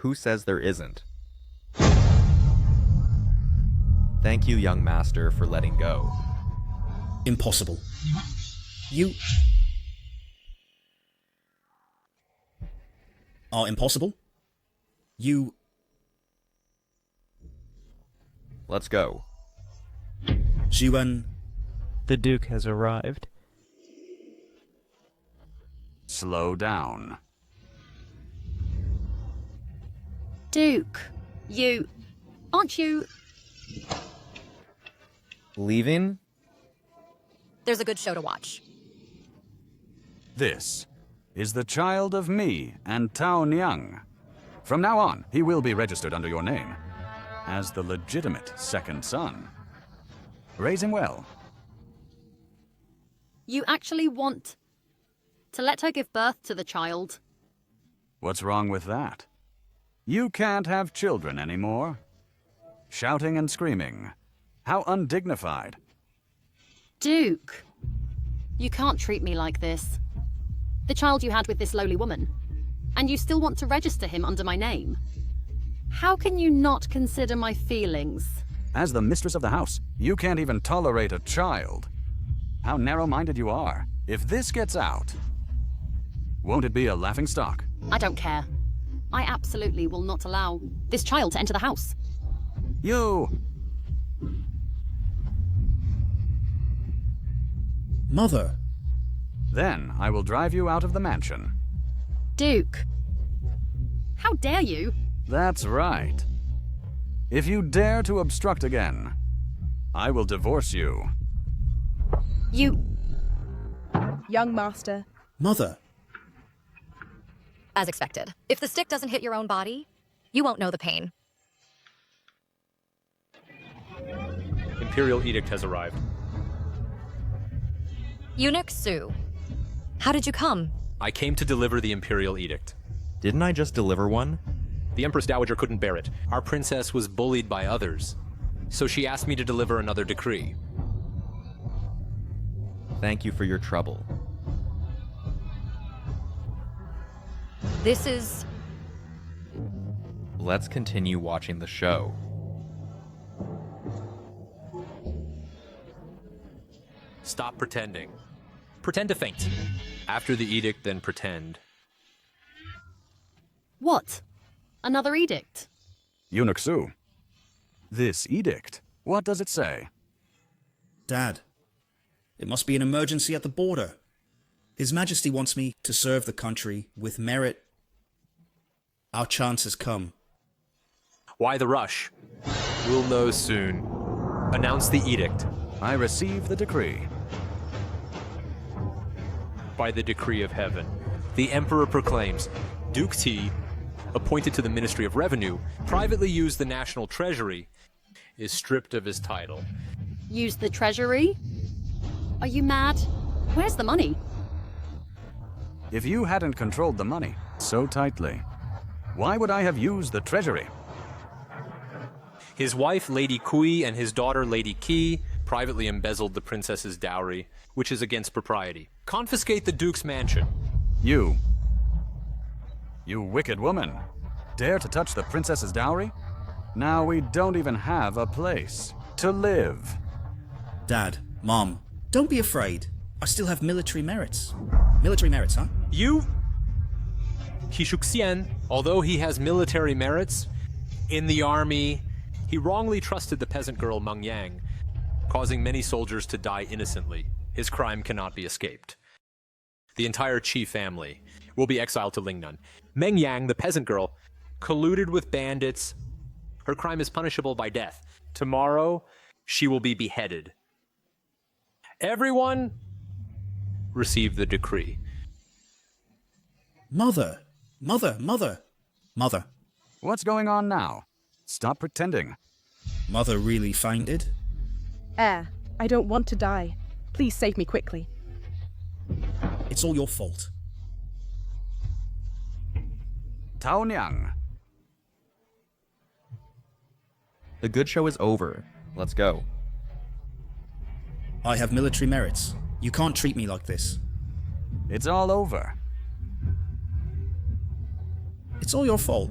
Who says there isn't? Thank you, young master, for letting go. Impossible. You are impossible? You... Let's go. Zhuan. The Duke has arrived. Slow down. Duke, aren't you... Leaving? There's a good show to watch. This is the child of me and Tao Niang. From now on, he will be registered under your name as the legitimate second son. Raise him well. You actually want to let her give birth to the child? What's wrong with that? You can't have children anymore. Shouting and screaming. How undignified. Duke, you can't treat me like this. The child you had with this lowly woman. And you still want to register him under my name. How can you not consider my feelings? As the mistress of the house, you can't even tolerate a child. How narrow-minded you are. If this gets out, won't it be a laughingstock? I don't care. I absolutely will not allow this child to enter the house. You... Mother. Then I will drive you out of the mansion. Duke. How dare you? That's right. If you dare to obstruct again, I will divorce you. You... Young master. Mother. As expected. If the stick doesn't hit your own body, you won't know the pain. Imperial edict has arrived. Eunuch Su, how did you come? I came to deliver the Imperial edict. Didn't I just deliver one? The Empress Dowager couldn't bear it. Our princess was bullied by others, so she asked me to deliver another decree. Thank you for your trouble. This is... Let's continue watching the show. Stop pretending. Pretend to faint. After the edict, then pretend. What? Another edict? Eunuch Su. This edict, what does it say? Dad, it must be an emergency at the border. His Majesty wants me to serve the country with merit. Our chance has come. Why the rush? We'll know soon. Announce the edict. I receive the decree. By the decree of heaven, the Emperor proclaims, him.He, appointed to the Ministry of Revenue, privately used the national treasury, is stripped of his title. Use the treasury? Are you mad? Where's the money? If you hadn't controlled the money so tightly, why would I have used the treasury? His wife, Lady Kui, and his daughter, Lady Ki, privately embezzled the princess's dowry, which is against propriety. Confiscate the Duke's mansion. You wicked woman, dare to touch the princess's dowry? Now we don't even have a place to live. Dad, Mom, don't be afraid. I still have military merits. Military merits, huh? He Shuxian, although he has military merits, in the army, he wrongly trusted the peasant girl Meng Yang, causing many soldiers to die innocently. His crime cannot be escaped. The entire Qi family will be exiled to Lingnan. Meng Yang, the peasant girl, colluded with bandits. Her crime is punishable by death. Tomorrow, she will be beheaded. Everyone receive the decree. Mother! Mother! Mother! Mother! What's going on now? Stop pretending. Mother really fainted? Heir, I don't want to die. Please save me quickly. It's all your fault. Tao Niang. The good show is over. Let's go. I have military merits. You can't treat me like this. It's all over. It's all your fault.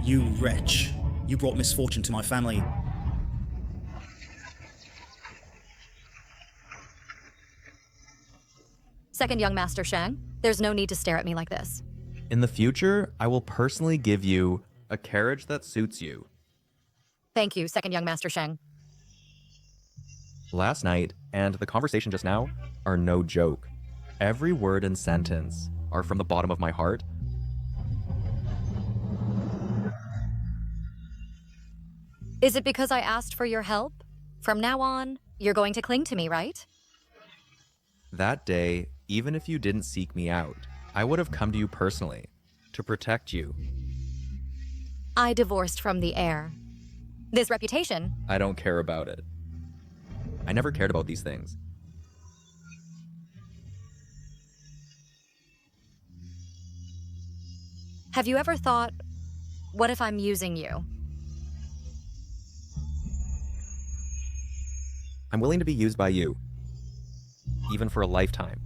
You wretch. You brought misfortune to my family. Second young Master Shang, there's no need to stare at me like this. In the future, I will personally give you a carriage that suits you. Thank you, second young Master Shang. Last night and the conversation just now are no joke. Every word and sentence are from the bottom of my heart. Is it because I asked for your help? From now on, you're going to cling to me, right? That day, even if you didn't seek me out, I would have come to you personally to protect you. I divorced from the heir. This reputation... I don't care about it. I never cared about these things. Have you ever thought, what if I'm using you? I'm willing to be used by you, even for a lifetime.